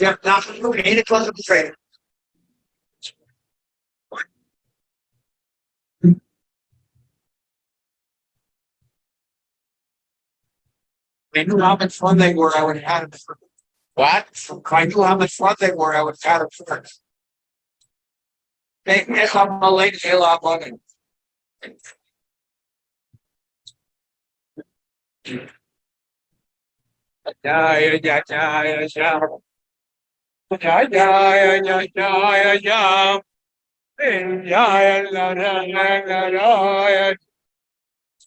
Ja, nach nur 21 betreden. I knew how much fun they were. I would have had them for what? I knew how much fun they were. I would have had them first. They mess up my late a lot money. Yeah, yeah, yeah, yeah, yeah. Yeah, yeah, yeah, yeah, yeah, yeah. Yeah, yeah, la, la, la, la, la, yeah.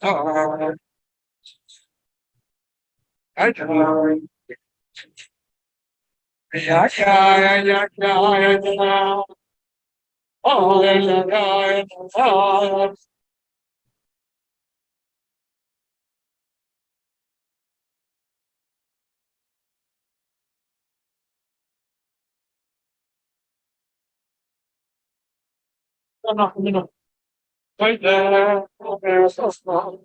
Oh, I know. Yeah, yeah, yeah, yeah, yeah, yeah. Oh, yeah, yeah, yeah, yeah. No, no, no. Right there, there's so strong.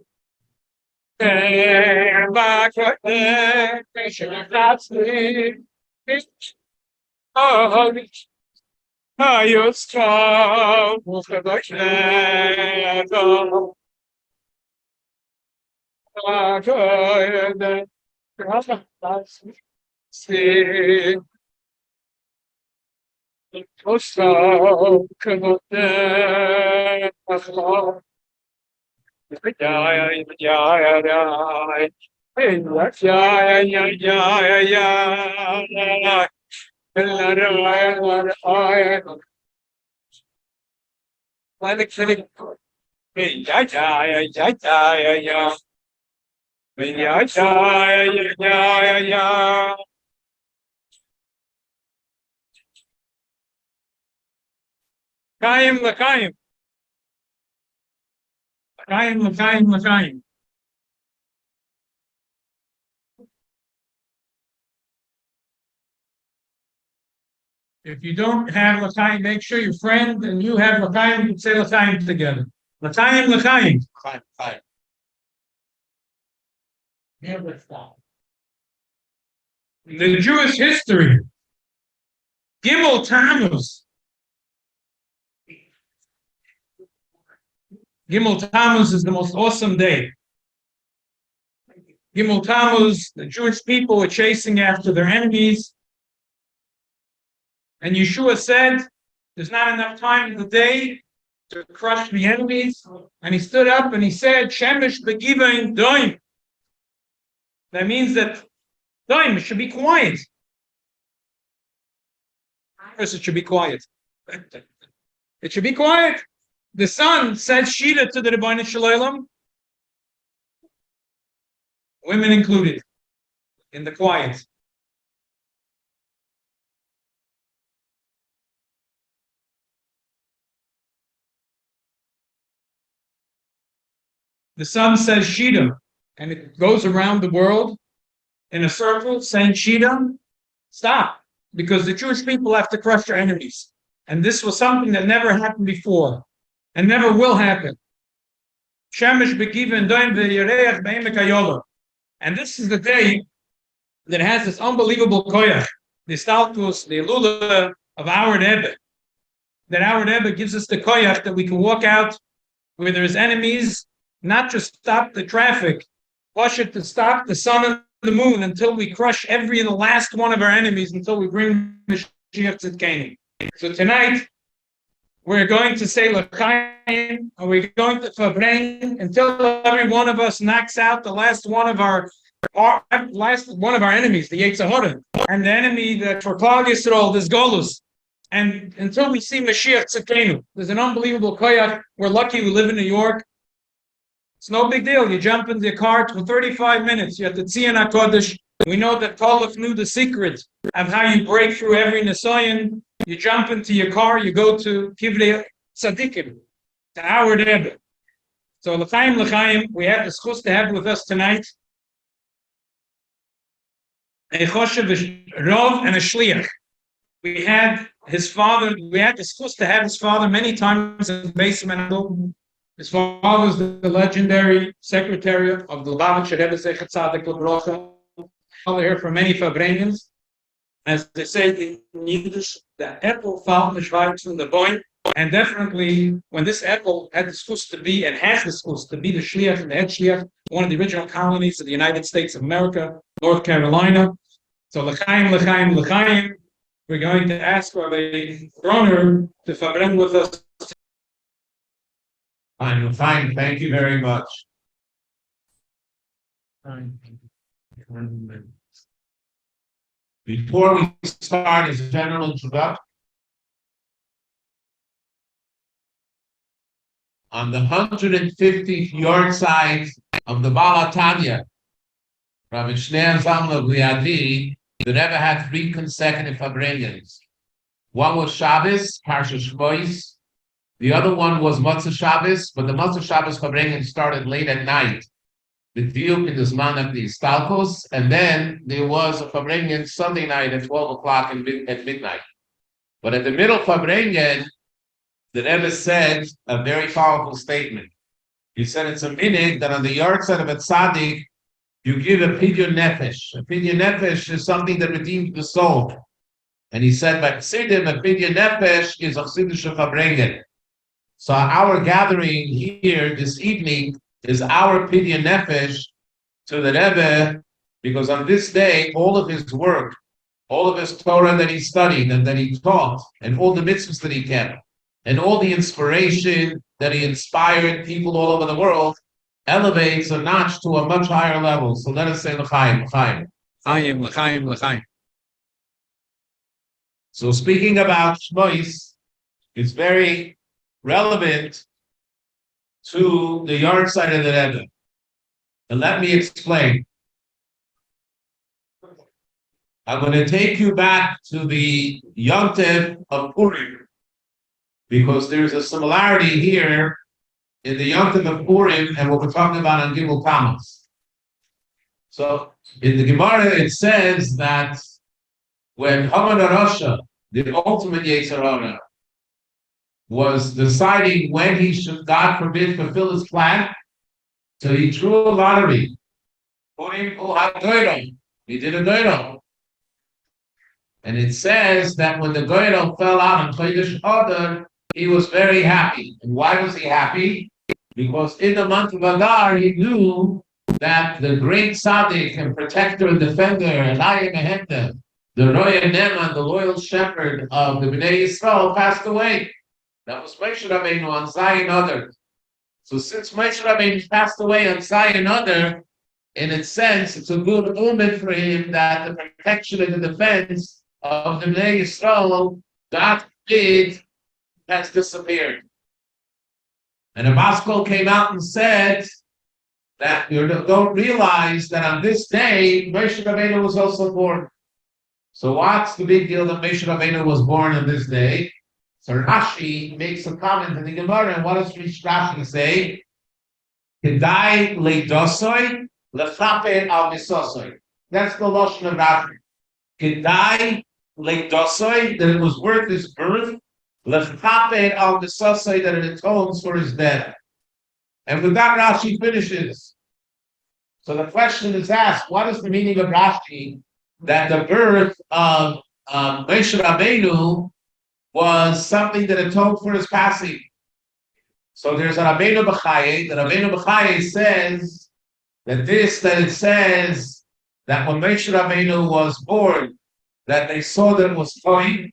Back right there, they should not sleep. Oh, are you strong? For the shadow, back right there, see. Oh, so come on there. Yeah, yeah, yeah, yeah. Hey, yeah, yeah, yeah, yeah, yeah, yeah. Clinic, clinic. Hey, yeah, yeah, yeah, yeah, yeah, yeah. Hey, yeah, yeah, yeah, yeah, yeah. Kaim, lakaim, lakaim, lakaim, lakaim. If you don't have lakaim, make sure your friend and you have lakaim. You can say lakaim together. Lakaim, lakaim. Fine, fine. The Jewish history. Gimmel Tammuz. Gimmel Tammuz is the most awesome day. Gimmel Tammuz, the Jewish people were chasing after their enemies. And Yeshua said, there's not enough time in the day to crush the enemies. And he stood up and he said, Shemesh begivain doim. That means that doim should be quiet. First, it should be quiet. It should be quiet. The sun said Shida to the Rebbeinu Shalom, women included, in the quiet. The sun says Shida, and it goes around the world in a circle saying Shida, stop, because the Jewish people have to crush their enemies. And this was something that never happened before, and never will happen. Shemesh begiven doim ve'yireach be'emek hayolah. And this is the day that has this unbelievable koyach, the stalkus, the lula of our Rebbe. That our Rebbe gives us the koyach that we can walk out where there's enemies, not just stop the traffic, push it to stop the sun and the moon until we crush every and the last one of our enemies until we bring Mashiach Tzidkenu. So tonight, we're going to say L'chaim, and we're going to Farbrengen until every one of us knocks out the last one of our enemies, the Yetzer Hara, and the enemy that for Klal Yisrael, this Golus. And until we see Mashiach Tzidkenu, there's an unbelievable koyach. We're lucky we live in New York. It's no big deal. You jump in the car for 35 minutes. You have to Tzion HaKodesh. We know that Kolach knew the secret of how you break through every Nisayan. You jump into your car, you go to Kivrei Tzadikim, to our Rebbe. So L'chaim, L'chaim, we have the schus to have with us tonight a Choshev, Rav, and a Shliach. We had the schus to have his father many times in Beis Menachem. His father was the legendary secretary of the Lubavitcher Rebbe Zecher Tzadik L'Brocha. Father here for many Farbrengens. As they say in Yiddish, the apple fell nicht weit from the boy. And definitely, when this apple had the schus to be and has the schus to be the shliach and the head shliach, one of the original colonies of the United States of America, North Carolina. So l'chaim, l'chaim, l'chaim. We're going to ask Rabbi Groner to Farbrengen with us. Fine, fine. Thank you very much. Before we start, as a general introduction, on the 150th yard side of the Balatanya, Rabbi Shneir Zalman of Liadi, the Rebbe had 3 consecutive Farbrengens. One was Shabbos, Parsha Shmois. The other one was Motzei Shabbos, but the Motzei Shabbos Farbrengen started late at night. The diuk in the Zman of the Istalkos, and then there was a Farbrengen Sunday night at 12 o'clock at midnight. But at the middle Farbrengen, the Rebbe said a very powerful statement. He said it's a minute that on the yard side of a tzaddik, you give a pidyon nefesh. A pidyon nefesh is something that redeems the soul. And he said, by Chassidim, a pidyon nefesh is a Chassidish Farbrengen. So our gathering here this evening is our pidyon nefesh to the Rebbe, because on this day, all of his work, all of his Torah that he studied and that he taught, and all the mitzvahs that he kept, and all the inspiration that he inspired people all over the world, elevates a notch to a much higher level. So let us say l'chaim, l'chaim. L'chaim, l'chaim, l'chaim. So speaking about Shmois, it's very relevant to the yard side of the Rebbe. And let me explain. I'm going to take you back to the Yom Tov of Purim, because there's a similarity here in the Yom Tov of Purim and what we're talking about on Gimmel Tammuz. So in the Gemara it says that when Haman Rasha, the ultimate Yetzer Hara, was deciding when he should, God forbid, fulfill his plan, so he drew a lottery. He did a doiro. And it says that when the doiro fell out on Chodesh Adar, he was very happy. And why was he happy? Because in the month of Adar, he knew that the great tzaddik and protector and defender, Elayim Mehemda, the Roya Neman, the loyal shepherd of the Bnei Yisrael, passed away. That was Moshe Rabbeinu on Zion Adar. So since Moshe Rabbeinu passed away on Zion Adar, in its sense, it's a good omen for him that the protection and the defense of the Bnei Yisrael, that did, has disappeared. And Abaskol came out and said that you don't realize that on this day, Moshe Rabbeinu was also born. So what's the big deal that Moshe Rabbeinu was born on this day? So Rashi makes a comment in the Gemara, and what does Rashi say? Kedai leidosoi lechaper al misosoi. That's the lashon of Rashi. Kedai leidosoi, that it was worth his birth. Lechaper al misosoi, that it atones for his death. And with that, Rashi finishes. So the question is asked: what is the meaning of Rashi that the birth of Moshe Rabbeinu was something that atoned for his passing? So there's a Rabbeinu B'chaye. The Rabbeinu B'chaye says that it says that when Moshe Rabbeinu was born, that they saw that it was toy,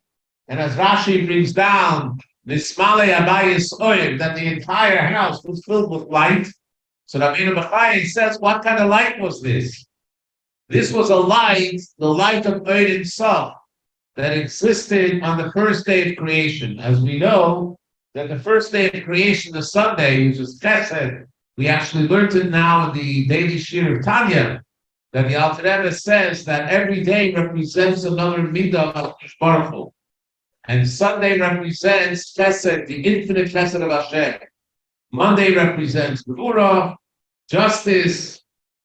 and as Rashi brings down, Nismale Abayis Oyer, that the entire house was filled with light. So Rabbeinu B'chaye says, what kind of light was this? This was a light, the light of Ein Sof, that existed on the first day of creation. As we know, that the first day of creation, the Sunday, which is Chesed, we actually learned it now in the daily Shir of Tanya, that the Alter Rebbe says that every day represents another midah of Baruch Hu. And Sunday represents Chesed, the infinite Chesed of Hashem. Monday represents Gvura, justice,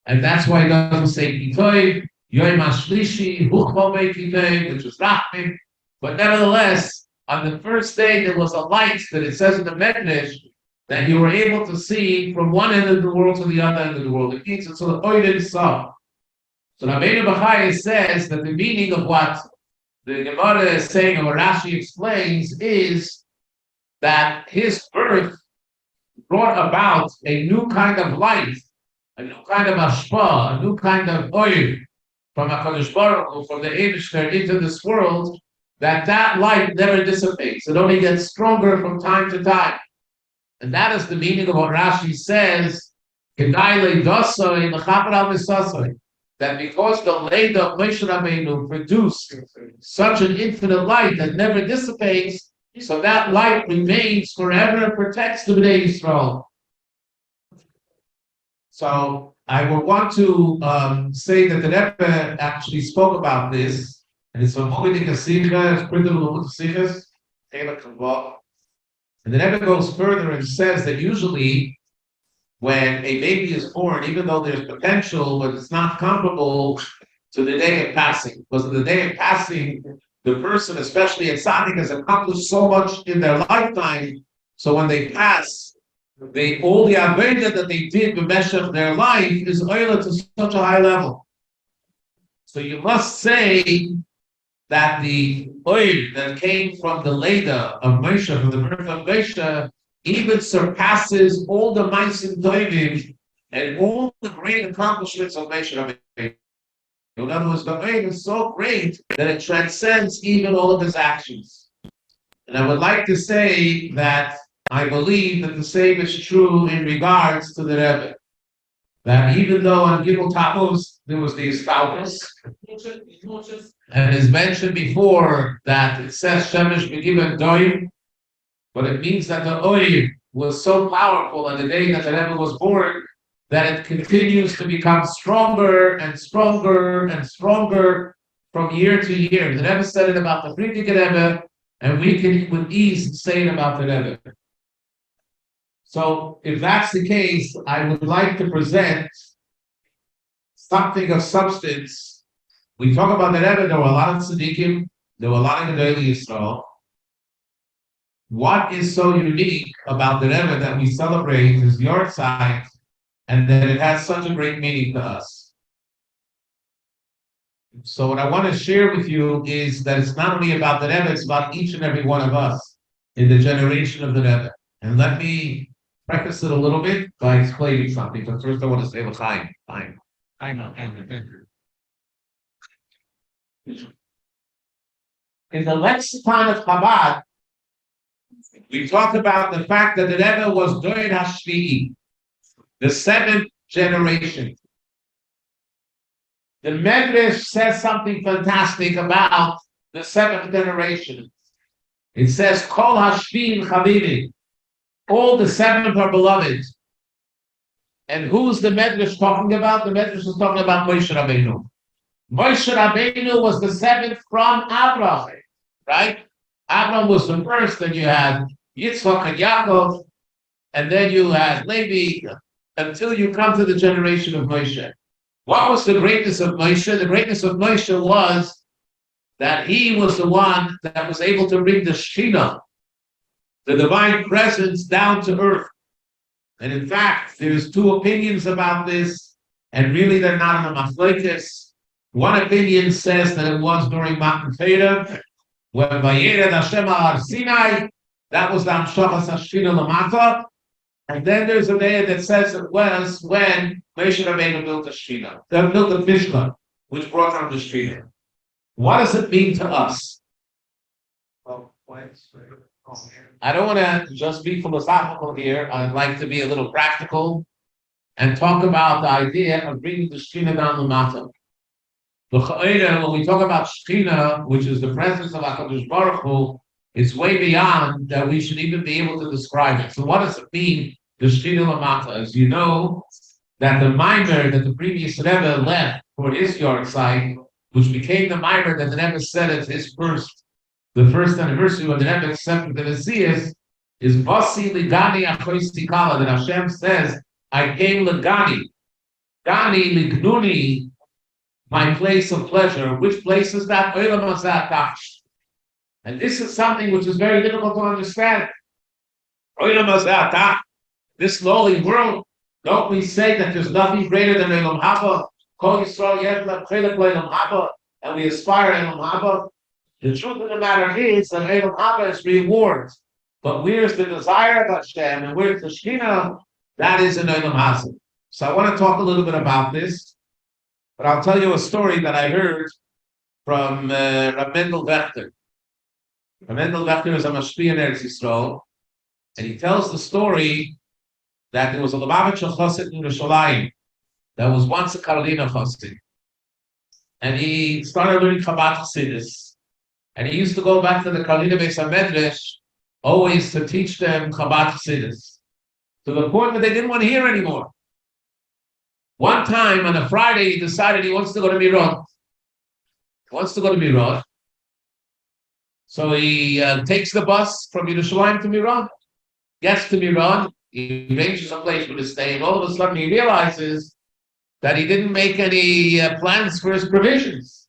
and that's why it doesn't say Kitoy, Yom HaShlishi, Huchmo Kitay, which was Rachmim. But nevertheless, on the first day, there was a light that it says in the Medrash that you were able to see from one end of the world to the other end of the world. It means it's the Oiden Sof. So Rabbeinu B'chaye says that the meaning of what the Gemara is saying, and what Rashi explains, is that his birth brought about a new kind of light, a new kind of ashpa, a new kind of oil from HaKadosh Baruch Hu, from the Eibishter into this world, that light never dissipates. It only gets stronger from time to time. And that is the meaning of what Rashi says, that because the Leda of Moshe Rabbeinu produced such an infinite light that never dissipates, so that light remains forever and protects the Bnei Yisrael. So I would want to say that the Rebbe actually spoke about this, and it's from Moedik HaSicha, it's printed in the Sichas, and the Rebbe goes further and says that usually when a baby is born, even though there's potential, but it's not comparable to the day of passing. Because in the day of passing, the person, especially a tzaddik, has accomplished so much in their lifetime. So when they pass, all the avodah that they did b'meshach their life is oila to such a high level. So you must say that the oil that came from the Leda of Moshe, from the birth of Moshe, even surpasses all the Maisim Tovim and all the great accomplishments of Moshe Rabbeinu. In other words, the oil is so great that it transcends even all of his actions. And I would like to say that I believe that the same is true in regards to the Rebbe. That even though on Gimmel Tammuz there was the Farbrengen, and it's mentioned before that it says Shemesh Begiven Doim, but it means that the oil was so powerful on the day that the Rebbe was born that it continues to become stronger and stronger and stronger from year to year. The Rebbe said it about the Fritike Rebbe, and we can with ease say it about the Rebbe. So if that's the case, I would like to present something of substance. We talk about the Rebbe, there were a lot of tzaddikim, there were a lot of Gedolei Yisrael. What is so unique about the Rebbe that we celebrate his Yortzeit and that it has such a great meaning to us? So what I want to share with you is that it's not only about the Rebbe, it's about each and every one of us in the generation of the Rebbe. And let me preface it a little bit by explaining something. But first I want to say l'chaim. I know. In the lexicon of Chabad, we talk about the fact that the Rebbe was Dor HaShvi'i, the seventh generation. The Medrash says something fantastic about the seventh generation. It says, Kol HaShvi'im Chavivim. All the seven are beloved. And who's the Medrash talking about? The Medrash is talking about Moshe Rabbeinu. Moshe Rabbeinu was the seventh from Abraham, right? Abraham was the first, then you had Yitzchak and Yaakov, and then you had Levi, until you come to the generation of Moshe. What was the greatness of Moshe? The greatness of Moshe was that he was the one that was able to bring the Shekhinah, the divine presence, down to earth. And in fact, there's two opinions about this, and really they're not in the machlokes. One opinion says that it was during Matan Torah, when Vayered Hashem al Sinai, that was the Hamshachas Hashchina Lamata. And then there's a day that says it was when Moshe Rabbeinu built the Shekhinah, built the Mishkan, which brought down the Shekhinah. What does it mean to us? I don't want to just be philosophical here. I'd like to be a little practical and talk about the idea of bringing the Shekhinah down the Mata. When we talk about Shekhinah, which is the presence of HaKadosh Baruch Hu, it's way beyond that we should even be able to describe it. So what does it mean, the Shekhinah Lamata? As you know, that the mimer that the previous Rebbe left for his Yortzeit, which became the mimer that the Rebbe said as his the first anniversary when the Rebbe accepted the Messiah, is Vasi Ligani Achoisti Kala, that Hashem says, I came Ligani, Gani Lignuni, my place of pleasure. Which place is that? Olam Hazeh Atach. And this is something which is very difficult to understand. Olam Hazeh Atach, this lowly world, don't we say that there's nothing greater than Olam Haba? Kol Yisrael Yesh Lem Chelek Olam Haba, and we aspire Olam Haba. The truth of the matter is that Elam Abba is reward. But where's the desire of Hashem and where's the Shekhinah? That is in Elam Hazeh. So I want to talk a little bit about this, but I'll tell you a story that I heard from Rabbi Mendel Wechter. Rabbi Mendel Wechter is a Mashpia in Eretz Yisrael, and he tells the story that there was a Lubavitcher Chassid in Yerushalayim that was once a Karolina Chassid, and he started learning Chabad Chassidus, and he used to go back to the Karolina Beis HaMedrash always to teach them Chabad Chassidus, to the point that they didn't want to hear anymore. One time on a Friday, he decided he wants to go to Miron. So he takes the bus from Yerushalayim to Miron, gets to Miron, he arranges a place for to stay, and all of a sudden he realizes that he didn't make any plans for his provisions.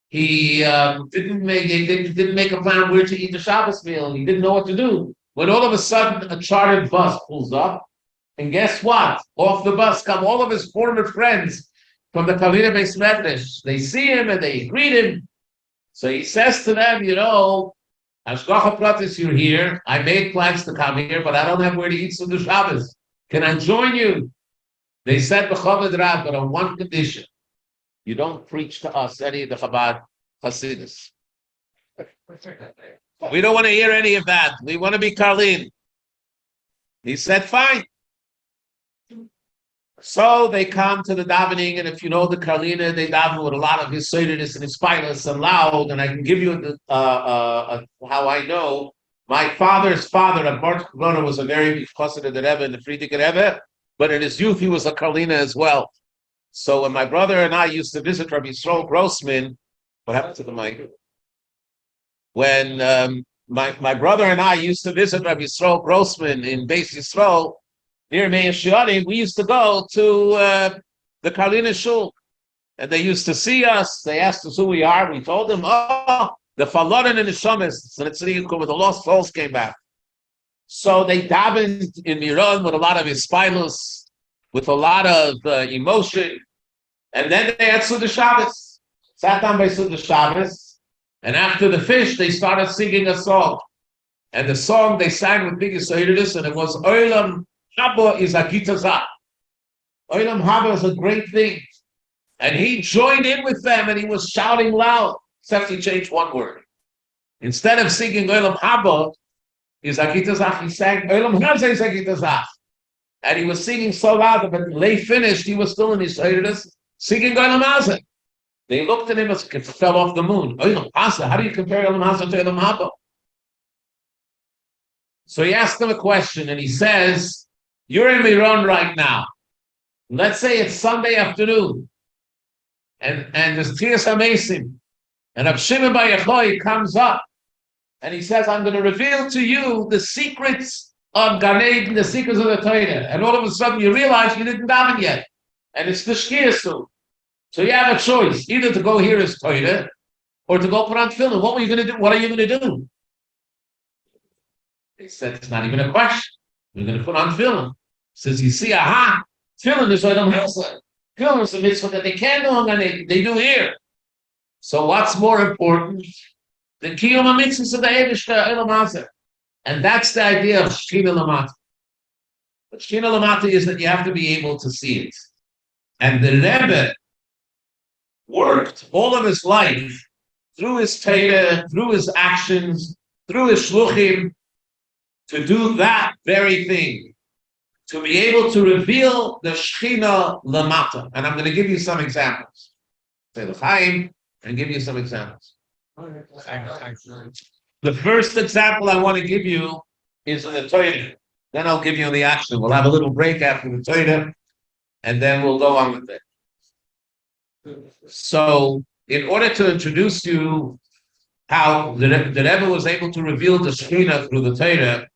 He didn't make a plan where to eat the Shabbos meal. He didn't know what to do. When all of a sudden a chartered bus pulls up, and guess what? Off the bus come all of his former friends from the Kavira Beis Medrash. They see him and they greet him. So he says to them, Hashgacha Pratis, you're here. I made plans to come here, but I don't have where to eat Suda Shabbos. Can I join you? They said, B'chavod Rab, but on one condition. You don't preach to us any of the Chabad Hasidus. We don't want to hear any of that. We want to be Karlin. He said, fine. So they come to the davening, and if you know the Karlina, they daven with a lot of Yossi and Hispilus and loud, and I can give you how I know. My father's father, Groner, was a very big chassid of the Rebbe and the Frierdiker Rebbe, but in his youth he was a Karlina as well. So when my brother and I used to visit Rabbi Yisrael Grossman, what happened to the mic? When my brother and I used to visit Rabbi Yisrael Grossman in Beis Yisrael, near Meir Shiarim, we used to go to the Karlina Shul. And they used to see us. They asked us who we are. We told them, the Falorin and the Shamists, and it's where the lost souls came back. So they davened in Miron with a lot of Hispilus, with a lot of emotion. And then they had Suda Shabbos. Sat down by Suda Shabbos. And after the fish, they started singing a song. And the song they sang with big Yisraelis, and it was Olam Haba is a kitazah. Olam Haba is a great thing. And he joined in with them and he was shouting loud, except he changed one word. Instead of singing Olam Haba is a kitazah, he sang Olam Haza is a kitazah. And he was singing so loud that when they finished, he was still in his Yisraelis singing Olam Haza. They looked at him as if it fell off the moon. Olam Haza, how do you compare Olam Haza to Olam Haba? So he asked them a question and he says, you're in Miron right now. Let's say it's Sunday afternoon, and there's Tzias HaMesim, and Rav Shimon Bar Yochai comes up, and he says, I'm going to reveal to you the secrets of Gan Eden, the secrets of the Torah. And all of a sudden you realize you didn't daven yet, and it's the Shkia soon. So you have a choice, either to go hear his Torah, or to go put on tefillin. What are you going to do? What are you going to do? They said, it's not even a question. We're going to put on tefillin. Says, you see, tefillin is Olam Hazeh. Tefillin is a mitzvah that they can't do on they do here. So what's more important? The kiyum mitzvahs of the Eibishter Olam Hazeh. And that's the idea of Shechina Lamata. But Shechina Lamata is that you have to be able to see it. And the Rebbe worked all of his life through his Torah, through his actions, through his shluchim, to do that very thing, to be able to reveal the Shechina Lamata. And I'm going to give you some examples. Say l'chaim, and give you some examples. The first example I want to give you is in the Torah. Then I'll give you the action. We'll have a little break after the Torah, and then we'll go on with it. So, in order to introduce you how the Rebbe was able to reveal the Shechina through the Torah,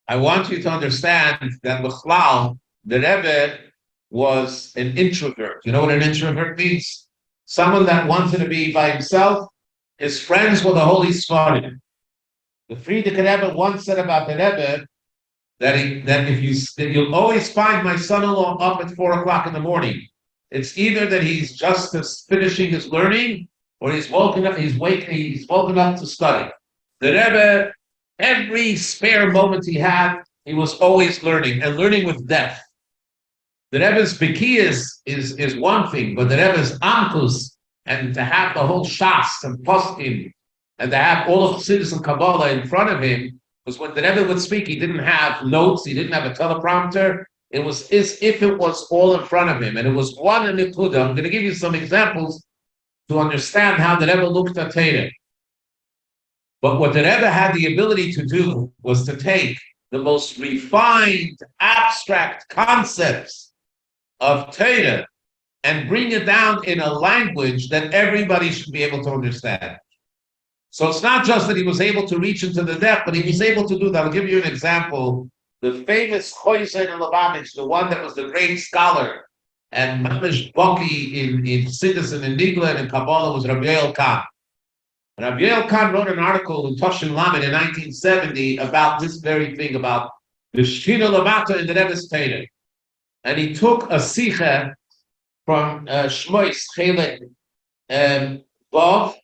I want you to understand that Bechlal, the Rebbe, was an introvert. You know what an introvert means? Someone that wanted to be by himself. His friends were the Holy Sfarim. The Frierdiker Rebbe once said about the Rebbe that you'll always find my son-in-law up at 4 o'clock in the morning. It's either that he's just finishing his learning, or he's woken up to study. The Rebbe, every spare moment he had, he was always learning, and learning with depth. The Rebbe's Bekiyas is one thing, but the Rebbe's Amkus, and to have the whole Shas and Poskim, and to have all of Chassidus and Kabbalah in front of him, was when the Rebbe would speak, he didn't have notes, he didn't have a teleprompter. It was as if it was all in front of him, and it was one in the Kuda. I'm going to give you some examples to understand how the Rebbe looked at Torah. But what the Rebbe had the ability to do was to take the most refined, abstract concepts of Torah and bring it down in a language that everybody should be able to understand. So it's not just that he was able to reach into the depth, but he was able to do that. I'll give you an example. The famous Choysen and Lubavitch, the one that was the great scholar and Mamish Boki in Siddur and in Nigla and in Kabbalah, was Rabbi Khan. Rabbi Khan wrote an article in Toshin Lamed in 1970 about this very thing, about the Shechina Lamata in the Rebbe's Torah. And he took a Sicha from Shmois, Chelek, Bov,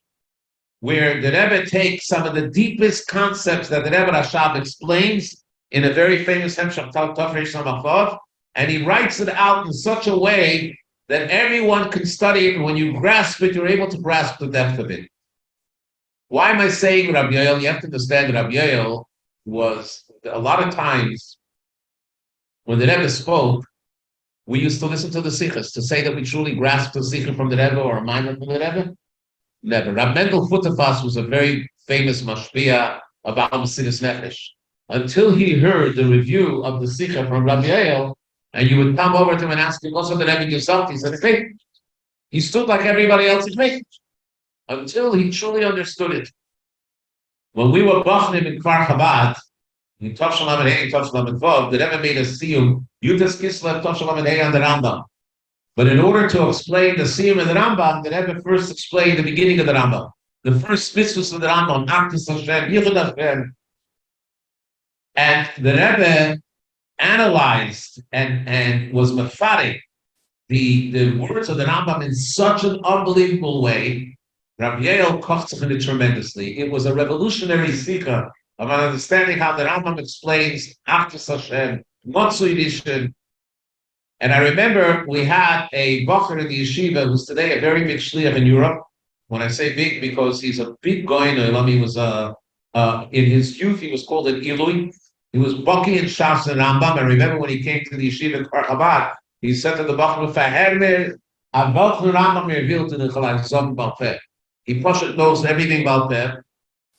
where the Rebbe takes some of the deepest concepts that the Rebbe Rashab explains in a very famous Hemshach Tafresh Samachov, and he writes it out in such a way that everyone can study it, and when you grasp it, you're able to grasp the depth of it. Why am I saying Rabbi Yoel? You have to understand Rabbi Yoel was, a lot of times, when the Rebbe spoke, we used to listen to the Sichas, to say that we truly grasped the Sicha from the Rebbe or a Maimon from the Rebbe. Never. Rab Mendel Futafas was a very famous mashpia about Mesidus Nefesh. Until he heard the review of the Sicha from Rabbi Yoel, and you would come over to him and ask him, what's the Rebbe yourself? He said, hey, he stood like everybody else in faith. Until he truly understood it. When we were Bachnim in Kfar Chabad, in Tov Shalom and Hey, Tov Shalom and Vov, the Rebbe made a siyum, Yudas Kislev, Tov Shalom and Hey on the Rambam. But in order to explain the siyum of the Rambam, the Rebbe first explained the beginning of the Rambam. The first mitzvahs of the Rambam, Aktis Hashem, Yichud Hashem. And the Rebbe analyzed and was mepharik the words of the Rambam in such an unbelievable way. Rabbi Yoel kochtzach it tremendously. It was a revolutionary sikha of understanding how the Rambam explains Achtus Hashem, Motzui Rishon. And I remember we had a bacher in the yeshiva who's today a very big shliach in Europe. When I say big, because he's a big Groner. He was in his youth he was called an Ilui. He was Baki in Shas and Rambam. I remember when he came to the yeshiva in Kfar Chabad, he said to the bacher, "Fahermer, Avot Rambam revealed to the Chalak Zom Balpeh." He pushed knows everything about them.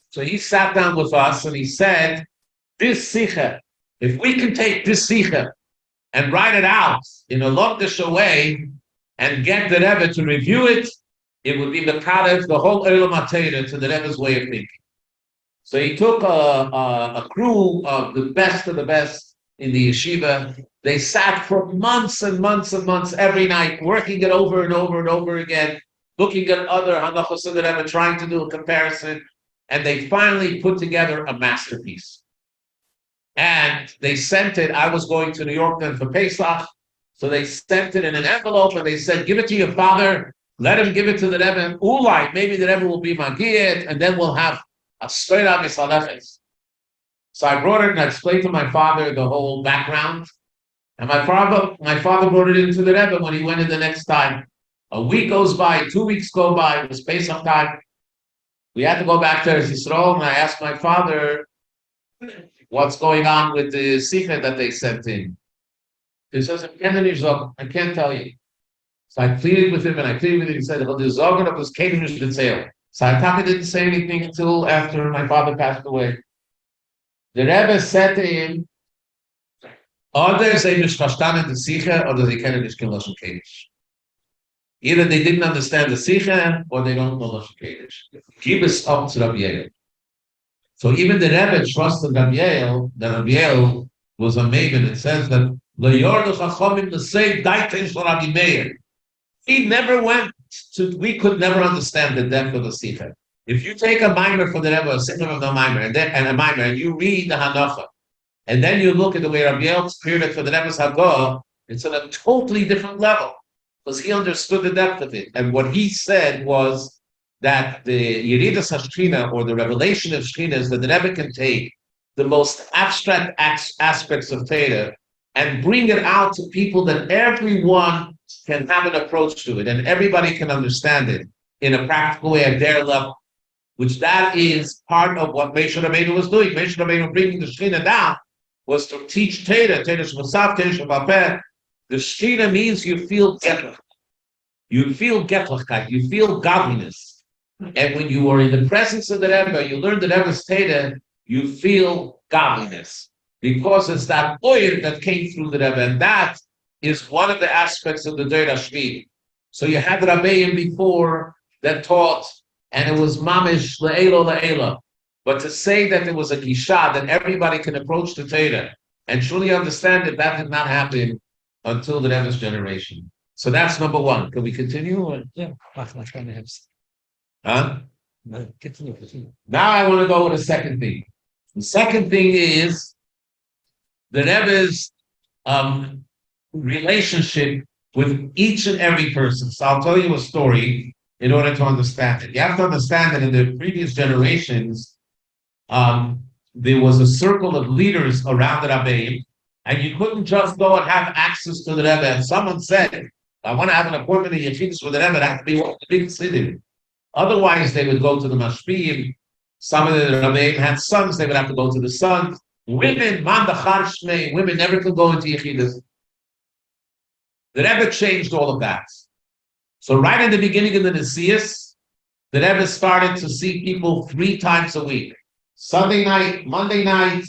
So he sat down with us and he said, this Sikha, if we can take this Sikha and write it out in a Logdish way and get the Rebbe to review it, it would be Mekadev, the whole Olam HaTorah, to the Rebbe's way of thinking. So he took a crew of the best in the yeshiva. They sat for months and months and months every night, working it over and over and over again, looking at other halachos of the Rebbe, trying to do a comparison, and they finally put together a masterpiece. And they sent it. I was going to New York then for Pesach, so they sent it in an envelope, and they said, give it to your father, let him give it to the Rebbe, Ulai, maybe the Rebbe will be magiyat, and then we'll have a stoira misalefes. So I brought it, and I explained to my father the whole background, and my father brought it into the Rebbe when he went in the next time. A week goes by, 2 weeks go by, it was Pesach time. We had to go back to Eretz Yisrael, and I asked my father, what's going on with the Sikha that they sent in? He says, I can't tell you. So I pleaded with him, he said, the Zogan of his Kedrish B'Tzeil. So I didn't say anything until after my father passed away. The Rebbe said to him, either they nicht verstanden the Sikha, or they kennen nicht kein Lashon Kodesh. Either they didn't understand the Sikha, or they don't know Lashon Kodesh. Keep us up to Rabbi Yoel. So even the Rebbe trusted Rabbi Yoel, that Rabbi Yoel was a maven. It says that Le'yordu Chachamim L'Sei Daiten Shel Rabbi Meir. He never went to, we could never understand the depth of the Sikha. If you take a mimer for the Rebbe, a Sikha of the mimer, and a mimer, and you read the Hanacha, and then you look at the way Rabbi Yoel prepared it for the Rebbe's Hagah, it's on a totally different level. Because he understood the depth of it. And what he said was that the Yeridas Shechina, or the revelation of Shechina, is that the Rebbe can take the most abstract aspects of Torah and bring it out to people that everyone can have an approach to it and everybody can understand it in a practical way at their level, which that is part of what Moshe Rabbeinu was doing. Moshe Rabbeinu bringing the Shechina down was to teach Torah, Torah Shmosaf, Torah Shmapeh. The Shechina means you feel Getlach. You feel Getlachkeit, you feel godliness. And when you are in the presence of the Rebbe, you learn the Rebbe's Torah, you feel godliness. Because it's that oil that came through the Rebbe, and that is one of the aspects of the Torah Shvi. So you had Rabbeim before that taught, and it was mamish le'elo le'ela. But to say that there was a gisha, that everybody can approach the Torah and truly understand it, that did not happen until the Rebbe's generation. So that's number one. Can we continue? Or? Yeah. Huh? Continue. Now I want to go with the second thing. The second thing is the Rebbe's relationship with each and every person. So I'll tell you a story in order to understand it. You have to understand that in the previous generations, there was a circle of leaders around the Rabbi, and you couldn't just go and have access to the Rebbe. And someone said, I want to have an appointment in Yechidus with the Rebbe, that has to be one of the big cities. Otherwise, they would go to the Mashpiyim. Some of the Rabbeim had sons, they would have to go to the sons. Women, women never could go into Yechidus. The Rebbe changed all of that. So right in the beginning of the Nesius, the Rebbe started to see people 3 times a week. Sunday night, Monday night,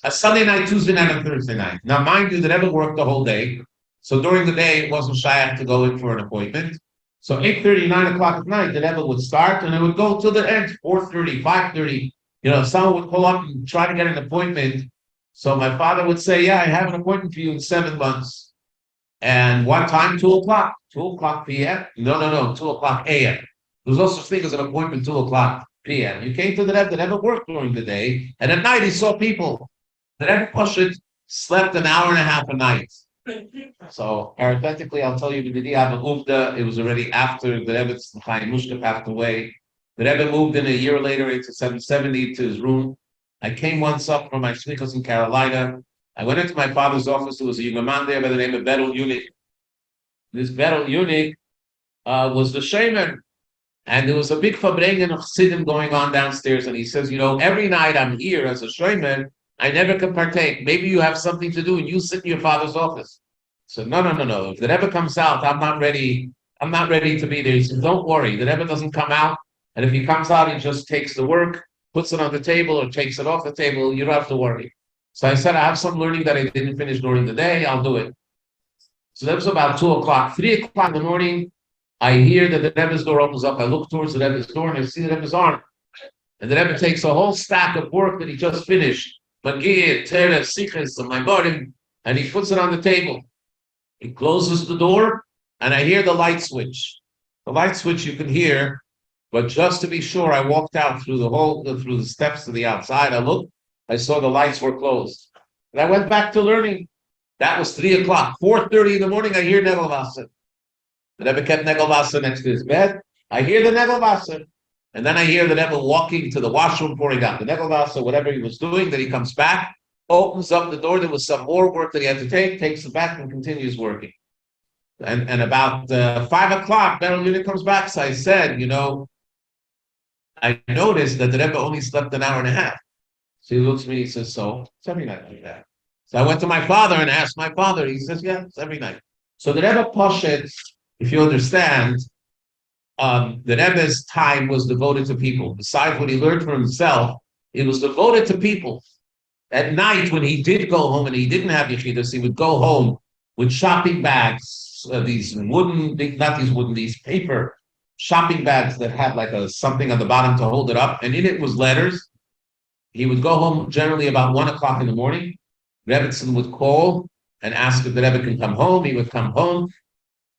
Sunday night, Tuesday night, and Thursday night. Now, mind you, the Rebbe worked the whole day. So during the day, it wasn't shy to go in for an appointment. So 8:30, 9 o'clock at night, the Rebbe would start, and it would go till the end, 4:30, 5:30. Someone would call up and try to get an appointment. So my father would say, yeah, I have an appointment for you in 7 months. And what time? 2 o'clock. 2 o'clock p.m.? No, 2 o'clock a.m. There was no such thing as an appointment 2 o'clock p.m. You came to the Rebbe worked during the day, and at night he saw people. The Rebbe Pashut slept an hour and a half a night. So parenthetically, I'll tell you, it was already after the Rebbe's Chaim Mushka passed away. The Rebbe moved in a year later into 770 to his room. I came once up from my shlichus in Carolina. I went into my father's office. There was a young man there by the name of Berel Yunik. This Berel Yunik was the shaman. And there was a big Farbrengen of Chassidim going on downstairs. And he says, every night I'm here as a shaman, I never can partake. Maybe you have something to do and you sit in your father's office. So no. If the Rebbe comes out, I'm not ready to be there. He said, don't worry. The Rebbe doesn't come out. And if he comes out, he just takes the work, puts it on the table or takes it off the table. You don't have to worry. So I said, I have some learning that I didn't finish during the day. I'll do it. So that was about 2 o'clock. 3 o'clock in the morning, I hear that the Rebbe's door opens up. I look towards the Rebbe's door and I see the Rebbe's arm. And the Rebbe takes a whole stack of work that he just finished. Magir, Terev, Siches, and Maimorim, and he puts it on the table. He closes the door, and I hear the light switch. The light switch you can hear, but just to be sure, I walked out through the steps to the outside. I looked, I saw the lights were closed. And I went back to learning. That was 3 o'clock. 4:30 in the morning, I hear Negelwasser. The Rebbe kept Negelwasser next to his bed. I hear the Negelwasser. And then I hear the Rebbe walking to the washroom, pouring out the Negelwasser, whatever he was doing. Then he comes back, opens up the door. There was some more work that he had to take, takes it back, and continues working. And about 5 o'clock, Berel Yunik comes back. So I said, I noticed that the Rebbe only slept an hour and a half. So he looks at me, he says, so it's every night like that. So I went to my father and asked my father. He says, yeah, it's every night. So the Rebbe Poshet, if you understand, the Rebbe's time was devoted to people. Besides what he learned for himself, it was devoted to people. At night, when he did go home and he didn't have Yechidus, he would go home with shopping bags, these paper shopping bags that had like something on the bottom to hold it up, and in it was letters. He would go home generally about 1 o'clock in the morning. Rebbetzin would call and ask if the Rebbe can come home. He would come home.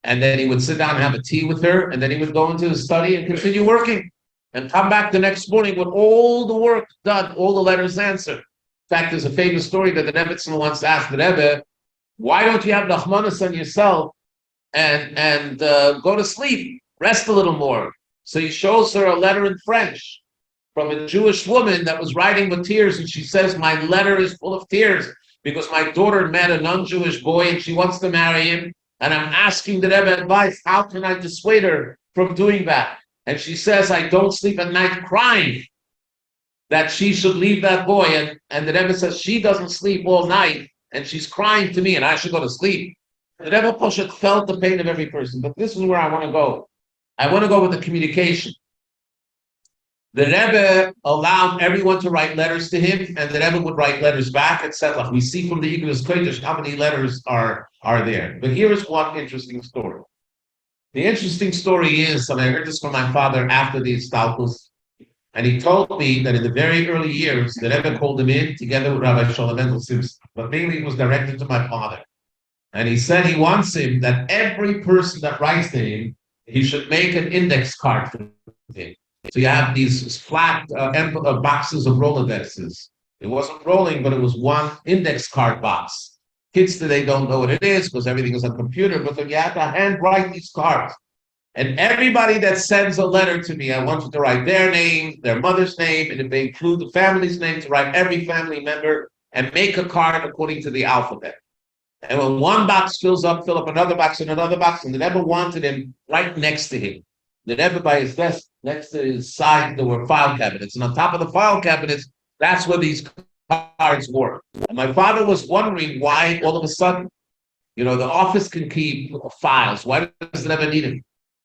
And then he would sit down and have a tea with her, and then he would go into his study and continue working, and come back the next morning with all the work done, all the letters answered. In fact, there's a famous story that the Rebbetzin once asked the Rebbe, why don't you have Nachmanis on yourself and go to sleep, rest a little more? So he shows her a letter in French from a Jewish woman that was writing with tears, and she says, my letter is full of tears because my daughter met a non-Jewish boy and she wants to marry him, and I'm asking the Rebbe advice, how can I dissuade her from doing that? And she says, I don't sleep at night crying that she should leave that boy, and the Rebbe says she doesn't sleep all night, and she's crying to me, and I should go to sleep. The Rebbe Poshet felt the pain of every person, but this is where I want to go. I want to go with the communication. The Rebbe allowed everyone to write letters to him, and the Rebbe would write letters back, etc. We see from the Igros Kodesh how many letters are there. But here is one interesting story. The interesting story is, and I heard this from my father after the Istalkus, and he told me that in the very early years, the Rebbe called him in together with Rabbi Shalom Mendel Simpson, but mainly it was directed to my father. And he said he wants him that every person that writes to him, he should make an index card for him. So you have these flat boxes of Rolodexes. It wasn't rolling, but it was one index card box. Kids today don't know what it is because everything is on computer, but then you have to handwrite these cards. And everybody that sends a letter to me, I want you to write their name, their mother's name, and if they include the family's name, to write every family member and make a card according to the alphabet. And when one box fills up, fill up another box and another box, and the Rebbe wanted him right next to him. The Rebbe by his desk, next to his side, there were file cabinets. And on top of the file cabinets, that's where these cards were. And my father was wondering why all of a sudden, the office can keep files. Why does the Rebbe need them?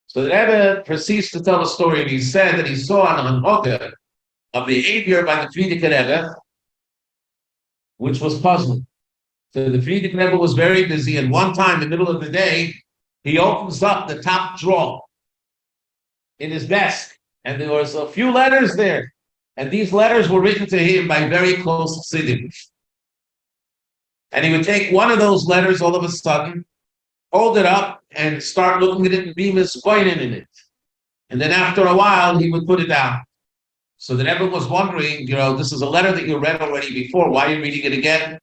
So the Rebbe proceeds to tell a story, and he said that he saw an Hanhoga of behavior by the Frierdiker Rebbe, which was puzzling. So the Frierdiker Rebbe was very busy, and one time in the middle of the day, he opens up the top drawer in his desk, and there was a few letters there, and these letters were written to him by very close chassidim. And he would take one of those letters all of a sudden, hold it up, and start looking at it and be mispointed in it. And then after a while, he would put it down. So the Rebbe was wondering, this is a letter that you read already before. Why are you reading it again?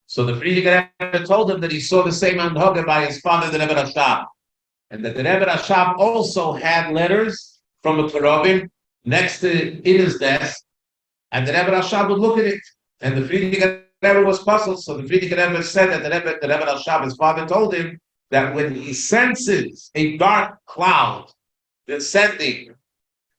So the Frierdiker Rebbe told him that he saw the same Hanhoga by his father, the Rebbe Rashab. And that the Rebbe Rashab also had letters from the Karobim next to in his desk. And the Rebbe Rashab would look at it. And the Frierdiker Rebbe was puzzled. So the Frierdiker Rebbe said that the Rebbe Rashab, his father, told him that when he senses a dark cloud descending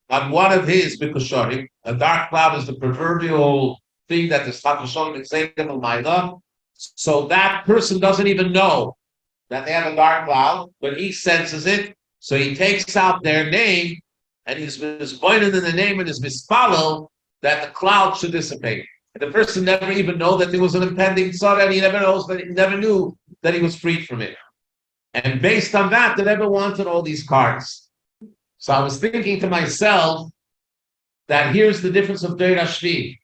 on one of his Bikusharim, a dark cloud is the proverbial thing that the Stakashon Mitzayim, so that person doesn't even know that they have a dark cloud, but he senses it, so he takes out their name, and he's pointed in the name and is misfollow that the cloud should dissipate. And the person never even know that there was an impending tzara, and he never knew that he was freed from it. And based on that, the Rebbe wanted all these cards. So I was thinking to myself that here's the difference of Deir Hashvi.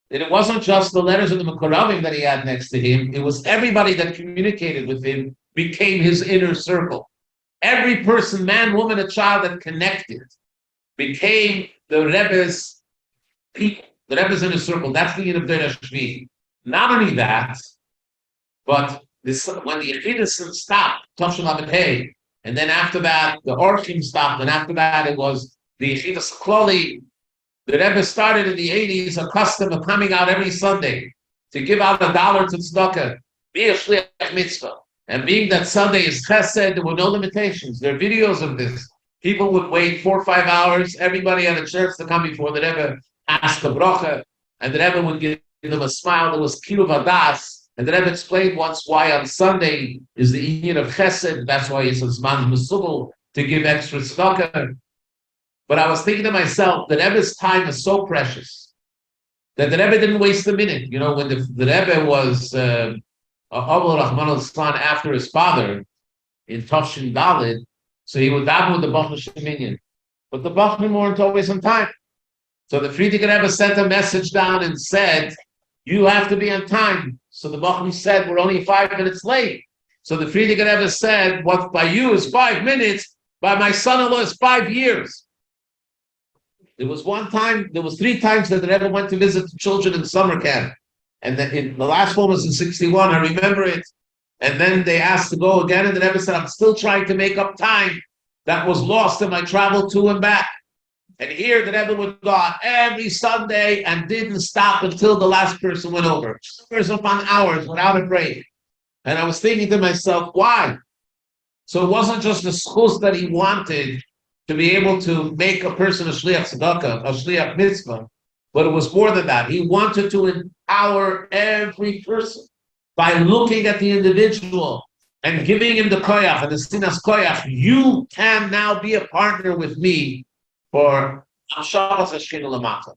That it wasn't just the letters of the Mekoravim that he had next to him, it was everybody that communicated with him became his inner circle. Every person, man, woman, a child that connected became the Rebbe's people, the Rebbe's inner circle. That's the end of Deir Hashvi. Not only that, but when the Yechidus stopped, Tavshin Lamed Hey, and then after that, the Orchim stopped, and after that, it was the Yechidus Kloli. The Rebbe started in the 80s a custom of coming out every Sunday to give out $1 to tzedakah, be a shliach mitzvah. And being that Sunday is chesed, there were no limitations. There are videos of this. People would wait 4 or 5 hours. Everybody had a chance to come before the Rebbe, ask a bracha, and the Rebbe would give them a smile. There was kiruv hadas, and the Rebbe explained once why on Sunday is the union of chesed. That's why it's a zman mesubel to give extra tzedakah. But I was thinking to myself, the Rebbe's time is so precious that the Rebbe didn't waste a minute. When the Rebbe was Abul Rahman al-Islam after his father in Tafshin Dalid, so he would daven with the Bachman Sheminyan. But the Bachman weren't always on time. So the Frierdiker Rebbe sent a message down and said, you have to be on time. So the Bachman said, we're only 5 minutes late. So the Frierdiker Rebbe said, what by you is 5 minutes, by my son-in-law is 5 years. There was 3 times that the Rebbe went to visit the children in summer camp. And then the last one was in 61, I remember it. And then they asked to go again, and the Rebbe said, I'm still trying to make up time that was lost in my travel to and back. And here the Rebbe would go out every Sunday and didn't stop until the last person went over. Hours upon hours without a break. And I was thinking to myself, why? So it wasn't just the schus that he wanted to be able to make a person a shliach tzedakah, a shliach mitzvah, but it was more than that. He wanted to empower every person by looking at the individual and giving him the koyach and the sinas koyach. You can now be a partner with me for Shabbos Hashkina Lamata.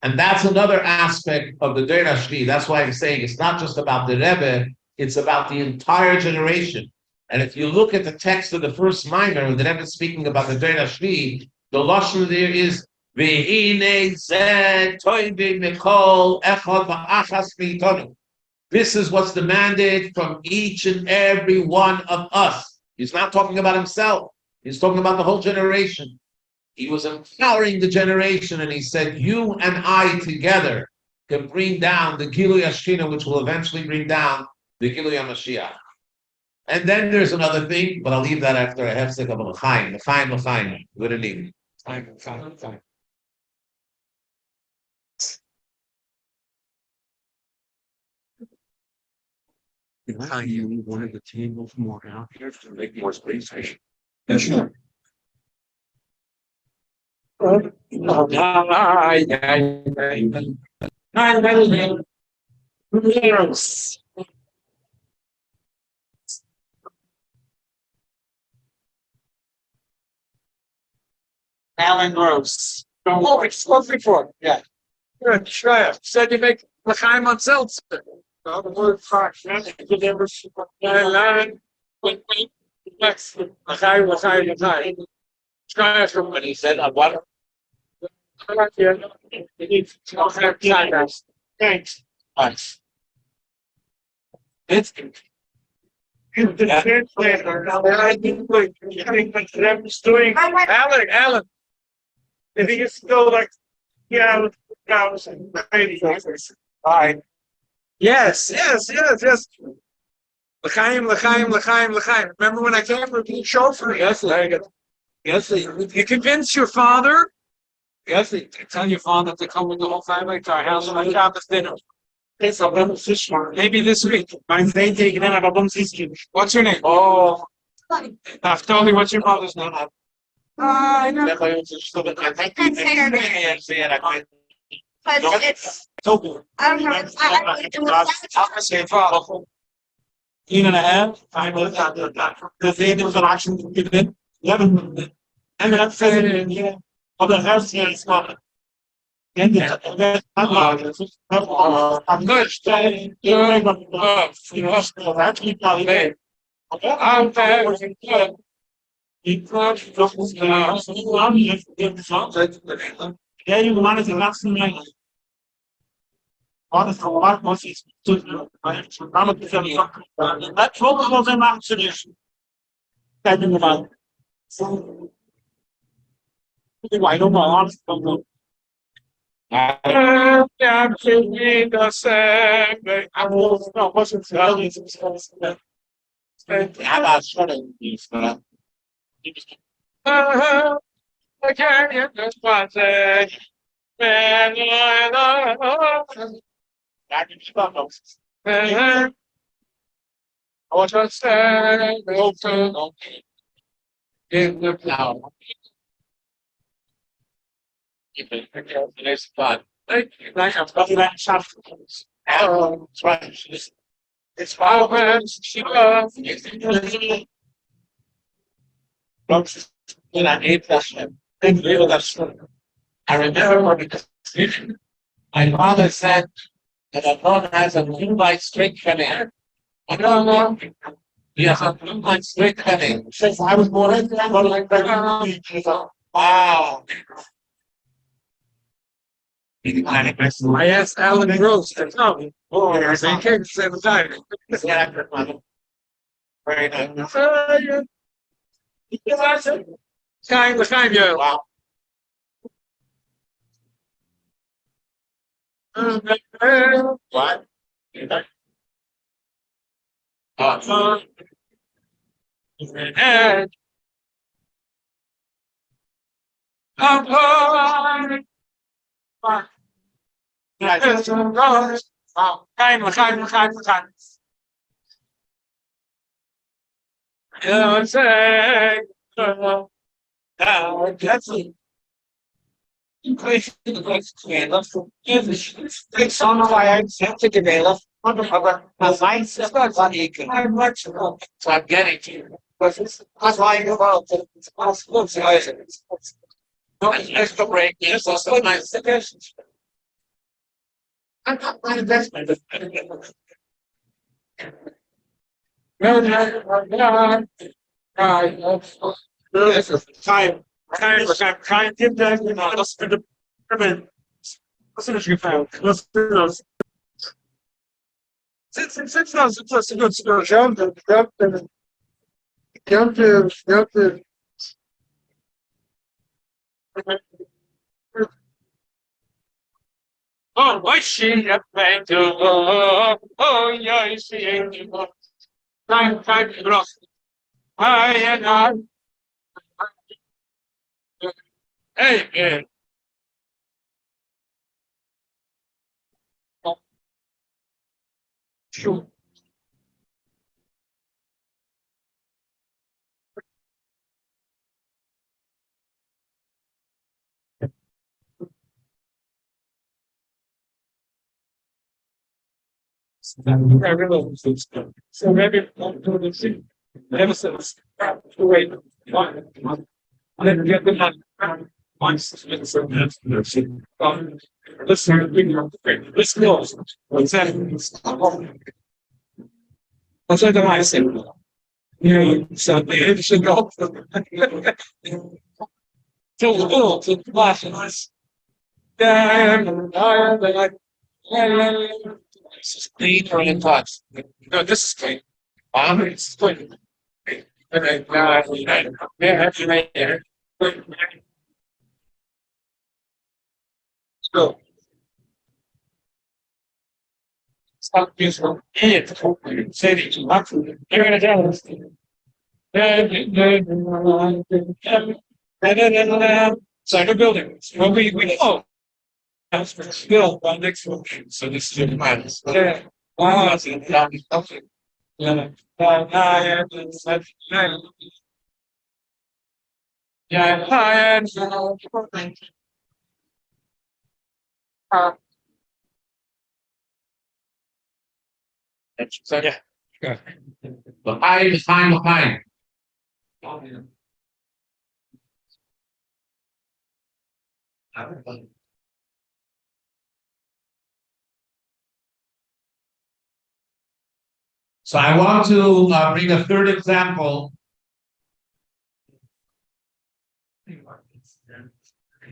And that's another aspect of the Deir Hashvi. That's why I'm saying it's not just about the Rebbe, it's about the entire generation. And if you look at the text of the first minor, the Rebbe is speaking about the Deir Hashvi, the lashon there is Ve'ine zeh toivi mikol echad va'achas meitonu. This is what's demanded from each and every one of us. He's not talking about himself. He's talking about the whole generation. He was empowering the generation, and he said, you and I together can bring down the Gilui Ashkina, which will eventually bring down the Gilui HaMashiach. And then there's another thing, but I'll leave that after a hefsek of L'chaim. L'chaim. Good evening. Fine. You need one of the tables more out here to make more space. Yeah, sure. Alan Gross. Oh, it's spoken before. Yeah. Good. Sure. Said you make L'chaim on seltzer. The word Fox. L'chaim. Try from what he said on what? Thanks. Thanks. It's Alan. If he gets still like, yeah, fine. Yes. L'chaim. Remember when I came for being chauffeur? Yes. You convince your father. Yes. Tell your father to come with the whole family to our house on a Shabbos dinner. Maybe this week. What's your name? Oh, Naftali. What's your mother's name? I know. I can't say her name. But it's, I don't know, it was And a half. The thing was an action given. 11. And that's yeah. Other house here is not. And I'm good. You hospital actually probably I'm good. Yeah, you wanted to last night. Honest, what was he to that's what was an absolution. Telling about. I don't know, honest. I wasn't telling you. I can't get this one. I want to say, in the power. It's fun. Like I'm talking about substance. It's right. It's fine. She loves when I ate that shit. Thank you. I remember because my father said that a man has a blue light straight coming. I don't know. He has a blue light straight coming. Since I was born in that, wow. I asked Alan Gross to come. Oh, they came to the time. Very nice. Kind, yeah. Wow. What? don't know why I have to develop. My mind is not funny. I'm much more. So I'm getting to you. That's why I go out. It's possible. No extra break. Yes, that's so nice suggestions. I'm not my investment. This is time. I'm trying to give that, let's do the permit. Listen to you found. Let's do those. Since those, it's a good jump to. Oh, what she have been to? Oh, yeah, she ain't you. Time to grow. I and I. Hey, man. Sure. So maybe to the city. Never says to wait. Then get the money. Once it's a listen, let's go. What's that? What's that? I say? Yeah, so they should go. To the little, to the glasses. This is clean or in touch? No, this is clean. It's clean. Okay, there. So, stop using it. Say that you want to. You're gonna tell us. So the building. Well, we know. That's for skill by next one. So this is minus. Yeah. Wow. Okay. Yeah. So yeah. Behind. So I want to bring a third example,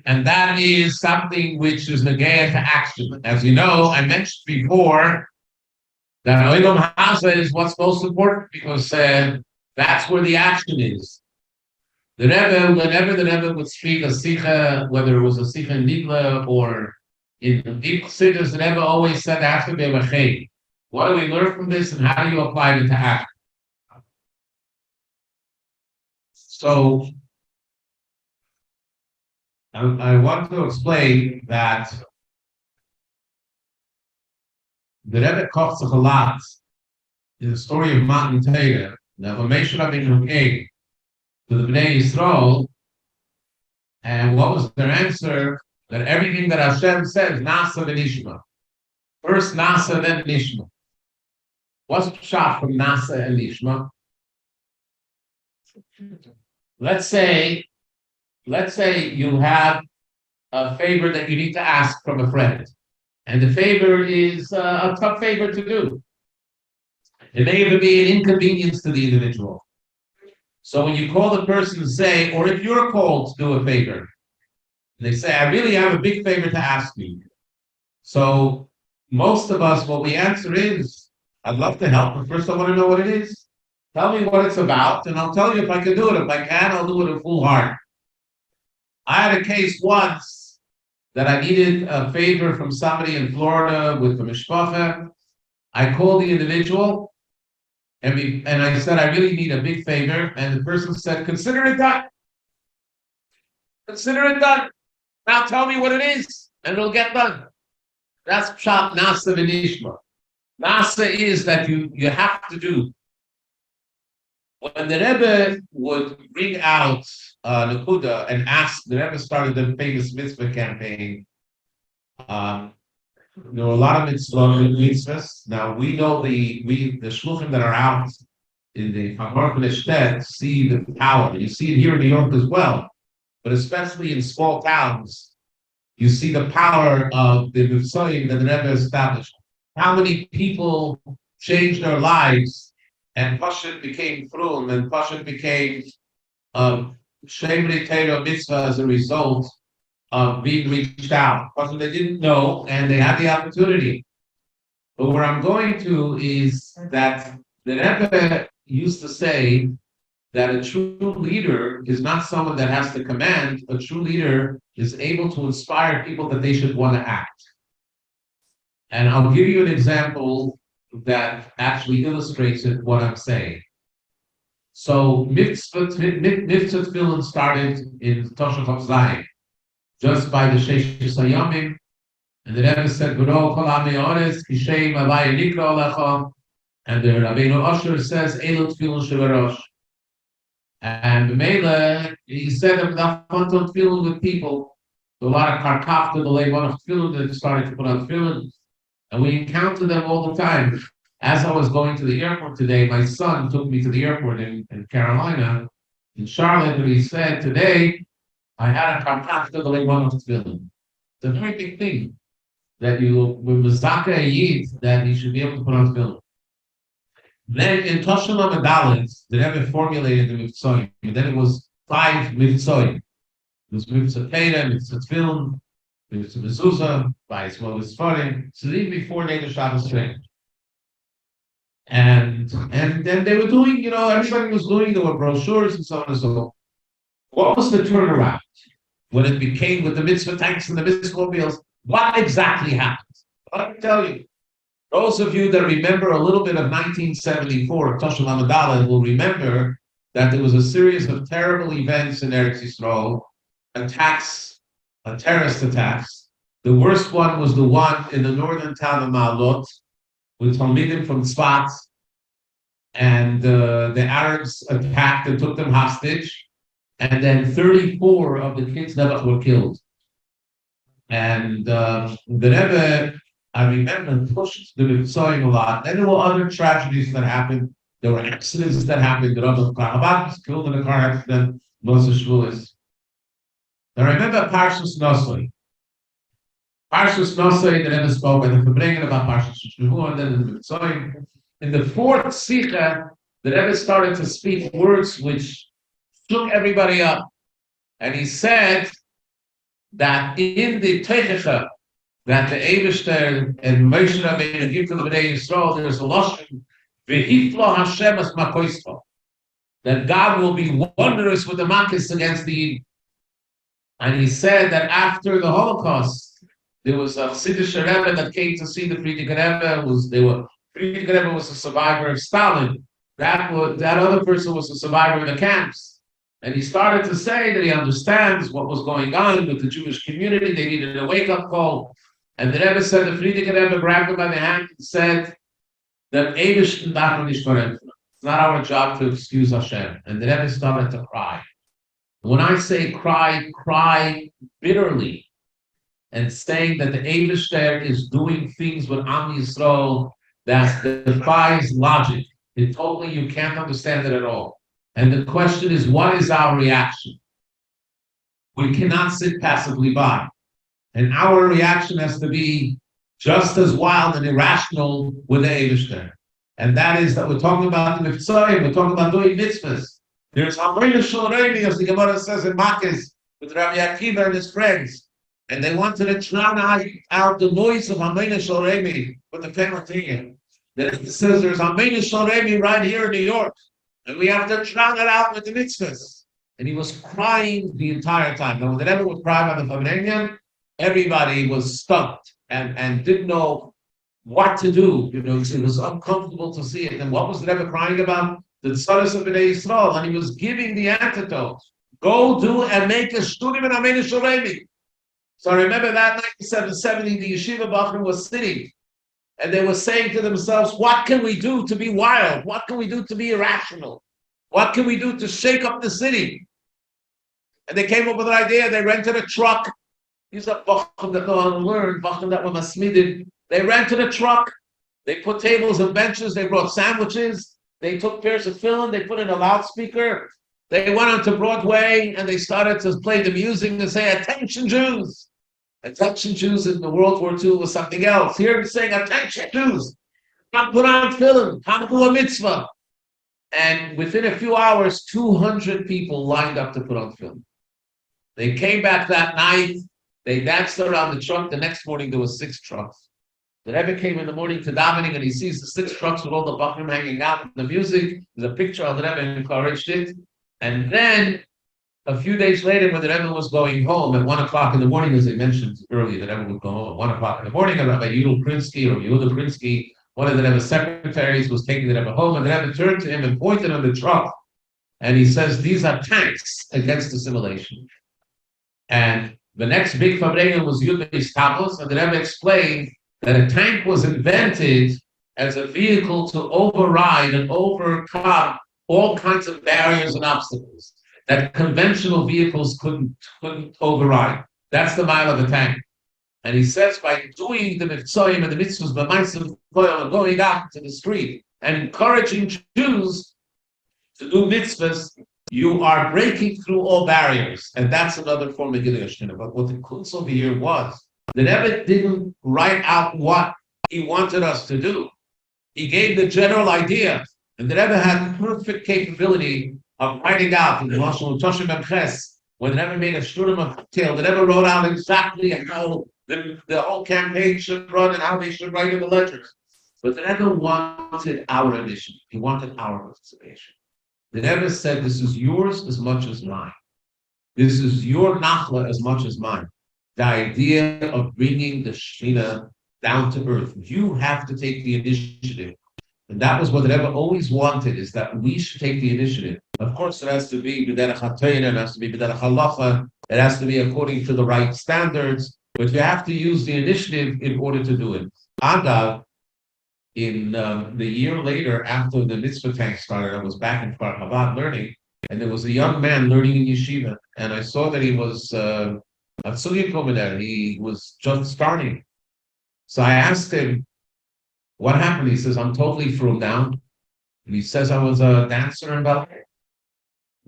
and that is something which is negated to action. As you know, I mentioned before that Olam Hasa is what's most important because that's where the action is. The Rebbe, whenever the Rebbe would speak a Sikha, whether it was a Sikha in Nigla or in deep Sikhs, the Rebbe always said, there has to be a Mechay. What do we learn from this and how do you apply it to action? So, I want to explain that the Rebbe talks a lot in the story of Matan Torah, that when Moshe Rabbeinu came to the Bnei Yisrael, and what was their answer? That everything that Hashem says, Nasa v'nishma. First Nasa, then Nishma. What's the shot from Nasa and Nishma? Let's say you have a favor that you need to ask from a friend, and the favor is a tough favor to do. It may even be an inconvenience to the individual. So when you call the person and say, or if you're called to do a favor, they say, I really have a big favor to ask you. So most of us, what we answer is, I'd love to help, but first I want to know what it is. Tell me what it's about, and I'll tell you if I can do it. If I can, I'll do it in full heart. I had a case once that I needed a favor from somebody in Florida with the mishpacha. I called the individual, and I said, I really need a big favor. And the person said, consider it done. Consider it done. Now tell me what it is, and it'll get done. That's pshat nasa v'nishma. Nasa is that you have to do. When the Rebbe would bring out Nakuda and ask, the Rebbe started the famous mitzvah campaign. There were a lot of mitzvahs. Now we know the shluchim that are out in the Farbrengen see the power. You see it here in New York as well, but especially in small towns, you see the power of the mitzvahim that the Rebbe established. How many people changed their lives, and Pashut became frum, and Pashut became Shemri Teiro mitzvah as a result of being reached out. Because they didn't know and they had the opportunity. But where I'm going to is that the Rebbe used to say that a true leader is not someone that has to command. A true leader is able to inspire people that they should want to act. And I'll give you an example that actually illustrates it, what I'm saying. So mitzvah tefillin started in Tosha Chav Zayin, just by the Sheish Hayamim, and the Rebbe said, "V'ro kol ha'amei ha'aretz kishem havaya nikra alecha," and the Rabbeinu Asher says, "Elu tefillin shevarosh." And B'meila, he said that tefillin with people. A lot of karkaf to the leibon of tefillin that started to put on tefillin, and we encounter them all the time. As I was going to the airport today, my son took me to the airport in Carolina, in Charlotte, and he said, "Today, I had a karkaf to the leibon of tefillin." It's a very big thing that with Mizaka Yid, that he should be able to put on tefillin. Then in Tosha Lamed, the Rebbe formulated the mitzvah, and then it was 5 mitzvah. It was mitzvah Teda, mitzvah tefillin, mitzvah mezuzah, by as well as Farim. So even before Neder Shabbos training. And then they were doing, everybody was doing, there were brochures and so on and so forth. What was the turnaround when it became with the mitzvah tanks and the mitzvah mobiles? What exactly happened? Let me tell you. Those of you that remember a little bit of 1974, Tosha Lamed will remember that there was a series of terrible events in Eretz Yisrael, terrorist attacks. The worst one was the one in the northern town of Ma'alot, with Talmidim from Tzfat, and the Arabs attacked and took them hostage, and then 34 of the kids were killed. And the Rebbe, I remember, pushed the Mitzvahim a lot. Then there were other tragedies that happened. There were accidents that happened. The Rabbi was killed in a car accident. Moses Shvulis. Now remember Parshas Nosoi. Parshas Nosoi, the Rebbe spoke by the Farbrengen about Parshas Shvulis, and then in the Mitzvahim. In the 4th Sikha, the Rebbe started to speak words which shook everybody up. And he said that in the Teichecha, that the Eibishter and Moshe Rabbeinu give to the Bnei Yisrael, there's a lashon, v'hiflo Hashem es makoispo, that God will be wondrous with the makis against the Yid. And he said that after the Holocaust, there was a Siddish Rebbe that came to see the Friedrich Rebbe. Friedrich Rebbe was a survivor of Stalin. That other person was a survivor of the camps. And he started to say that he understands what was going on with the Jewish community. They needed a wake-up call. And the Rebbe said, the Friedrich Rebbe grabbed him by the hand and said that it's not our job to excuse Hashem. And the Rebbe started to cry. When I say cry bitterly, and saying that the Eibishter is doing things with Am Yisrael that defies logic. You can't understand it at all. And the question is, what is our reaction? We cannot sit passively by. And our reaction has to be just as wild and irrational with the Eibishter. And that is that we're talking about the mitzvahs, we're talking about doing mitzvahs. There's Hamrina Shulreini, as the Gemara says in Makis, with Rabbi Akiva and his friends. And they wanted to drown out the noise of Hamrina Shulreini with the famous thing. That it says there's Hamrina Shulreini right here in New York. And we have to drown it out with the mitzvahs. And he was crying the entire time. Now, when the Rebbe would cry by the Farbrengen, everybody was stumped and didn't know what to do. It was uncomfortable to see it. And what was the Rebbe crying about? The Tzaras of Bnei Yisrael. And he was giving the antidote. Go do and make a shturim and amen shoremi. So I remember that night in 770, the yeshiva bachrim was sitting, and they were saying to themselves, what can we do to be wild? What can we do to be irrational? What can we do to shake up the city? And they came up with an idea. They rented a truck. These are bachrim that go on and learn, bachrim that were masmidin. They rented a truck. They put tables and benches. They brought sandwiches. They took pairs of film. They put in a loudspeaker. They went onto Broadway and they started to play the music and say, attention Jews. Attention Jews in the World War II was something else. Here we're saying, attention Jews. Come put on film. Come do a mitzvah. And within a few hours, 200 people lined up to put on film. They came back that night. They danced around the truck. The next morning, there were 6 trucks. The Rebbe came in the morning to davening, and he sees the 6 trucks with all the bachrim hanging out and the music. There's a picture of the Rebbe encouraged it. And then, a few days later, when the Rebbe was going home at 1 o'clock in the morning, as I mentioned earlier, the Rebbe would go home at 1 o'clock in the morning, and Rabbi Yudel Prinsky, or Yehuda Prinsky, one of the Rebbe's secretaries, was taking the Rebbe home, and the Rebbe turned to him and pointed on the truck, and he says, these are tanks against assimilation. And the next big Farbrengen was Yudbe's Tammuz, and the Rebbe explained that a tank was invented as a vehicle to override and overcome all kinds of barriers and obstacles that conventional vehicles couldn't override. That's the mile of a tank. And he says by doing the mitzvahs and the mitzvahs, and going out to the street and encouraging Jews to do mitzvahs, you are breaking through all barriers. And that's another form of Gilui. But what the Kunz over here was, the Rebbe didn't write out what he wanted us to do. He gave the general idea. And the Rebbe had perfect capability of writing out in the Mashal Toshim Emches, when the Rebbe made a shturim of cocktail, the Rebbe wrote out exactly how the whole campaign should run and how they should write in the ledgers. But the Rebbe wanted our initiative. He wanted our participation. The Rebbe said, this is yours as much as mine. This is your nachla as much as mine. The idea of bringing the Shekhinah down to earth. You have to take the initiative. And that was what the Rebbe always wanted, is that we should take the initiative. Of course, it has to be b'derech ha'torah, it has to be b'derech halacha, it has to be according to the right standards, but you have to use the initiative in order to do it. Agav, in the year later, after the mitzvah tank started, I was back in Kfar Chabad learning, and there was a young man learning in yeshiva, and I saw that he was a tzugya komener. He was just starting. So I asked him, what happened? He says, I'm totally thrown down. And he says, I was a dancer in ballet.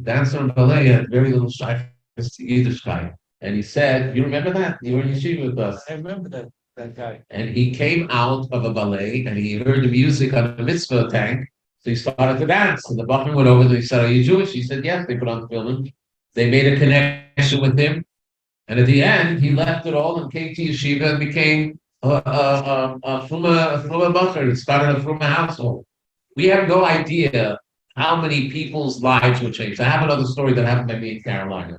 Dancer in ballet had very little shy Yiddishkeit. And he said, you remember that? You were in yeshiva with us. I remember that guy. And he came out of a ballet and he heard the music on the mitzvah tank. So he started to dance. And the bachman went over and he said, are you Jewish? He said, yes. They put on the film. They made a connection with him. And at the end, he left it all and came to yeshiva and became a Fruma Bacher. It started a Fruma household. We have no idea how many people's lives were changed. I have another story that happened to me in Carolina.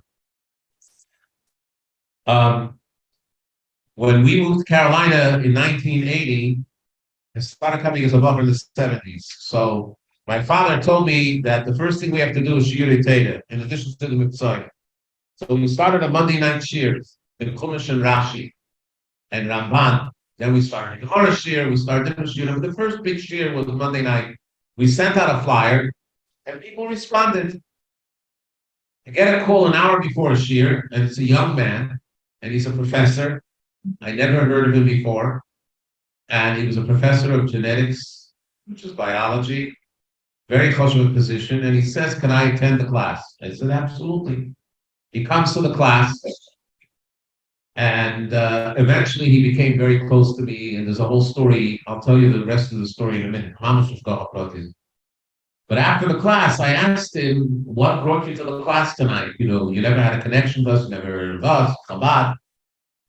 When we moved to Carolina in 1980, I started coming as a Bacher in the 70s. So my father told me that the first thing we have to do is Shiurei Torah, in addition to the mitzvah. So we started a Monday night shiur in Chumash and Rashi and Ramban. Then we started the Gemara shiur. We started different shiur. But the first big shiur was Monday night. We sent out a flyer, and people responded. I get a call an hour before a shiur, and it's a young man, and he's a professor. I never heard of him before, and he was a professor of genetics, which is biology, very choshev position. And he says, "Can I attend the class?" I said, "Absolutely." He comes to the class. And eventually he became very close to me, and there's a whole story. I'll tell you the rest of the story in a minute. But after the class, I asked him, what brought you to the class tonight? You know, you never had a connection with us, you never heard of us, Chabad.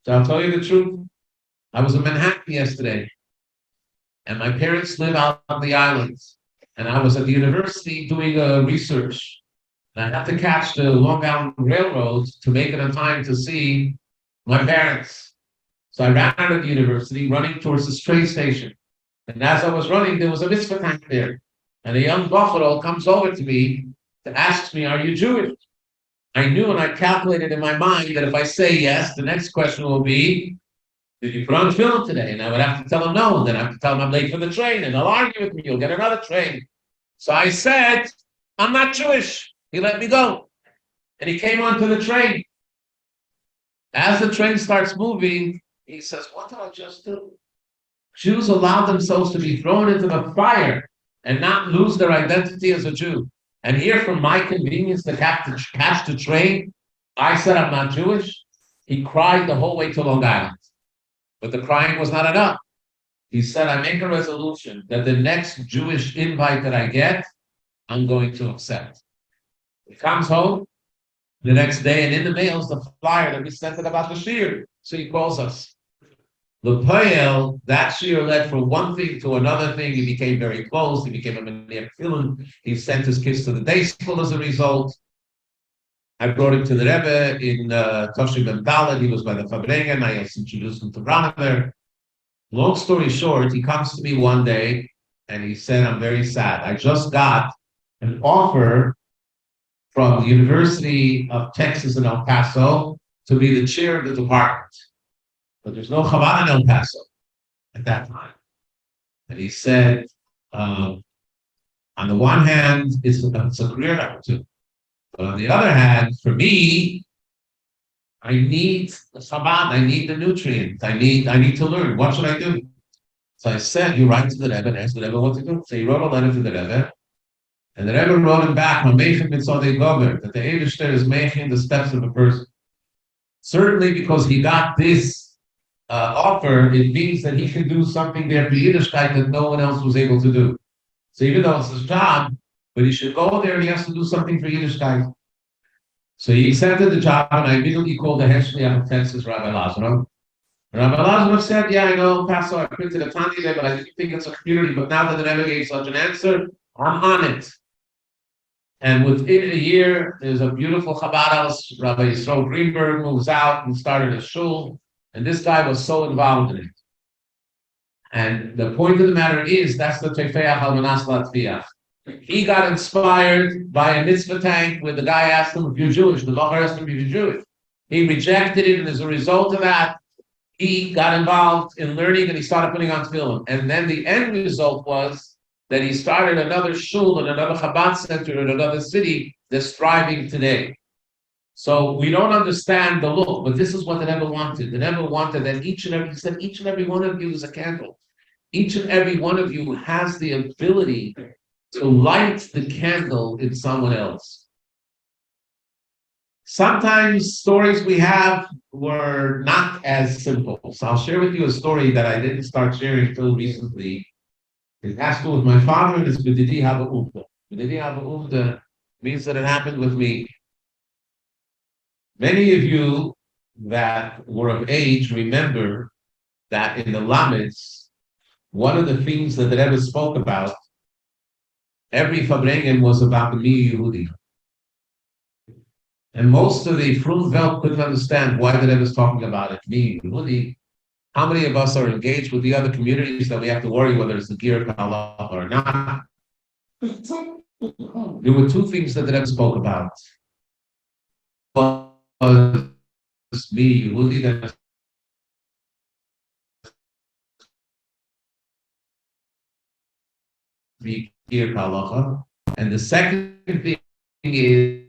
So I'll tell you the truth. I was in Manhattan yesterday, and my parents live out on the islands. And I was at the university doing research. And I had to catch the Long Island Railroad to make it on time to see my parents. So I ran out of the university, running towards the train station. And as I was running, there was a mitzvah tank there. And a young buffalo comes over to me to ask me, are you Jewish? I knew and I calculated in my mind that if I say yes, the next question will be, did you put on film today? And I would have to tell him no, and then I have to tell him I'm late for the train, and they'll argue with me, you'll get another train. So I said, I'm not Jewish. He let me go. And he came onto the train. As the train starts moving, he says, what did I just do? Jews allow themselves to be thrown into the fire and not lose their identity as a Jew. And here, for my convenience to catch the train, I said I'm not Jewish. He cried the whole way to Long Island. But the crying was not enough. He said, I make a resolution that the next Jewish invite that I get, I'm going to accept. He comes home the next day, and in the mail is the flyer that we sent it about the shir. So he calls us. The Poel, that shir led from one thing to another thing. He became very close. He became a Menach Filin. He sent his kids to the day school as a result. I brought him to the Rebbe in Toshim and Dalet. He was by the Farbrengen. I introduced him to Groner. Long story short, he comes to me one day and he said, I'm very sad. I just got an offer from the University of Texas in El Paso to be the chair of the department. But there's no Chabad in El Paso at that time. And he said, on the one hand, it's a career opportunity. But on the other hand, for me, I need the Chabad, I need the nutrients, I need to learn. What should I do? So I said, you write to the Rebbe and ask the Rebbe what to do. So he wrote a letter to the Rebbe, and the Rebbe wrote him back, that the Eibishter is making the steps of a person. Certainly because he got this offer, it means that he can do something there for Yiddishkeit that no one else was able to do. So even though it's his job, but he should go there and he has to do something for Yiddishkeit. So he accepted the job, and I immediately called the head shliach of Texas, Rabbi Lazarov. Rabbi Lazarov said, yeah, I know, Pastor, I printed a Tanya there, but I didn't think it's a community. But now that the Rebbe gave such an answer, I'm on it. And within a year, there's a beautiful Chabad house. Rabbi Yisrael Greenberg moves out and started a shul. And this guy was so involved in it. And the point of the matter is, that's the Tefeach al Manas Latviach. He got inspired by a mitzvah tank where the guy asked him if you're Jewish. The Bachar asked him if you're Jewish. He rejected it, and as a result of that, he got involved in learning and he started putting on film. And then the end result was that he started another shul and another Chabad center in another city that's thriving today. So we don't understand the look, but this is what the Rebbe wanted. The Rebbe wanted that each and every one of you is a candle. Each and every one of you has the ability to light the candle in someone else. Sometimes stories we have were not as simple. So I'll share with you a story that I didn't start sharing until recently. It has to do with my father, and it's B'didi Haba Umda. B'didi Haba Umda means that it happened with me. Many of you that were of age remember that in the Lamets, one of the things that the Rebbe spoke about, every Farbrengen was about the Mi Yehudi. And most of the Frum Welt couldn't understand why the Rebbe was talking about it, Mi Yehudi. How many of us are engaged with the other communities that we have to worry whether it's the Gir Kala or not? There were two things that the Rebbe spoke about. One was Mi Yehudi, that Gir Kala. And the second thing is,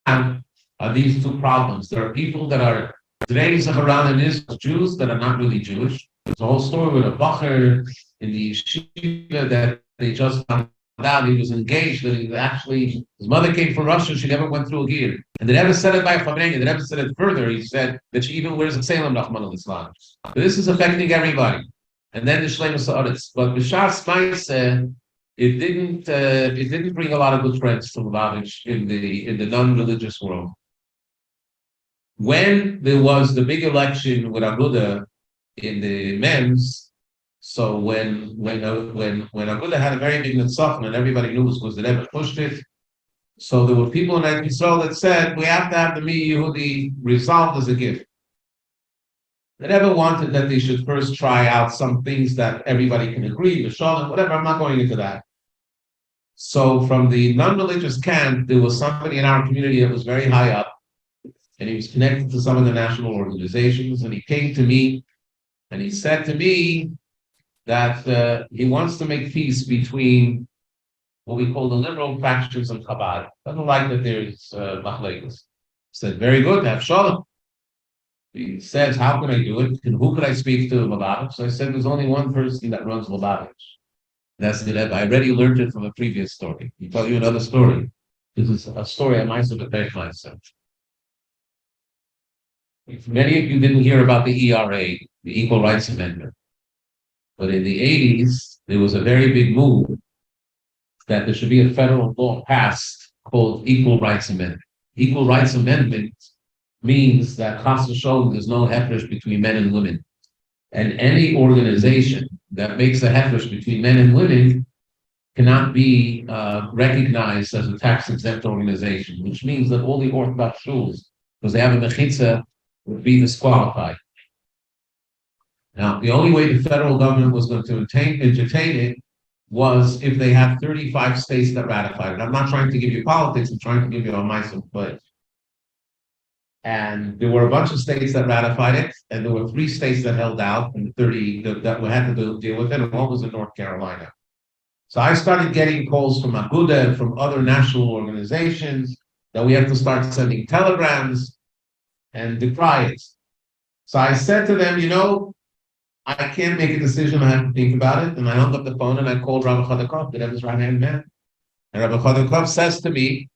are these two problems. There are people that are today Zaharan and Israel, Jews that are not really Jewish. There's a whole story with a bacher in the yeshiva that they just found out he was engaged, that he actually, his mother came from Russia, she never went through a gear. And they never said it by Farbrengen, they never said it further. He said that she even wears a Salem Nachman al-Islam. So this is affecting everybody. And then the Shlemus Haaretz. But B'shar Smaisa, it didn't bring a lot of good friends to Lubavitch in the non-religious world. When there was the big election with Aguda in the MEMS, so when Aguda had a very big nitzachon and everybody knew it was because the Rebbe pushed it, so there were people in Eretz Yisrael that said we have to have the Mi Yehudi resolved as a gift. The Rebbe wanted that they should first try out some things that everybody can agree, the Shalom, whatever. I'm not going into that. So from the non-religious camp, there was somebody in our community that was very high up, and he was connected to some of the national organizations, and he came to me, and he said to me that he wants to make peace between what we call the liberal factions of Chabad. Doesn't like that there's machlekes. Said, very good, have shalom. He says, how can I do it? And who could I speak to Lubavitch? So I said, there's only one person that runs Lubavitch. That's the Rebbe. I already learned it from a previous story. I'll tell you another story. This is a story I might have to myself. Many of you didn't hear about the ERA, the Equal Rights Amendment. But in the 80s, there was a very big move that there should be a federal law passed called Equal Rights Amendment. Equal Rights Amendment means that chas v'sholom, there's no hefresh between men and women. And any organization that makes a hefresh between men and women cannot be recognized as a tax-exempt organization, which means that all the Orthodox shuls, because they have a mechitza, would be disqualified. Now, the only way the federal government was going to entertain it was if they had 35 states that ratified it. I'm not trying to give you politics, I'm trying to give you a myself pledge. And there were a bunch of states that ratified it, and there were 3 states that held out, and 30 that we had to deal with it, and one was in North Carolina. So I started getting calls from Aguda and from other national organizations that we have to start sending telegrams and decry it. So I said to them, I can't make a decision, I have to think about it. And I hung up the phone and I called Rabbi Chodakov, the Rebbe's right-hand man. And Rabbi Chodakov says to me,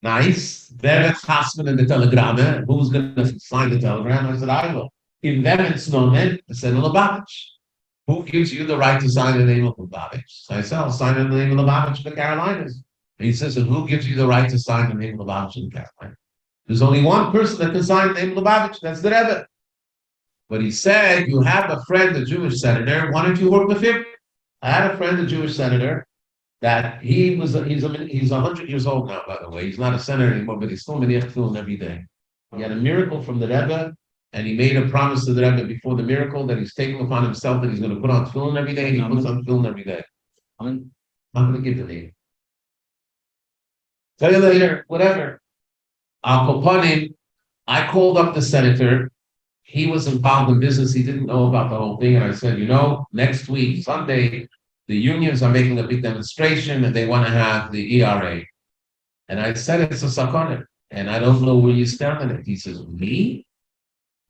nice, Vevet's husband in the telegram, who's going to sign the telegram? I said, I will. In Vevet's nomen, I said, Lubavitch. Who gives you the right to sign the name of Lubavitch? So I said, I'll sign in the name of Lubavitch in the Carolinas. And he says, and who gives you the right to sign the name of Lubavitch in the Carolinas? There's only one person that can sign the name of Lubavitch, that's the Rebbe. But he said, you have a friend, a Jewish senator, why don't you work with him? I had a friend, a Jewish senator, that he's 100 years old now, by the way. He's not a senator anymore, but he's still Meniach Tefillin every day. He had a miracle from the Rebbe, and he made a promise to the Rebbe before the miracle that he's taking upon himself that he's going to put on tefillin every day, and he puts on tefillin every day. I'm not going to give the name. Tell you later, whatever. Al Kopanim, I called up the senator. He was involved in business. He didn't know about the whole thing. And I said, next week, Sunday, the unions are making a big demonstration and they want to have the ERA. And I said, it's a sakana. And I don't know where you stand on it. He says, me?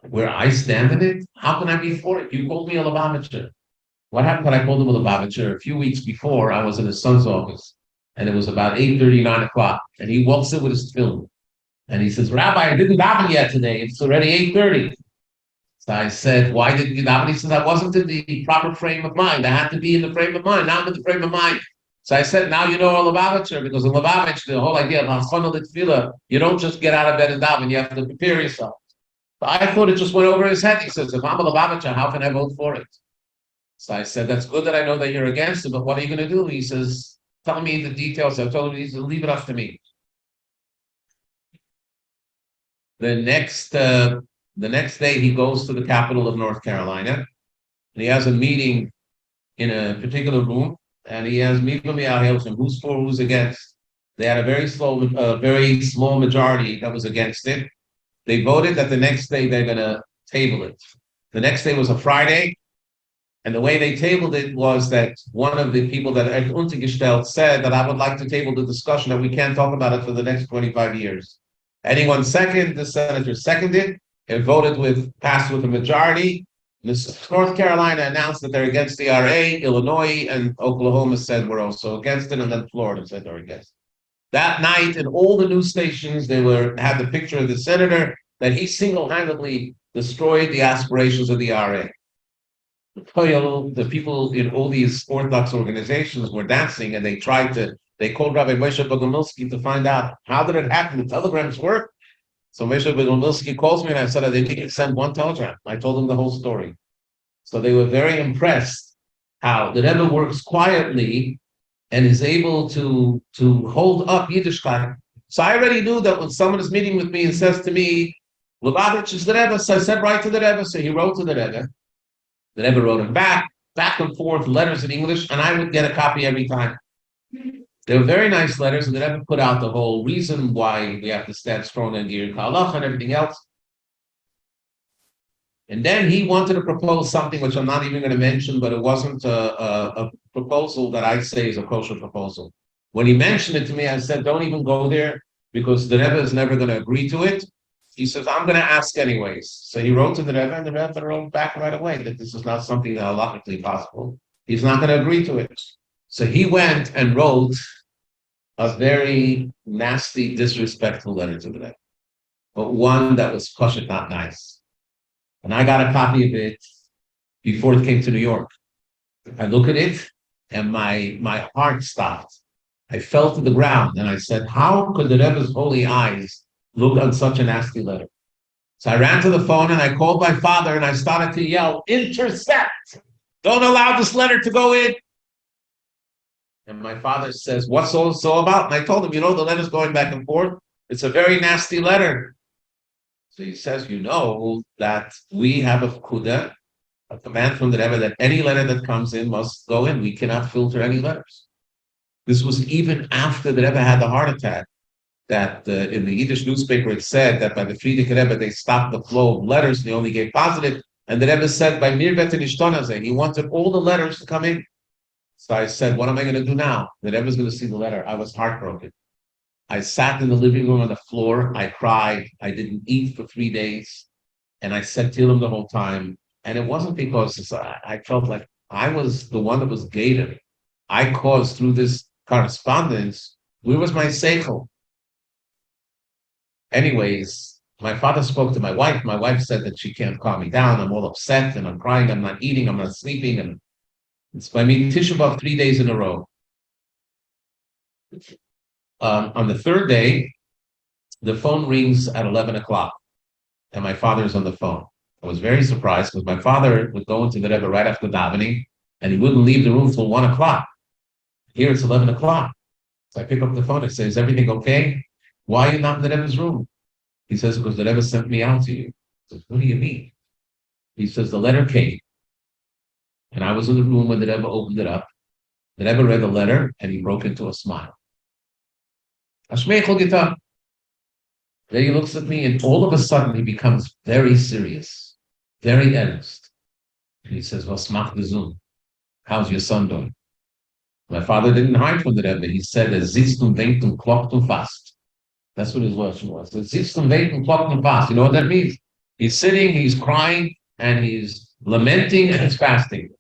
Where I stand in it? How can I be for it? You called me a Lubavitcher. What happened when I called him a Lubavitcher? A few weeks before, I was in his son's office. And it was about 8:30, 9 o'clock. And he walks in with his film. And he says, Rabbi, I didn't daven yet today. It's already 8:30. So I said, why didn't you daven? He says, I wasn't in the proper frame of mind. I had to be in the frame of mind. Now I'm in the frame of mind. So I said, now you know a Lubavitcher, because in Lubavitch, the whole idea of Hachana L'Tefillah, you don't just get out of bed and daven, you have to prepare yourself. So I thought it just went over his head. He says, if I'm a Lubavitcher, how can I vote for it? So I said, that's good that I know that you're against it, but what are you going to do? He says, tell me the details. I told him, he said, leave it up to me. The next day, he goes to the capital of North Carolina, and he has a meeting in a particular room, and he has who's for, who's against. They had a very small majority that was against it. They voted that the next day they're going to table it. The next day was a Friday, and the way they tabled it was that one of the people that had untergestellt said that I would like to table the discussion that we can't talk about it for the next 25 years. Anyone second? The senator seconded. It passed with a majority. North Carolina announced that they're against the RA. Illinois and Oklahoma said we're also against it, and then Florida said they're against it. That night, in all the news stations, they had the picture of the senator that he single-handedly destroyed the aspirations of the RA. The people in all these Orthodox organizations were dancing, and they called Rabbi Moshe Bogomilsky to find out how did it happen. The telegrams work. So Moshe Bogomilsky calls me and I said, they didn't send one telegram. I told them the whole story. So they were very impressed how the Rebbe works quietly and is able to hold up Yiddishkeit. So I already knew that when someone is meeting with me and says to me, Lubavitch is the Rebbe, so I said right to the Rebbe. So he wrote to the Rebbe. The Rebbe wrote him back and forth, letters in English, and I would get a copy every time. They were very nice letters, and they never put out the whole reason why we have to stand strong and gear Kalach and everything else. And then he wanted to propose something which I'm not even going to mention, but it wasn't a proposal that I'd say is a kosher proposal. When he mentioned it to me, I said, don't even go there because the Rebbe is never going to agree to it. He says, I'm going to ask anyways. So he wrote to the Rebbe, and the Rebbe wrote back right away that this is not something that halachically possible. He's not going to agree to it. So he went and wrote a very nasty, disrespectful letter to the Rebbe, but one that was pashut not nice. And I got a copy of it before it came to New York. I look at it, and my heart stopped. I fell to the ground, and I said, how could the Rebbe's holy eyes look on such a nasty letter? So I ran to the phone, and I called my father, and I started to yell, intercept! Don't allow this letter to go in. And my father says, what's all so about? And I told him, the letter's going back and forth. It's a very nasty letter. So he says, that we have a pkuda, a command from the Rebbe that any letter that comes in must go in. We cannot filter any letters. This was even after the Rebbe had the heart attack. That in the Yiddish newspaper it said that by the Friedrich Rebbe they stopped the flow of letters. They only gave positive. And the Rebbe said by Mirvet and Ishtonazeh, he wanted all the letters to come in. So I said, what am I going to do now? The Rebbe is going to see the letter. I was heartbroken. I sat in the living room on the floor. I cried. I didn't eat for 3 days. And I said Tehillim the whole time. And it wasn't because I felt like I was the one that was gated. I caused through this correspondence. Where was my seichel? Anyways, my father spoke to my wife. My wife said that she can't calm me down. I'm all upset and I'm crying. I'm not eating. I'm not sleeping. And it's by me Tisha B'Av 3 days in a row. On the third day, the phone rings at 11 o'clock, and my father is on the phone. I was very surprised because my father would go into the Rebbe right after davening, and he wouldn't leave the room till 1 o'clock. Here it's 11 o'clock. So I pick up the phone and say, is everything okay? Why are you not in the Rebbe's room? He says, because the Rebbe sent me out to you. I said, what do you mean? He says, the letter came. And I was in the room when the Rebbe opened it up. The Rebbe read the letter, and he broke into a smile. Then he looks at me, and all of a sudden he becomes very serious, very earnest. And he says, "Was macht gesund? How's your son doing?" My father didn't hide from the Rebbe. He said, "Er sitzt und denkt und klopft und fast." That's what his version was. Er sitzt und denkt und klopft und fast. You know what that means? He's sitting, he's crying, and he's lamenting, and he's fasting.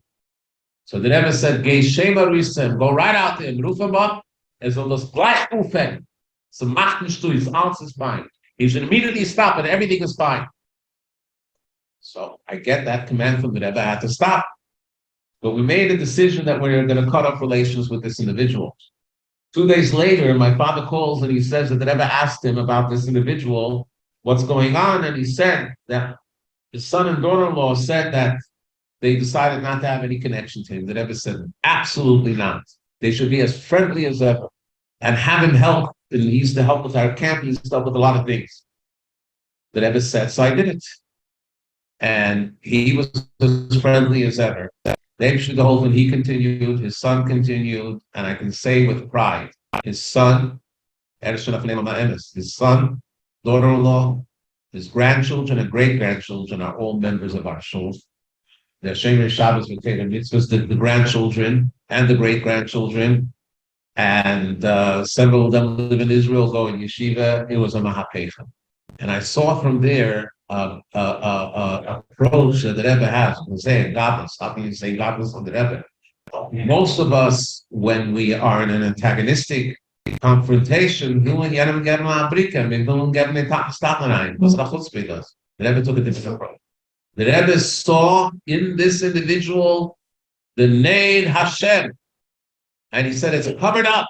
So the Rebbe said, "Geh shema risem, go right out there and ruf him up, soll das gleich rufen. So macht nicht du, his answer is fine. He should immediately stop and everything is fine." So I get that command from the Rebbe, I had to stop. But we made a decision that we're going to cut off relations with this individual. 2 days later, my father calls and he says that the Rebbe asked him about this individual, what's going on, and he said that his son and daughter-in-law said that they decided not to have any connection to him. The Rebbe said, absolutely not. They should be as friendly as ever and have him help. And he used to help with our camp. He used to help with a lot of things. The Rebbe said, so I did it. And he was as friendly as ever. He continued, his son continued, and I can say with pride, his son, daughter-in-law, his grandchildren and great-grandchildren are all members of our shul. They're Shemer Shabbos V'Teirim Mitzvahs, the grandchildren and the great-grandchildren, and several of them live in Israel, go in yeshiva. It was a mahapecha. And I saw from there approach that the Rebbe has. I'm saying godless. How can you say godless on the Rebbe? Most of us, when we are in an antagonistic confrontation, the Rebbe took a different approach. The Rebbe saw in this individual the name Hashem, and he said it's covered up,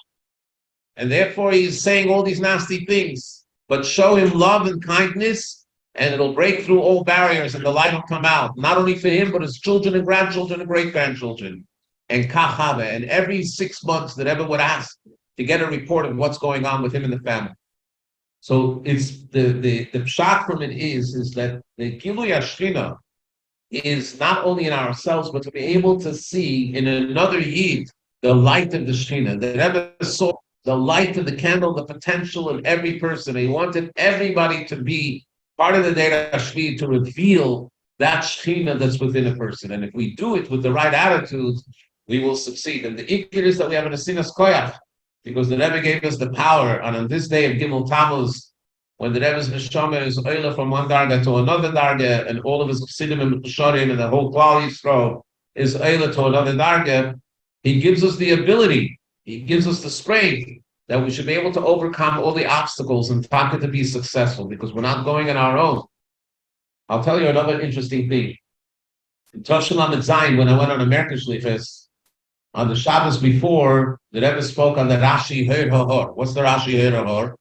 and therefore he's saying all these nasty things. But show him love and kindness, and it'll break through all barriers, and the light will come out, not only for him, but his children and grandchildren and great-grandchildren. And Kachave, and every 6 months, the Rebbe would ask to get a report of what's going on with him and the family. So it's the pshat from it is that the Gilui Ashchina is not only in ourselves, but to be able to see in another Yid the light of the Shekhinah. The Rebbe saw the light of the candle, the potential in every person. He wanted everybody to be part of the Deir HaShvi, to reveal that Shekhinah that's within a person. And if we do it with the right attitude, we will succeed. And the ikir is that we have an asinas koyach, because the Rebbe gave us the power. And on this day of Gimmel Tammuz, when the Rebbe's neshama is oila from one darga to another darga, and all of his chassidim and pesharim and the whole Klal Yisrael is oila to another darga, he gives us the ability, he gives us the strength that we should be able to overcome all the obstacles and taka to be successful, because we're not going on our own. I'll tell you another interesting thing. In Toshalam and Zayin, when I went on America Shlichus, on the Shabbos before, the Rebbe spoke on the Rashi Her Hahor. What's the Rashi Her Hahor?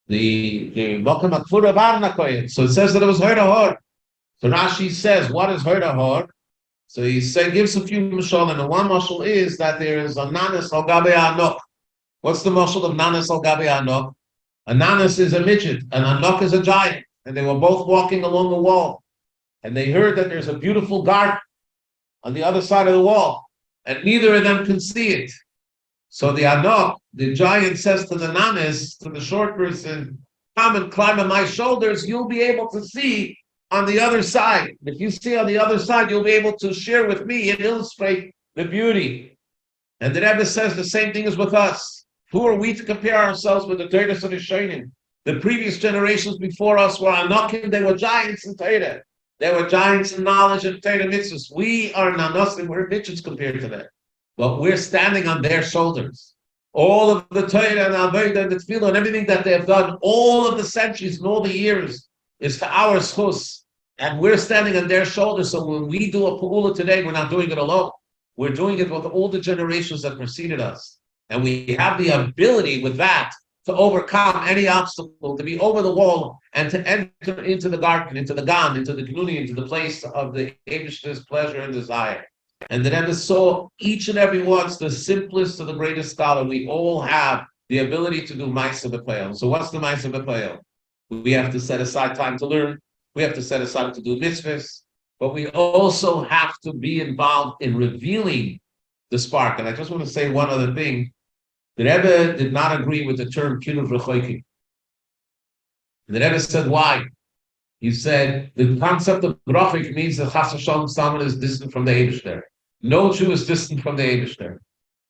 The Mokum Akfura Varnakoyet. So it says that it was Her Hahor. So Rashi says, what is Her Hahor? So he said, gives a few mashal, and the one mashal is that there is a nanas al gabe anok. What's the mashal of nanas al gabe anok? A nanas is a midget, and anok is a giant, and they were both walking along the wall, and they heard that there's a beautiful garden on the other side of the wall, and neither of them can see it. So the anok, the giant, says to the nanas, to the short person, come and climb on my shoulders, you'll be able to see on the other side. If you see on the other side, you'll be able to share with me and illustrate the beauty. And the Rebbe says the same thing is with us. Who are we to compare ourselves with the Torah and the Shonim? The previous generations before us were Anokim, they were giants in Torah. They were giants in knowledge and Torah mitzvahs. We are Nanosim, we're bitches compared to them. But we're standing on their shoulders. All of the Torah and Avodah and the Tefillah and everything that they have done, all of the centuries and all the years, is to our schus. And we're standing on their shoulders. So when we do a pu'ula today, we're not doing it alone. We're doing it with all the generations that preceded us. And we have the ability with that to overcome any obstacle, to be over the wall, and to enter into the garden, into the gan, into the gnuni, into the place of the Eibishter's pleasure and desire. And the Rebbe saw each and every one, the simplest to the greatest scholar. We all have the ability to do Ma'aseh B'Koyel. So what's the Ma'aseh B'Koyel? We have to set aside time to learn. We have to set aside to do mitzvahs. But we also have to be involved in revealing the spark. And I just want to say one other thing. The Rebbe did not agree with the term kinuv rechoikim. The Rebbe said, why? He said, the concept of brachik means that chas v'shalom someone is distant from the Eibishter. No Jew is distant from the Eibishter.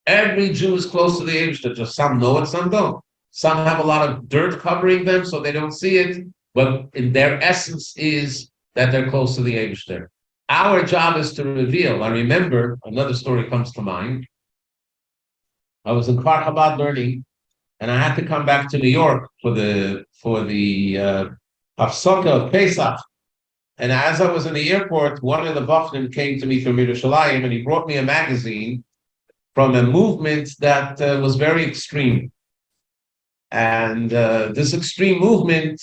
Every Jew is close to the Eibishter. Just some know it, some don't. Some have a lot of dirt covering them, so they don't see it. But in their essence is that they're close to the Eibishter. Our job is to reveal. I remember, another story comes to mind. I was in Kfar Chabad learning, and I had to come back to New York for the Hafsaka of Pesach. And as I was in the airport, one of the Bachnim came to me from Yerushalayim, and he brought me a magazine from a movement that was very extreme. And this extreme movement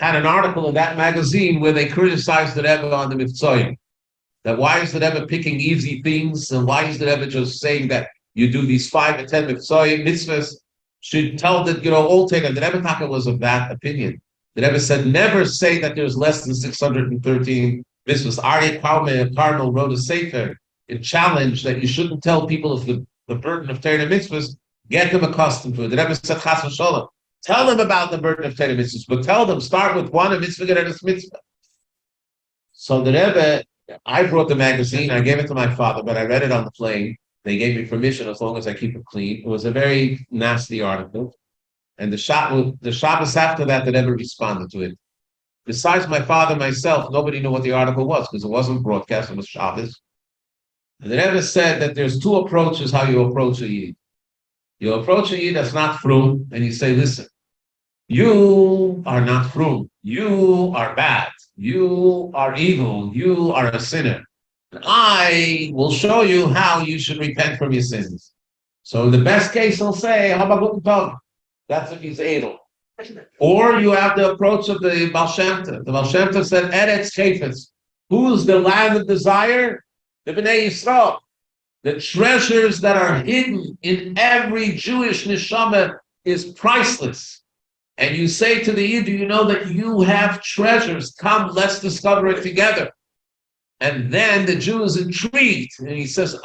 had an article in that magazine where they criticized the Rebbe on the Mitzvahim. That why is the Rebbe picking easy things, and why is the Rebbe just saying that you do these 5 or 10 mitzvahs? Should tell that, all take. And the Rebbe Taka was of that opinion. The Rebbe said, never say that there's less than 613 mitzvahs. Aryeh Carmel wrote a sefer, a challenge that you shouldn't tell people if the burden of Torah mitzvahs, get them accustomed to it. The Rebbe said, Chas v'sholom, tell them about the burden of Torah mitzvahs, but tell them, start with one, a mitzvah, get a mitzvah. So the Rebbe, I brought the magazine, I gave it to my father, but I read it on the plane. They gave me permission as long as I keep it clean. It was a very nasty article. And the Shabbos after that, the Rebbe responded to it. Besides my father, myself, nobody knew what the article was because it wasn't broadcast, it was Shabbos. And the Rebbe said that there's 2 approaches how you approach a Yid. You approach a Yid that's not frum, and you say, listen, you are not frum. You are bad. You are evil. You are a sinner. And I will show you how you should repent from your sins. So in the best case, he'll say, that's if he's edel. Or you have the approach of the Baal Shem Tov. The Baal Shem Tov said, Eretz Chayfetz. Who's the land of desire? The Bnei Yisrael. The treasures that are hidden in every Jewish neshama is priceless. And you say to the Yid, do you know that you have treasures? Come, let's discover it together. And then the Jew is intrigued. And he says,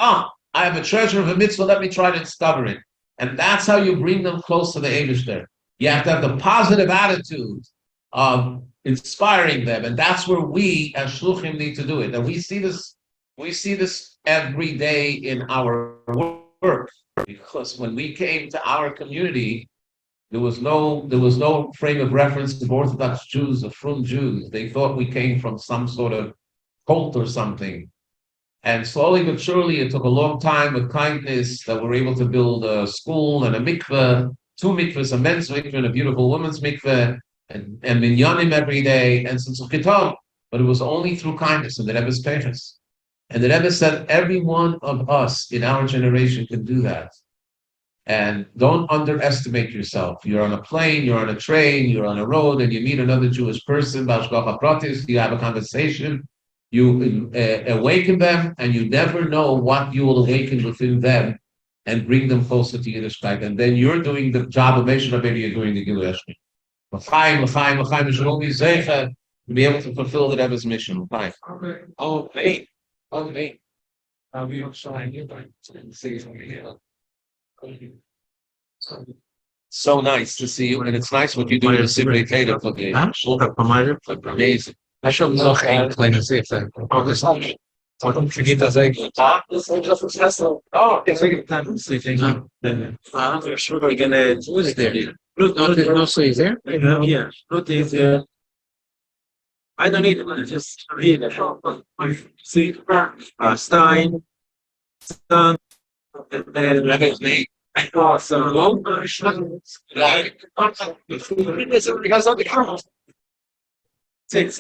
I have a treasure of a mitzvah, let me try to discover it. And that's how you bring them close to the Eibishter. You have to have the positive attitude of inspiring them. And that's where we as shluchim need to do it. And we see this every day in our work. Because when we came to our community, there was no frame of reference to Orthodox Jews or Frum Jews. They thought we came from some sort of cult or something. And slowly but surely, it took a long time with kindness that we're able to build a school and a mikveh, 2 mikvehs, a men's mikveh and a beautiful women's mikveh, and minyanim every day, and some tzchukitom. But it was only through kindness and the Rebbe's patience. And the Rebbe said, every one of us in our generation can do that. And don't underestimate yourself. You're on a plane, you're on a train, you're on a road, and you meet another Jewish person, b'hashgacha pratis, you have a conversation, you awaken them, and you never know what you will awaken within them and bring them closer to Yiddishkeit. And then you're doing the job of Moshe Rabbeinu, you're doing the Gilui Hashmi. L'chaim, we should all be zeicha to be able to fulfill the Rebbe's mission. L'chaim. Oh, me. So nice to see you, and it's nice what you do in the Sibri Teda for the amazing. Ich habe noch ein kleines Effekt. Vergeht das eigentlich? Oh, it's like a time sleeping. We're gonna who's there? No, so is there? Yeah. Ruth is there. I don't need it. Just read it. See, Stein, Son, and then me. So, because of the camera. Thank you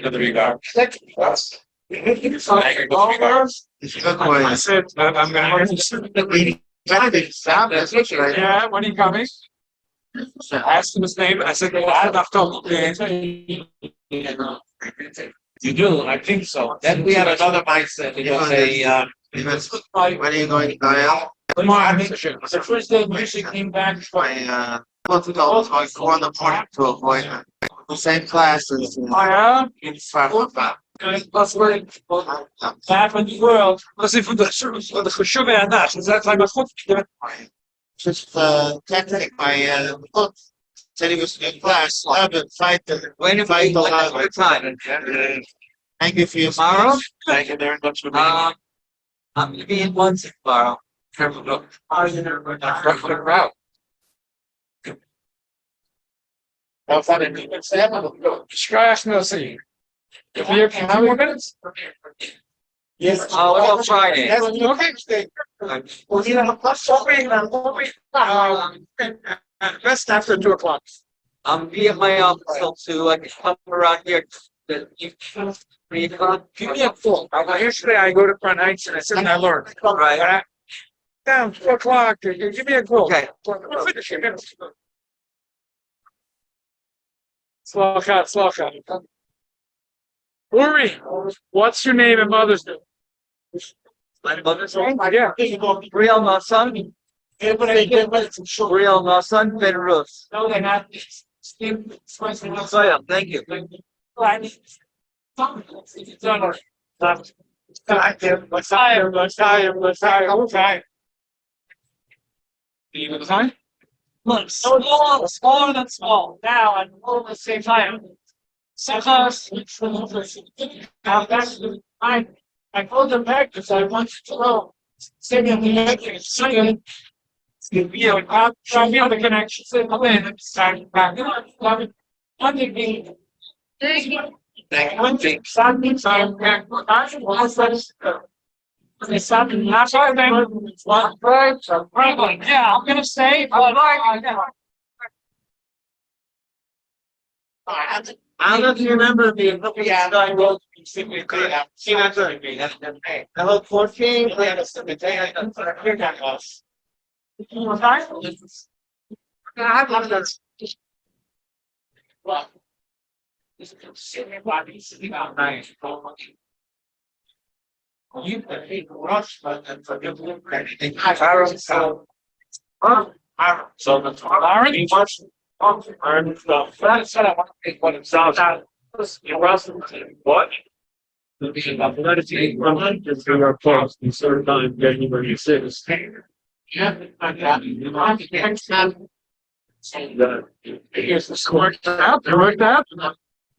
for the regard. I said, I'm going to yeah, when he coming? I asked him his name. I said, you do, I think so. Then we had another mindset. It was when are you going to go out? Tomorrow, the first day Moshe came back by Portugal was going on the morning to avoid the same class as it's that's where back in the world. Was it for the Cheshuve and that? Is that like a foot? just tactic. My book said he was in class. 11, fight the When if I what time? thank you for your Tomorrow? Thank you very much for being I'm gonna be in one tomorrow. Careful, look. Route. Scratch no see. If you have 2 more minutes? Yes. I'll try it. Best after 2 o'clock. I'm be at my office till 2. I can come around here. Give me a call. Usually I go to front heights and I sit and I learn. Right. Down 4 o'clock. Give me a call. Okay. Slocha. Uri, what's your name and mother's name? My mother's name? Yeah. Real Masan. Real Masan Ben Rus. No, they're not. So yeah, thank you. Look, so smaller than small. Now I'm all at the same time. Sometimes I pulled them back because I want you to know. Send me the connection. Show me the connection. Say, come in and start back. One thing. One thing. Something. It's something. Not sure then. One word. Yeah, I'm gonna say. I don't know if you remember me. Yeah, I wrote simply clear out. See that during me. I wrote 14. I had a cemetery. I done for a clear cut loss. Well, this is sitting body sitting out nice. You can hate rush, but and forgive them. So the Aaron much. That's what I want to take what himself out. What? Meditate. Just do our pause and certain time, January 6th. Here's the score. It worked out.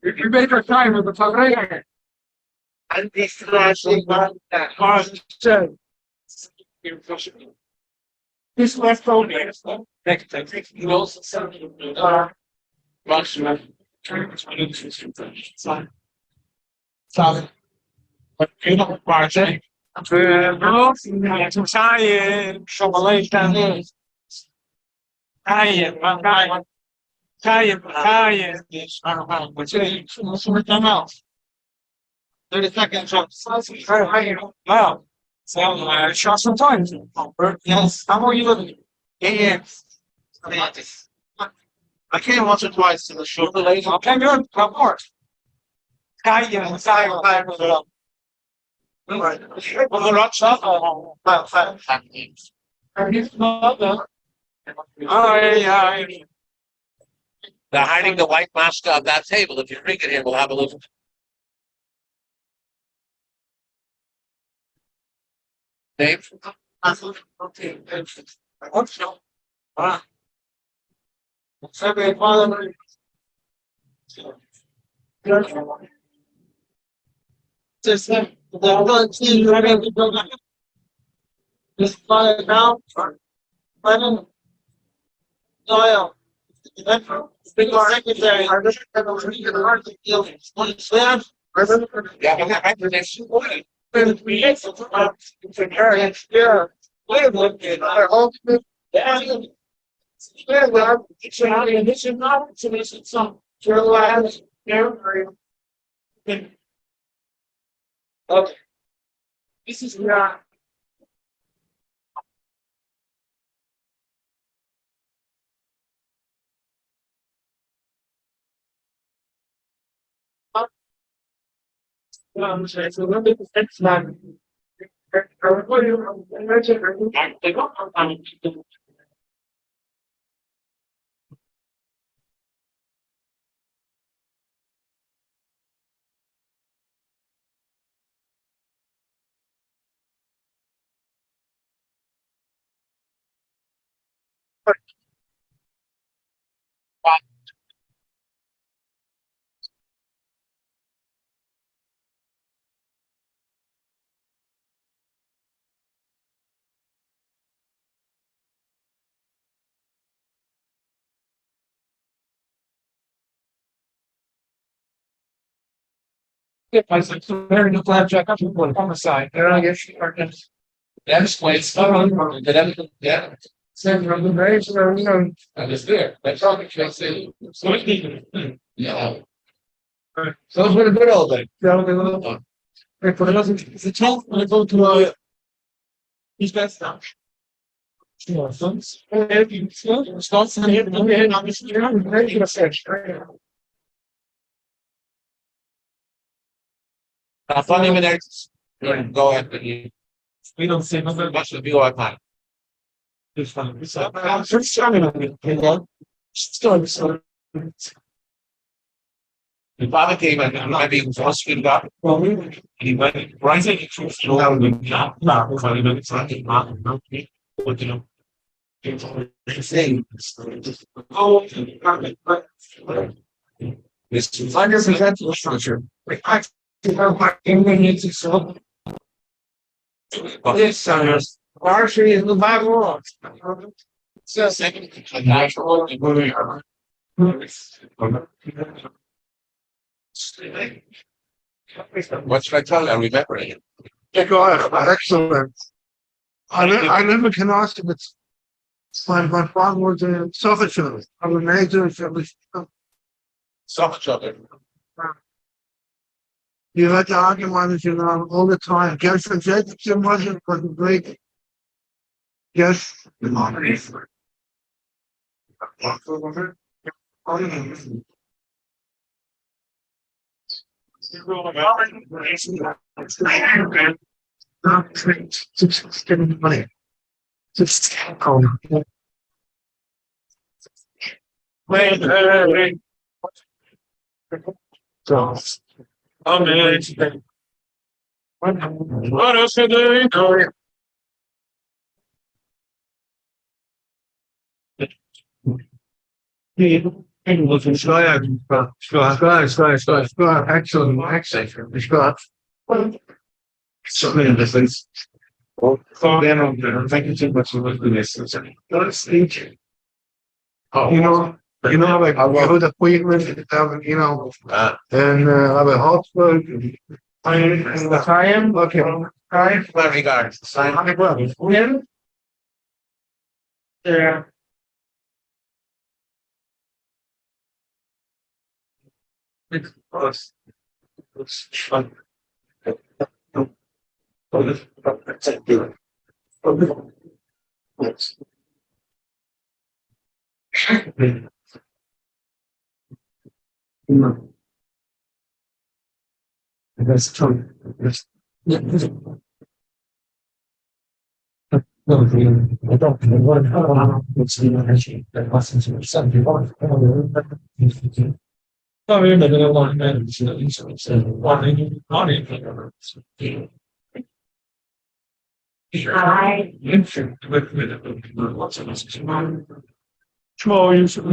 You made our time with the fundraiser. And this flashing one that This left over. next time he knows something. Solid. But you know, project. Italian, Italian, Italian. What's it? Else. 30 seconds. Wow. So, shot some time. Yes. How are you looking? Yeah. I came once or twice to the show. Okay, good. Of course. Italian. Well, the rock shop. They're hiding the white mask on that table. If you bring it here, we'll have a look. Dave? Just fly it down. Doyle. Big secretary. Okay. This is not. I said, so very new flapjack up on the side. There I guess. That's why it's not on. Yeah. Send from the very, so, you know. And it's there. That's all the can say. Yeah. So it's been a good old day. That'll be a little fun. Right, but it doesn't, it's a 12th when I go to, he's best now. Yeah, so, if you start sending it, I'm just, I'm ready to search. Funny minutes. Go ahead. We don't say nothing. Watch the view on time. It's fun. So, I'm sort of starting on it. You know, still, so. The father came and maybe was good up. Well, He went rising to slow down the job. Not 20 minutes. Not what you know. Saying oh, this 100% the structure. I needs to solve. This centers partially in the Bible. so second natural. What should I tell you? I remember it. Excellent. I live in Canasta. It's my father was a sufferer. I was major. So much of it. You had to argue on it, you know, all the time. Guess the Jacobson wasn't for the break. Yes. Not great. Just getting money. Just So, What else are they doing? Like I go to Cleveland, and I have a Hartford. I am okay. I Well, regards. am. Yeah. That's true. No, I don't know. It's actually that wasn't something. Oh, you're not gonna want to small use of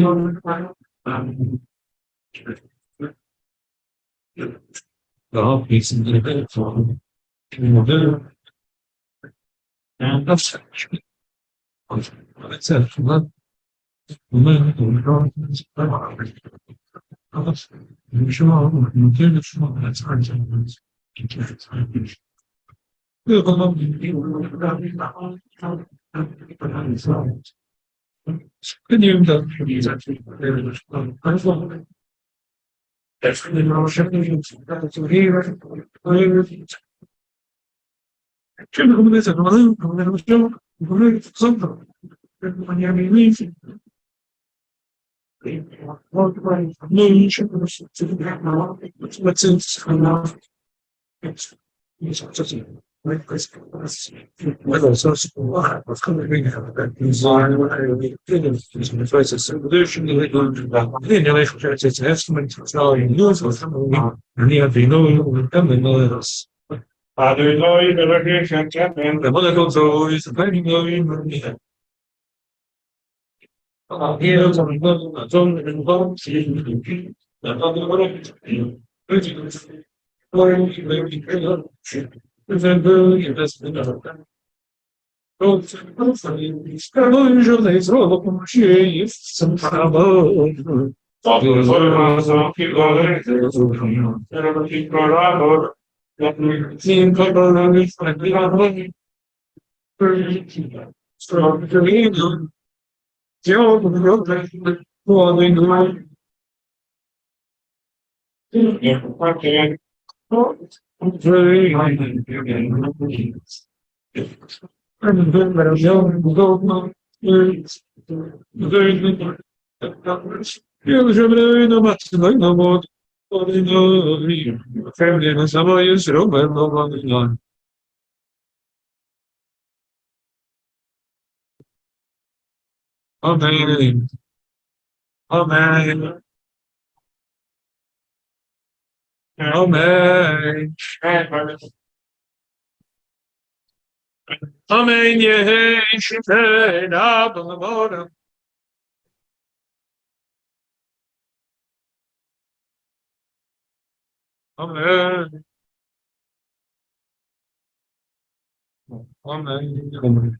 the whole piece in the bit for and that's it. Amen. Amen. Amen. Amen. Yehi shifted up on the bottom. Amen. Amen.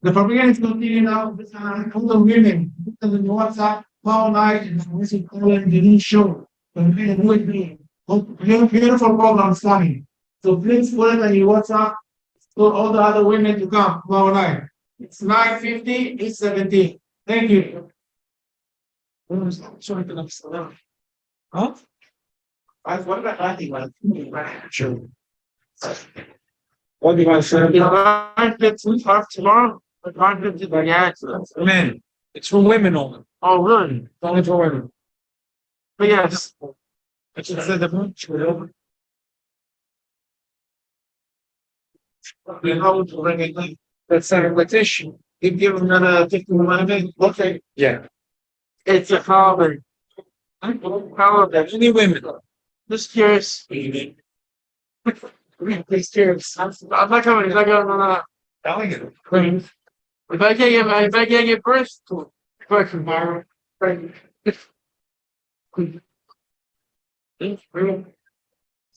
The Farbrengen is continuing now with all the women. And then WhatsApp, all night, and we call it the new show. And we do it me. Beautiful program, funny. So please put it on your WhatsApp for all the other women to come tomorrow night. It's 9:50, 8:17. Thank you. Sorry to slow. Huh? What about I think about sure. What do you want to say? We talk tomorrow. The conference is by accident. Men. It's for women only. Oh, really? It's only for women. But yes. I should say the That's a petition. You give them another 51 okay. Yeah. It's a holiday. Holiday. Only women. Just curious. Please, cheers. I'm not coming. If I go, please. If I can't get first, question, Myra. Thank you.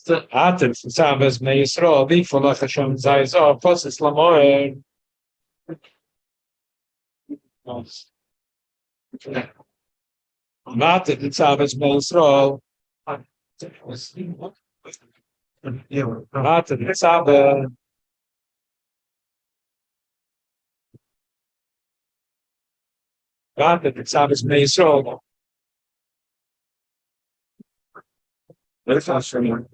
Atem Sabbath may Yisrael be for Lach Hashem Zayzah, plus it's Lamoy. Atem Sabbath may Yisrael. Atem Sabbath. Atem Sabbath may Yisrael. Let's ask for more.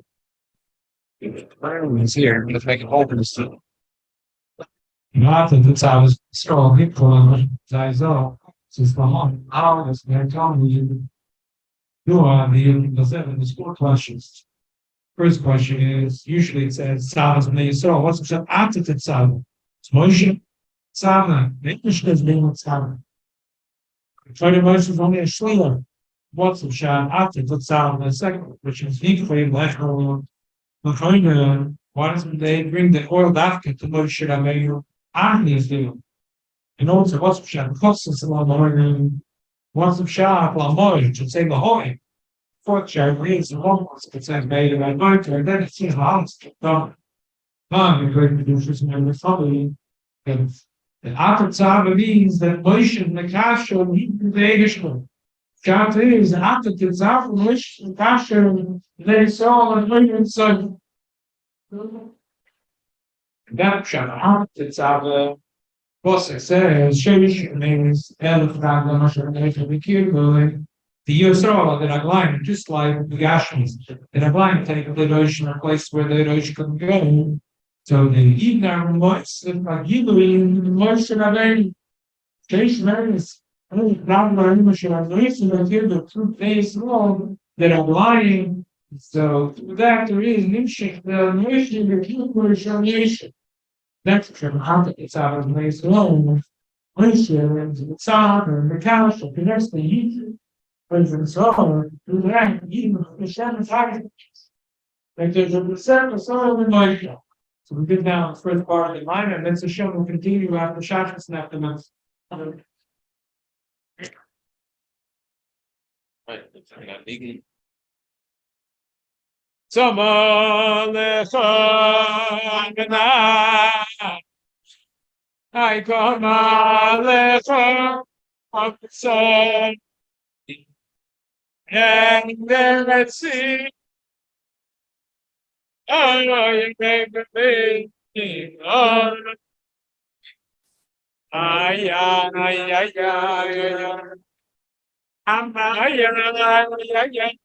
Is here. Let's make it open this thing. Atem Sabbath Yisrael be for Lach Zayzah. Since the home, hours, they're telling you. You are the seven, there's 4 questions. First question is, usually it says, Sabbath and Yisrael. What's the Shem after the Sabbath? It's Moshe. Sabbath. English does mean what's Sabbath. Torah Moshe is only a shliach. What's the Shem after the Sabbath? The second, which is Vikri, Lechel, Groner. Why doesn't they bring the oil after to Moshe Rabbeinu? Agni is doing. And also, what's the Shem? Kostas Lamoy. What's the Shem? Lamoy, should say Lahoy. Fourth chapter reads the homework that says made of anointing, and then it sees how it's done. We're going to do this in the family. And the Atat means that Moshe and the Kasha meet the Egeshman. Chapter is the Atat Tzava, Moshe and Kasha, they saw and Moshe son. That chapter, Atat Tzava, Bosek says, Shevish means Elif Ragla Moshe and Mekir, the Yisrael, the Raglaim, just like the Gashmis, the Raglaim take the ocean, a place where the ocean couldn't go. So they eat their moist, like Yiluin, the moist of Rabbi. Chase Maris, not very much of the but here the fruit face long that are lying. So through that there is Nimshik, the nation, the Hebrew nation. That's from how it's out of the place alone. Moisture and the Tzad and the Couch, the next thing. And so, through that, even the Shem is hiding. Like there's a percent of soil in Moshe. So we get down the first part of the line, and then the Shem will continue after Shabbos and after Mass. I come and then let's see. Oh, you make me think. Oh, ay, ay, ay, ay, ay. Ay, ay, ay, ay.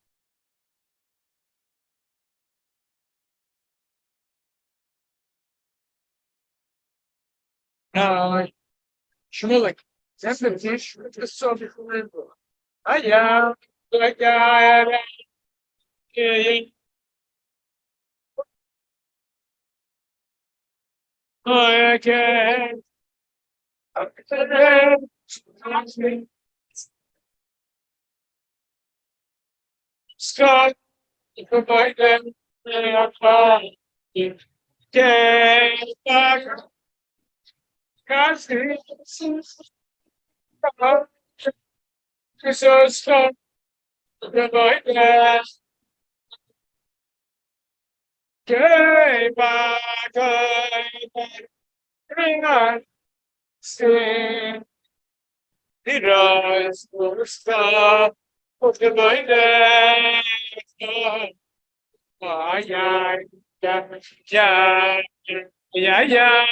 No, Shmulik, that's the dish. It's so different. Ay, ay, ay, ay, ay. I can't. Scott, goodbye then. I'm fine. Get back. So Scott, goodbye then. Get back. Bring on. Stay. It rise for stop. Goodbye then. Oh, yeah, yeah, yeah, yeah, yeah, yeah,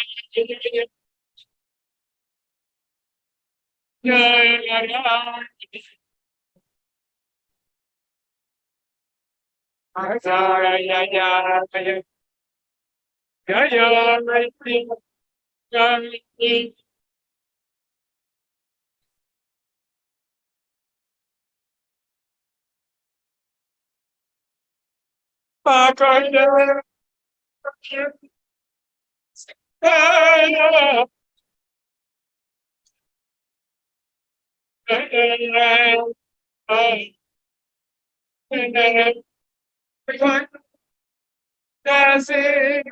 Does it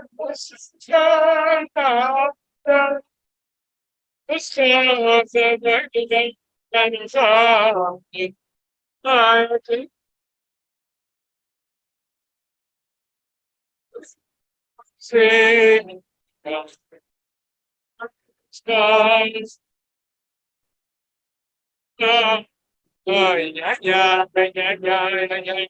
turn out the stars are burning and it's all I can see? Stars, yeah, yeah, yeah, yeah, yeah, yeah.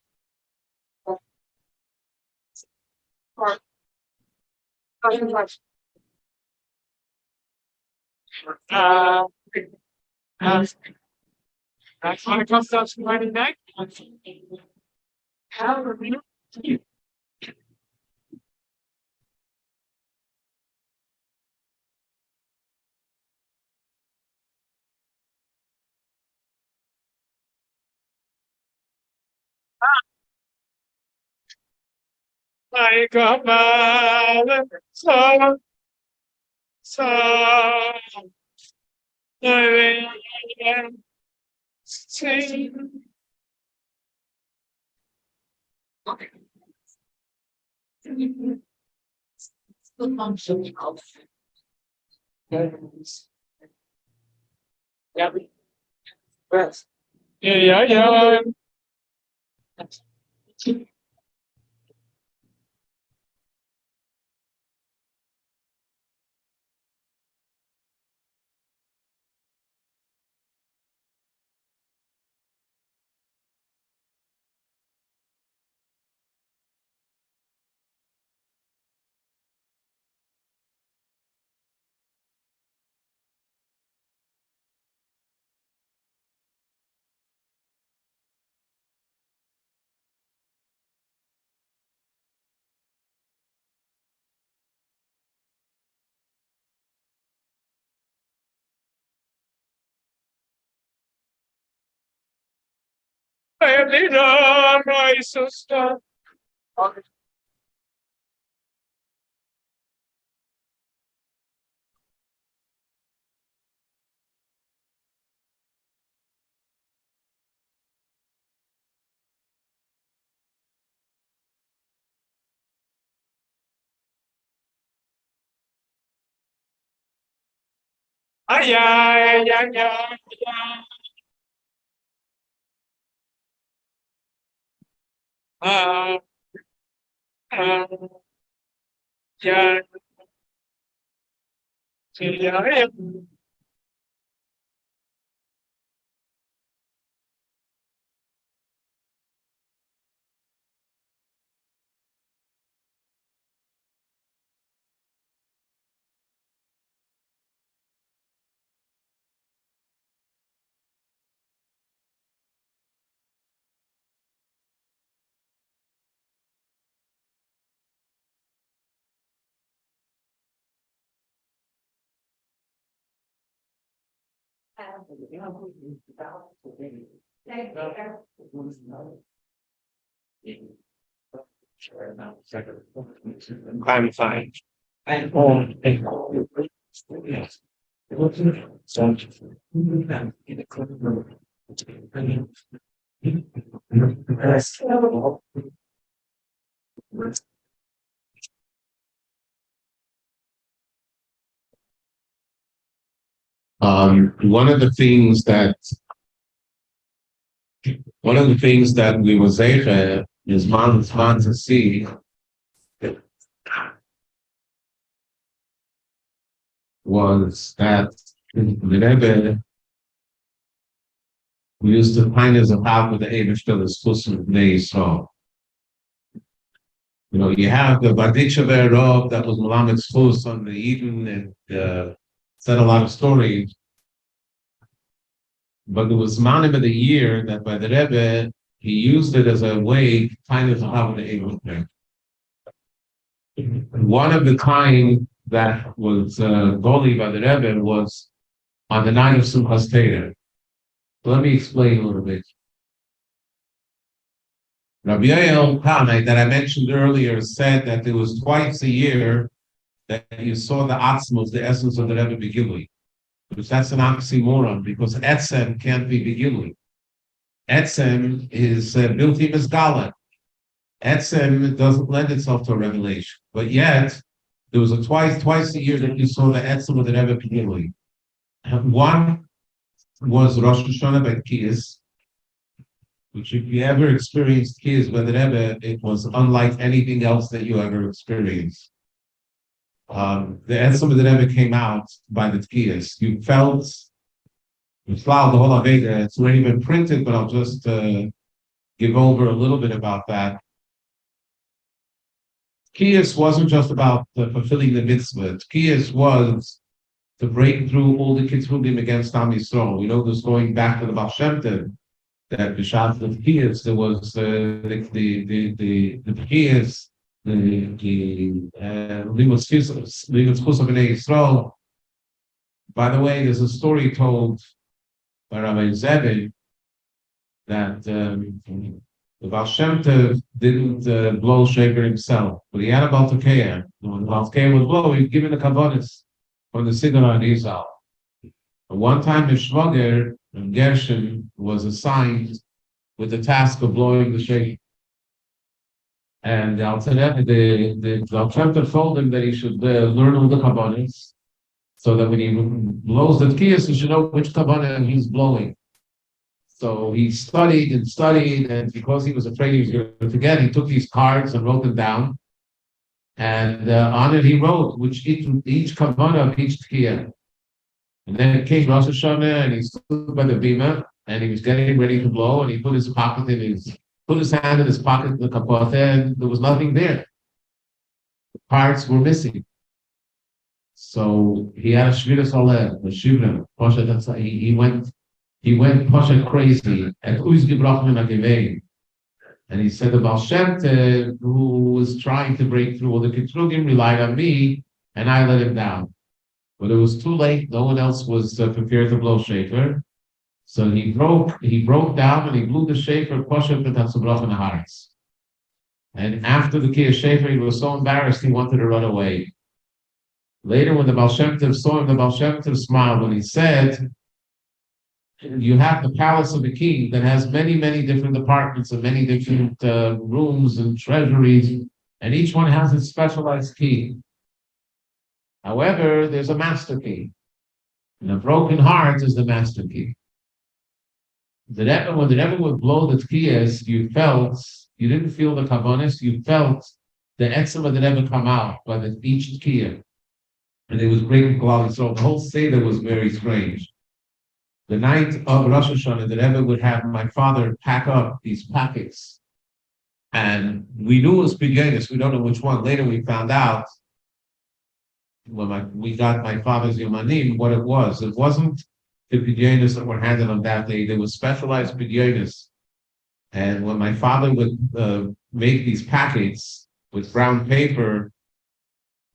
Uh, that's when it comes to writing back. How are you? Like a ballad, so, so, sing. Yeah, yeah, yeah. Perdida, my sister. Ay, ay, ay, ay, ay. Ah, yeah, yeah. I'm fine. I'm home. Yes. One of the things that we was is man to see was that the Rebbe used the kindness of half of the Ebershtel as Kusim Bnei Yisrael. You know, you have the Barditchever Rov that was Malamed Schus on the Eden and said a lot of stories. But there was Manim of the year that by the Rebbe, he used it as a way to kind of have the Ebershtel. One of the kind that was Goli by the Rebbe was on the night of Simchas Torah. Let me explain a little bit. Rabbi Yoel Tanai, that I mentioned earlier, said that there was twice a year that you saw the Atzmos, the essence of the Rebbe Begilui. Because that's an oxymoron, because Etzem can't be Begilui. Etzem is built in as Gala. Etzem doesn't lend itself to a revelation. But yet, there was a twice a year that you saw the Etzem of the Rebbe particularly. One was Rosh Hashanah by Kiyas, which if you ever experienced Kiyas by the Rebbe, it was unlike anything else that you ever experienced. The Etzem of the Rebbe came out by the Kiyas. You felt the whole Aveda. It's already been printed, but I'll just give over a little bit about that. Kiyas wasn't just about fulfilling the mitzvah. Kiyas was to break through all the kitzvugim against Am Yisrael. We know this going back to the Baal Shem Tov, that b'shat of Kiyas there was the Kiyas, the Limud Chus of Bnei Yisrael. By the way, there's a story told by Rabbi Zebin that the Baal Shem Tov didn't blow shaker himself, but he had a Baltakeya. When the Baltakeya would blow, he'd give it a kavanis from the Siddur and Izal. One time, the Shvager Gershon was assigned with the task of blowing the shaker. And the Baal Shem Tov told him that he should learn all the kavanis, so that when he blows the tkiyas, he should know which kavanah he's blowing. So he studied, and because he was afraid he was going to forget, he took these cards and wrote them down. And on it he wrote which each kavanah of each tkiyah. And then it came Rosh Hashanah, and he stood by the bima, and he was getting ready to blow, and he put his hand in his pocket in the kapoteh, and there was nothing there. The parts were missing. So he had a shviras oleh, a shivra. He went Pasha crazy at and he said the Baal Shem Tov, who was trying to break through all the Kitrugim, relied on me, and I let him down. But it was too late. No one else was prepared to blow shofar. So he broke down and he blew the shofar, Pasha B'Tatzubrach in the hearts. And after the Kiyah shofar, he was so embarrassed he wanted to run away. Later, when the Baal Shem Tov saw him, the Baal Shem Tov smiled when he said, you have the palace of the king that has many, many different departments and many different rooms and treasuries, and each one has its specialized key. However, there's a master key, and a broken heart is the master key. When the Rebbe would blow the tkiyas, you didn't feel the kavanis, you felt the etzem of the Rebbe come out by each tkiyah. And it was breaking Klal Yisrael. The whole Seder was very strange. The night of Rosh Hashanah, the Rebbe would have my father pack up these packets. And we knew it was Pidyonis, we don't know which one. Later we found out, when we got my father's Yomanim, what it was. It wasn't the Pidyonis that were handed on that day. There was specialized Pidyonis. And when my father would make these packets with brown paper,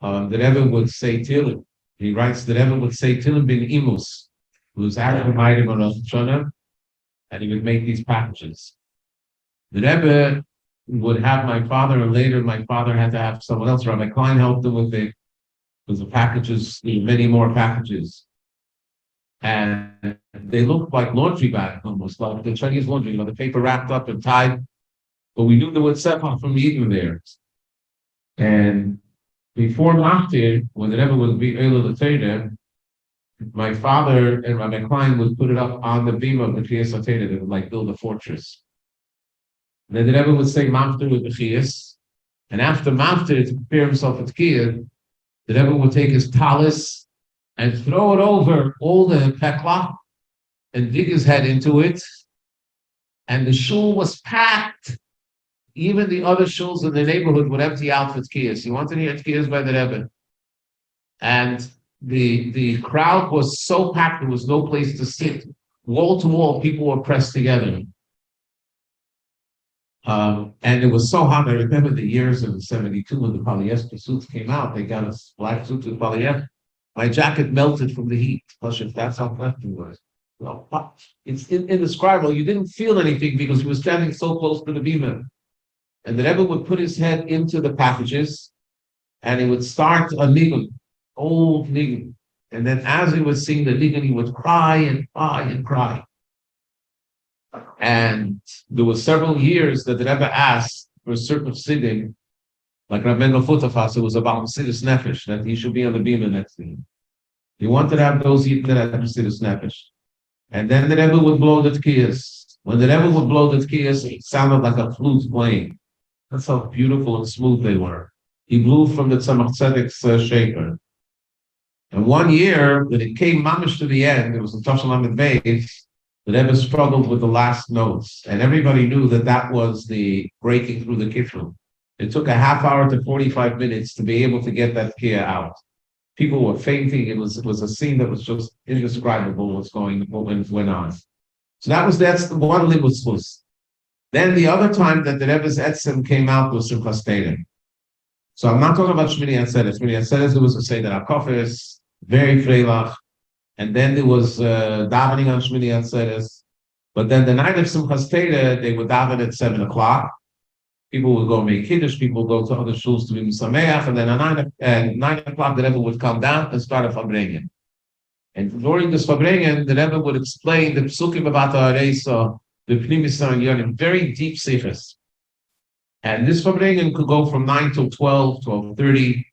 the Rebbe would say Tilim. He writes, the Rebbe would say Tilim bin Imus, who's active item on Rosh Hashanah, and he would make these packages. The Rebbe would have my father, and later my father had to have someone else. Rabbi Klein helped him with it, because the packages, many more packages. And they looked like laundry bags, almost like the Chinese laundry, the paper wrapped up and tied. But we knew there was Sepah from Eden there. And before Machtir, when the Rebbe would be Eila L'Teireh, my father and Rabbi Klein would put it up on the beam of the Chiyas HaTeireh. They would like build a fortress. And then the Rebbe would say Machtir with the Chiyas. And after Machtir, to prepare himself for Tkiyah, the Rebbe would take his talis and throw it over all the pekla and dig his head into it. And the shul was packed. Even the other shuls in the neighborhood would empty out for tkiyas. You wanted to hear tkiyas by the Rebbe. And the crowd was so packed, there was no place to sit. Wall to wall, people were pressed together. And it was so hot. I remember the years of 72 when the polyester suits came out. They got us black suits with polyester. My jacket melted from the heat. Plus, if that's how hot it was. Well, it's indescribable. You didn't feel anything because you were standing so close to the bima. And the Rebbe would put his head into the packages, and he would start a nigun, old nigun. And then as he would sing the nigun, he would cry and cry and cry. And there were several years that the Rebbe asked for a certain Siddim, like Rabbi Futafas, it was about Mesidus Nefesh, that he should be on the beam next to him. He wanted to have those eaten that had Mesidus Nefesh. And then the Rebbe would blow the tkiyas. When the Rebbe would blow the tkiyas, it sounded like a flute playing. That's how beautiful and smooth they were. He blew from the Tzemach Tzedek's shaker. And one year, when it came mamish to the end, it was the Toshalam and Beis, the Rebbe struggled with the last notes. And everybody knew that that was the breaking through the kifrul. It took a half hour to 45 minutes to be able to get that tkiyah out. People were fainting. It was a scene that was just indescribable what went on. So that's the one limud. Then the other time that the Rebbe's Etzem came out was Simchas Torah. So I'm not talking about Shmini Atzeres. Shmini Atzeres, there was a Seder HaKofis, very freilach, and then there was davening on Shmini Atzeres. But then the night of Simchas Torah, they would daven at 7 o'clock. People would go make kiddush. People would go to other shuls to be misameach, and then at 9 o'clock the Rebbe would come down and start a Farbrengen. And during this Farbrengen, the Rebbe would explain the psukim about the Areisa, the Pnimis Yonim, very deep sichos. And this Farbrengen could go from 9 till 12, 12:30.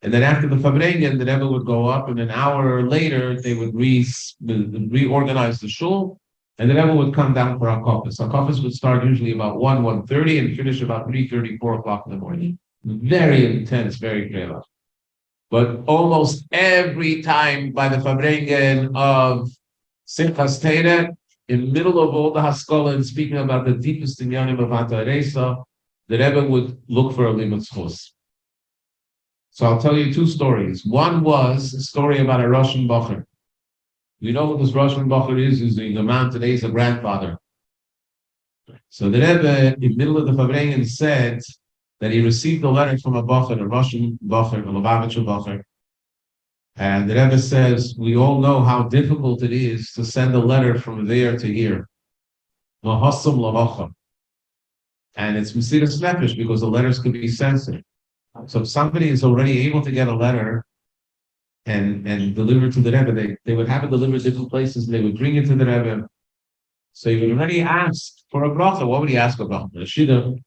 And then after the Farbrengen, the Rebbe would go up, and an hour later, they would reorganize the shul, and the Rebbe would come down for HaKofis. HaKofis would start usually about 1:30 and finish about 3:30, 4 o'clock in the morning. Very intense, very clear. But almost every time by the Farbrengen of Simchas Torah, in the middle of all the Haskalah and speaking about the deepest inyanim of Ha'aresa, the Rebbe would look for a limud zchus. So I'll tell you two stories. One was a story about a Russian bacher. You know what this Russian bacher is? He's the man today is a grandfather. So the Rebbe, in the middle of the Farbrengen, said that he received a letter from a bacher, a Russian bacher, a Lubavitcher bacher. And the Rebbe says, we all know how difficult it is to send a letter from there to here. Mahasam lavacha. And it's Mesidus Nefesh because the letters could be censored. So if somebody is already able to get a letter and deliver it to the Rebbe, they would have it delivered different places, and they would bring it to the Rebbe. So he would already ask for a bracha. What would he ask for a bracha? A shida,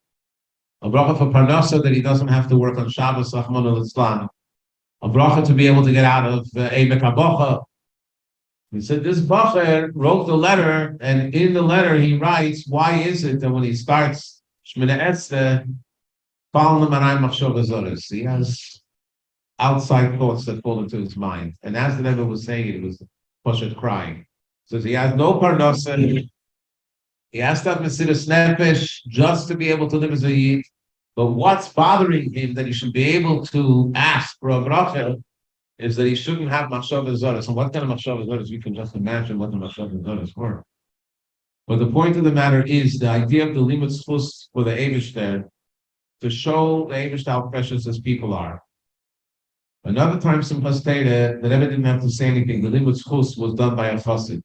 a bracha for parnasa that he doesn't have to work on Shabbos, Rahman al-Islam. A bracha to be able to get out of Eibek HaBacha. He said this bacher wrote the letter, and in the letter he writes, why is it that when he starts Shmina Etzeh, he has outside thoughts that fall into his mind. And as the Rebbe was saying it was Poshet crying. Says he has no parnasa. He has to have Mesidus Nefesh just to be able to live as a Yid. But what's bothering him that he should be able to ask for a bracha is that he shouldn't have machshavas zoros. And what kind of machshavas zoros? You can just imagine what the machshavas zoros were. But the point of the matter is the idea of the limud zchus for the Eibishter to show the Eibishter how precious his people are. Another time, Simchas Torah, the Rebbe didn't have to say anything. The limud zchus was done by a chassid.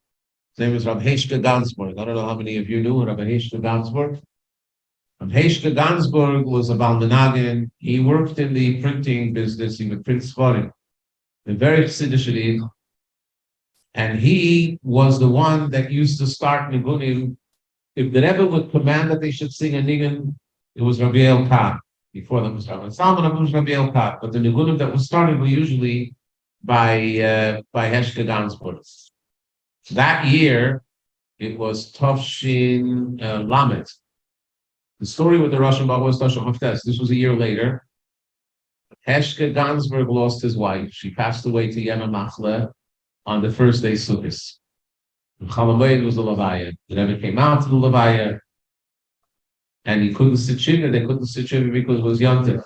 His name is Rabbi Heshke Gansburg. I don't know how many of you knew Rabbi Heshke Gansburg. Heshke Gansburg was a Balmenagin. He worked in the printing business. He would print Svarim. A very Chassidish. And he was the one that used to start Nigunim. If the Rebbe would command that they should sing a Nigun, it was Rabbi El-Kad. Before them was Rabbi Salman, it was Rabbi El-Kad. But the Nigunim that was started were usually by Heshke Gansburg. That year, it was Tovshin Lamed. The story with the Russian Bach was Tasha Haftes. This was a year later. Heshke Gansburg lost his wife. She passed away to Yema Machle on the first day Sukkot. Chalamoyed was the Levaya. The Rebbe came out to the Levaya, and he couldn't sit shiva. They couldn't sit shiva because it was Yontif.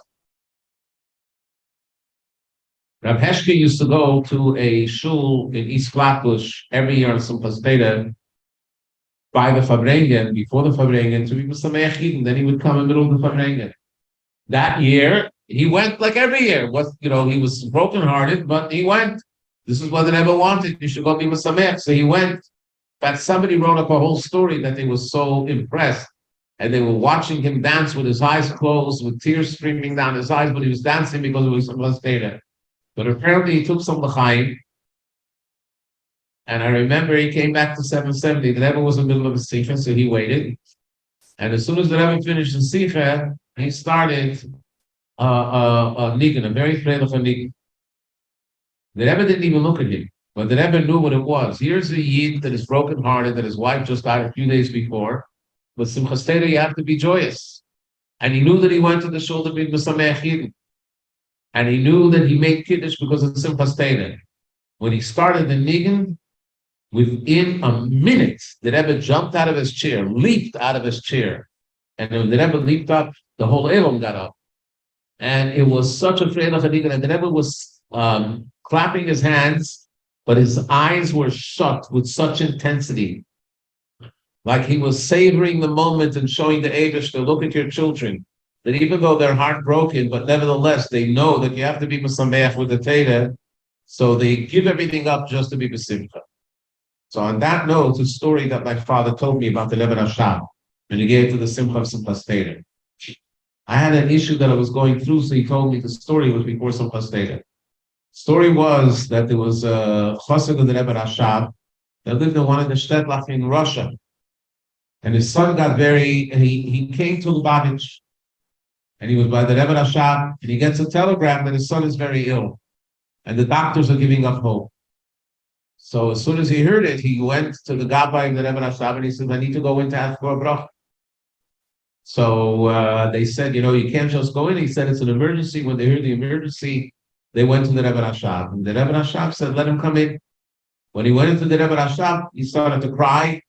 Rab Heshke used to go to a shul in East Flatbush every year on Simchas Torah by the Farbrengen, before the Farbrengen, to be Misameach Yidden. Then he would come in the middle of the Farbrengen. That year, he went like every year. He was brokenhearted, but he went. This is what the Rebbe wanted. You should go be Misameach. So he went. But somebody wrote up a whole story that they were so impressed. And they were watching him dance with his eyes closed, with tears streaming down his eyes, but he was dancing because it was Simchas Torah. But apparently he took some l'chaim. And I remember he came back to 770. The Rebbe was in the middle of a sikha, so he waited. And as soon as the Rebbe finished the sikha, he started a nigun, a very freilich nigun. The Rebbe didn't even look at him, but the Rebbe knew what it was. Here's a yid that is brokenhearted, that his wife just died a few days before. But Simchas Torah, you have to be joyous. And he knew that he went to the shul to be Mesameach Yidden. And he knew that he made Kiddush because of Simchas Torah. When he started the nigun, within a minute, the Rebbe jumped out of his chair, leaped out of his chair. And when the Rebbe leaped up, the whole Elam got up. And it was such a freilich nigun. And the Rebbe was clapping his hands, but his eyes were shut with such intensity. Like he was savoring the moment and showing the Eibush to look at your children. That even though they're heartbroken, but nevertheless, they know that you have to be Mesameach with the Torah. So they give everything up just to be B'simcha. So on that note, a story that my father told me about the Levan Hasham, when he gave to the Simcha of Simchas Torah. I had an issue that I was going through, so he told me the story was before Simchas Torah. Story was that there was a chassid of the Rebbe Rashab that lived in one of the shtetl in Russia. And his son he came to Lubavitch, and he was by the Rebbe Rashab, and he gets a telegram that his son is very ill, and the doctors are giving up hope. So as soon as he heard it, he went to the Gabbai of the Rebbe Rashab, and he said, I need to go in to ask for a bracha. So they said, you can't just go in. He said, it's an emergency. When they heard the emergency, they went to the Rebbe Rashab. And the Rebbe Rashab said, let him come in. When he went into the Rebbe Rashab, he started to cry.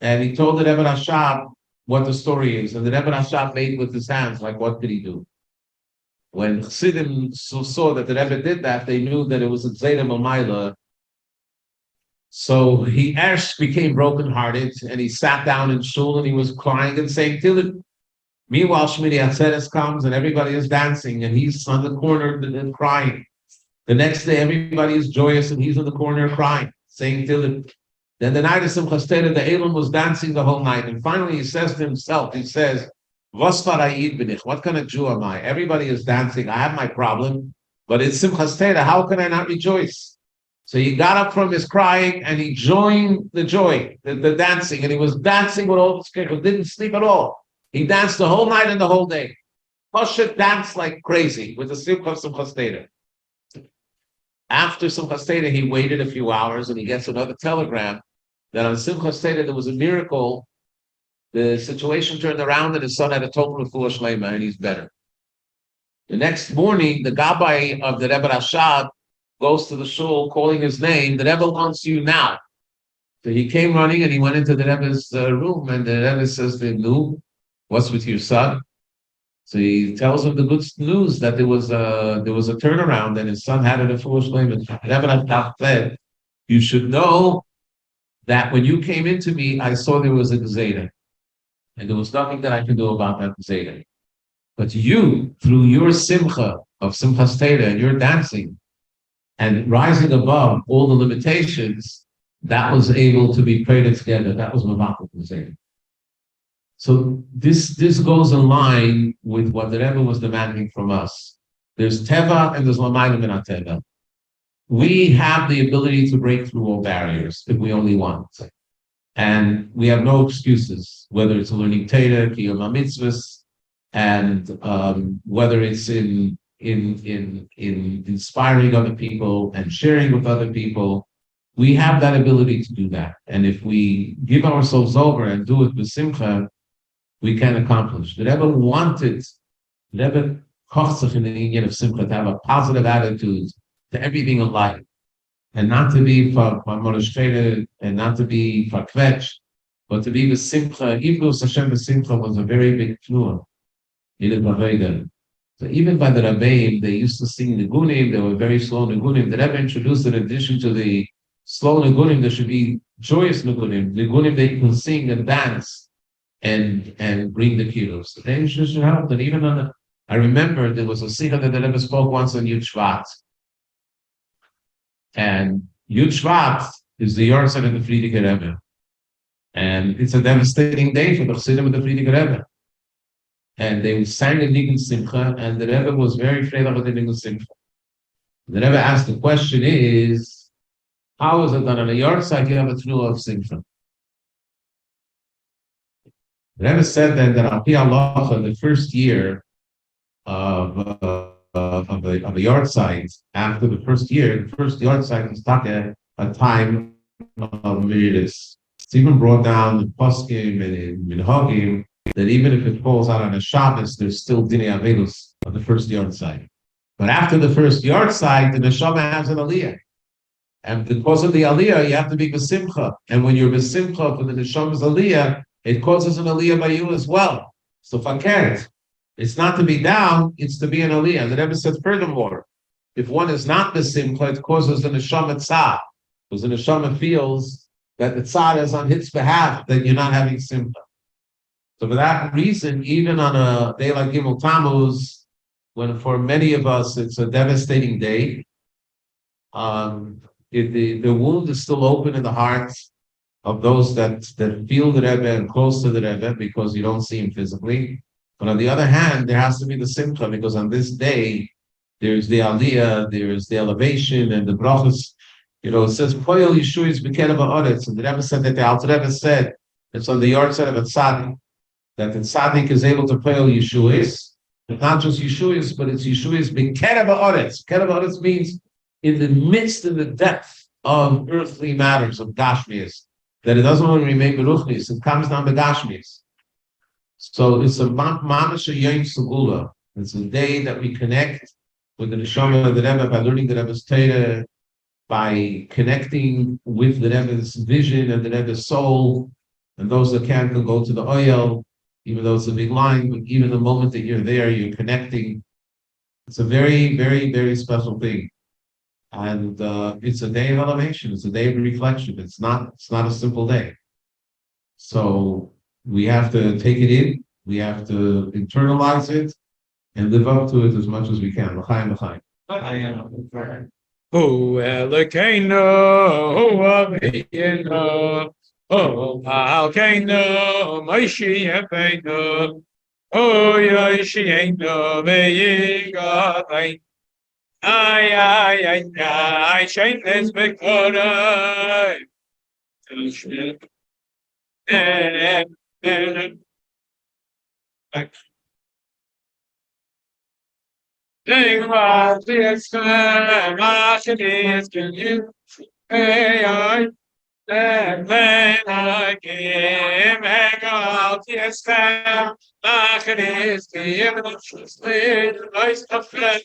And he told the Rebbe Rashab what the story is. And the Rebbe Rashab made with his hands, like, what did he do? When Chassidim saw that the Rebbe did that, they knew that it was a Gzeira Mamayla. So he became brokenhearted, and he sat down in shul, and he was crying and saying Tehillim. Meanwhile, Shmini Atzeres comes, and everybody is dancing, and he's on the corner and crying. The next day, everybody is joyous, and he's in the corner crying, saying Tehillim. Then the night of Simchas Torah, the Elam was dancing the whole night, and finally he says to himself, "Vos farayid binich? What kind of Jew am I? Everybody is dancing. I have my problem, but it's Simchas Torah. How can I not rejoice?" So he got up from his crying and he joined the joy, the dancing, and he was dancing with all his people. Didn't sleep at all. He danced the whole night and the whole day. Pasha danced like crazy with the simcha of Simchas Torah. After Simchas Torah, he waited a few hours and he gets another telegram that on Simchas Torah there was a miracle. The situation turned around and his son had a total refuah shleima and he's better. The next morning, the Gabbai of the Rebbe Rashab goes to the shul calling his name. The Rebbe wants you now. So he came running and he went into the Rebbe's room, and the Rebbe says to him, "Nu, what's with your son?" So he tells him the good news that there was a turnaround and his son had a foolish name. And the Rebbe said, "You should know that when you came into me, I saw there was a gzeira, and there was nothing that I could do about that gzeira. But you, through your simcha of Simchas Torah and your dancing, and rising above all the limitations, that was able to be prayed together. That was Mavakal Gzeira." So this goes in line with what the Rebbe was demanding from us. There's Teva and there's Lamayla Min HaTeva. We have the ability to break through all barriers if we only want. And we have no excuses, whether it's learning Torah, Kiyum HaMitzvahs, and whether it's in inspiring other people and sharing with other people. We have that ability to do that. And if we give ourselves over and do it with simcha, we can accomplish. The Rebbe kocht sich in the union of simcha, to have a positive attitude to everything in life, and not to be frustrated and not to be verkvetch, but to be with simcha. Even though Hashem with simcha was a very big fluor, it is a so even by the Rabbi, they used to sing Nigunim. They were very slow Nigunim. The Rebbe introduced, in addition to the slow Nigunim, there should be joyous Nigunim. Nigunim that you can sing and dance and bring the kilos. So they should help. And even I remember there was a sikha that the Rebbe spoke once on Yud Shvat. And Yud Shvat is the Yortzeit of the Frierdiker Rebbe. And it's a devastating day for the Chassidim of the Frierdiker Rebbe. And they sang a Nigun Simcha, and the Rebbe was very afraid of the Nigun Simcha. The Rebbe asked, the question is, how is it that on a Yortzeit you have a Tnua of Simcha? The Rebbe said then that Al Pi Halacha, the first year of a yard site, after the first year, the first yard site is not a time of midas. It's even brought down in Poskim and in Minhagim that even if it falls out on a Shabbos, there's still Dinei Avelus of the first yard site. But after the first yard site, the Neshama has an Aliyah. And because of the Aliyah, you have to be Besimcha. And when you're Besimcha for the Neshama's Aliyah, it causes an Aliyah by you as well. So fakert. It's not to be down, it's to be an Aliyah. And the Rebbe said furthermore, if one is not Besimcha, it causes the Neshama tzad. Because the Neshama feels that the tzad is on its behalf, that you're not having Simcha. So for that reason, even on a day like Gimmel Tammuz, when for many of us it's a devastating day, the wound is still open in the hearts of those that feel the Rebbe and close to the Rebbe because you don't see him physically. But on the other hand, there has to be the simcha because on this day, there's the aliyah, there's the elevation and the brachas. You know, it says, Poyel Yeshua is Bekedav Ha'aretz. And the Rebbe said that the Alter Rebbe said, it's on the yard side of a tzaddik, that the tzaddik is able to Poyel Yeshuas. Not just Yeshuas, but it's Yeshuas Bekedav Ha'aretz. Bekedav Ha'aretz means in the midst, in the depth of earthly matters, of Gashmias, that it doesn't want to remain Beruchnis, it comes down to Gashmias. So it's a Mamash Yom Segula. It's a day that we connect with the Neshama of the Rebbe by learning the Rebbe's Torah, by connecting with the Rebbe's vision and the Rebbe's soul. And those that can go to the oil, even though it's a big line, but even the moment that you're there, you're connecting. It's a very, very, very special thing. And it's a day of elevation. It's a day of reflection. It's not a simple day. So we have to take it in. We have to internalize it and live up to it as much as we can. L'chaim, l'chaim. Hu Elokeinu, Hu Avinu, Hu Malkeinu, Moshe Yefeinu, Hu Yoshienu, V'yigadeinu. Ay, ay, ay, ay, shameless Bekorai. Sing what is can you pay I then I came hang out yes market is given sleep nice of friend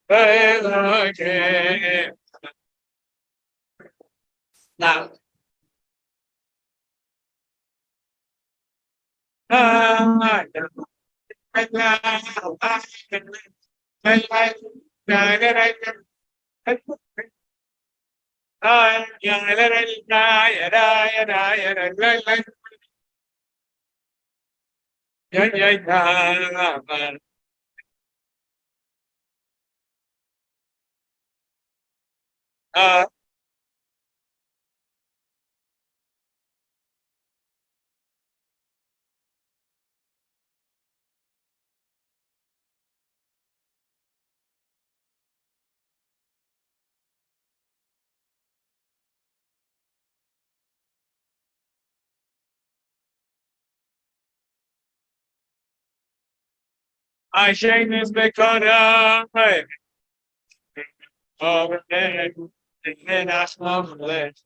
I came now I shame is because over there, then I smoke less.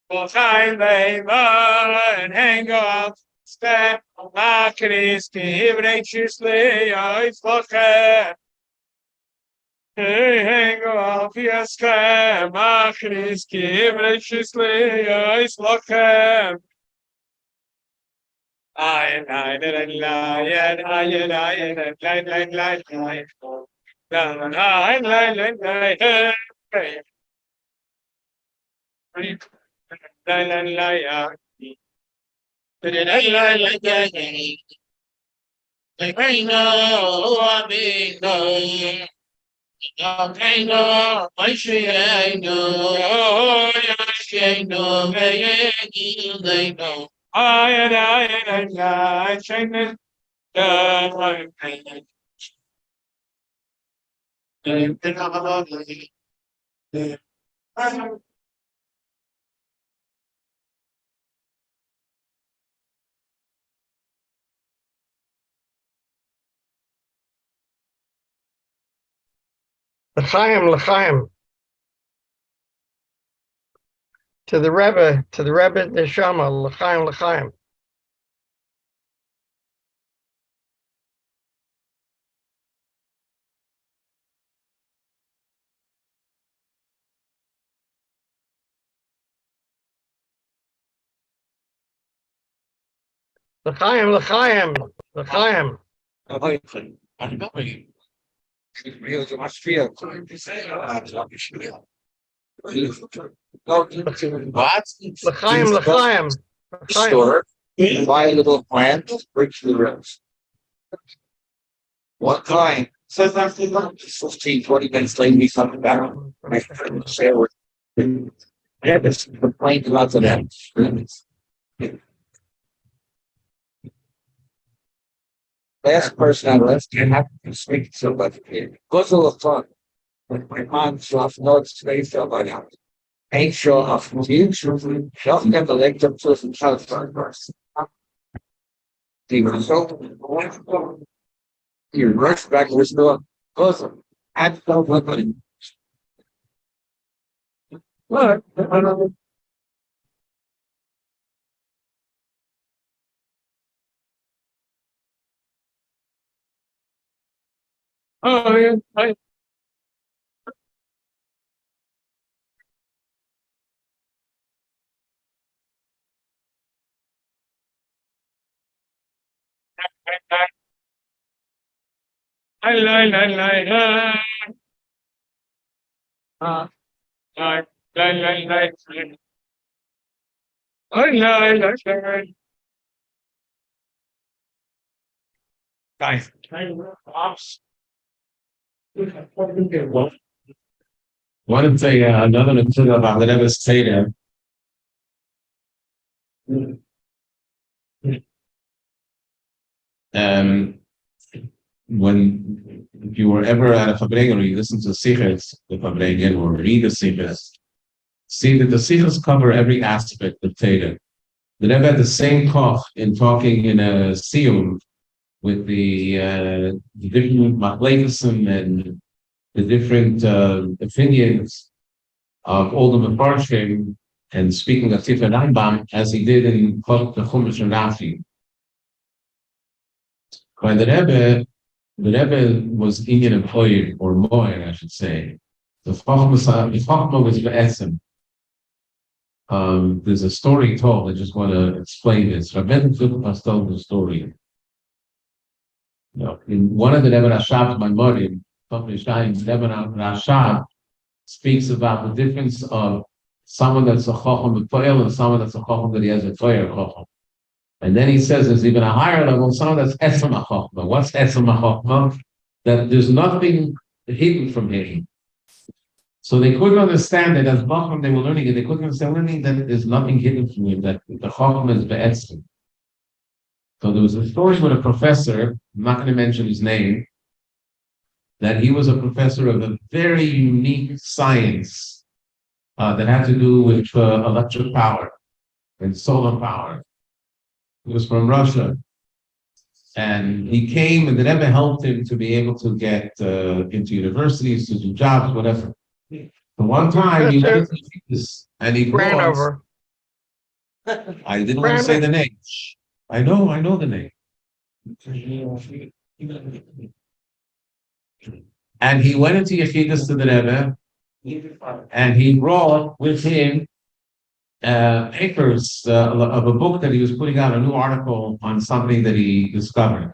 Well, time they and hang off, step, market is give anxiously, I fuck her. Hey, hang off, yes, cam, market is give anxiously, I fuck her. I L'chaim. To the Rebbe, Neshama, L'chaim. L'chaim. I remember you. Real to my spiel. What? L'chaim. Store, buy a little plant, bring to the rooms. What kind? Says that's 15, 20 minutes later, he's coming back. My friend was there with. I had this complaint about the them. Last person I left, I have to speak to somebody. It goes a little fun. When my mom's off North Space, somebody else. Ain't sure off you, she'll never link up to some telephone person. The result, you rush back to the store, goes, and nobody. What? Oh, yeah. Guys. Want to say another thing about the Rebbe Seder. When if you were ever at a Farbrengen or you listen to Sichos, the Farbrengen, or read the Sichos, see that the Sichos cover every aspect of Teda. The Rebbe had the same koch in talking in a siyum with the different machleksim and the different opinions of all the Mefarshim, and speaking of Tiferet Rambam, as he did in Koch the Chumash and Rashi. By the Rebbe was Indian employer, or Moyer, I should say. The Chachma was Be'etzem. There's a story told. I just want to explain this. Rabbi Filippas told the story. In one of the Rebbe Rashab, my mother, Rebbe Rashab speaks about the difference of someone that's a Chacham B'Poel and someone that's a Chacham that he has a Toyer Chacham. And then he says there's even a higher level, someone that's Esem HaChochma. What's Esem HaChochma? That there's nothing hidden from him. So they couldn't understand that as Chacham they were learning, and they couldn't understand learning that there's nothing hidden from him, that the Chachma is Be'etzim. So there was a story with a professor, I'm not going to mention his name, that he was a professor of a very unique science that had to do with electric power and solar power. He was from Russia, and he came, and the Rebbe helped him to be able to get into universities, to do jobs, whatever. So one time he went to this, and he Ran over. I didn't want to say the name. I know the name. And he went into Yechidus to the Rebbe, and he brought with him papers of a book that he was putting out, a new article on something that he discovered.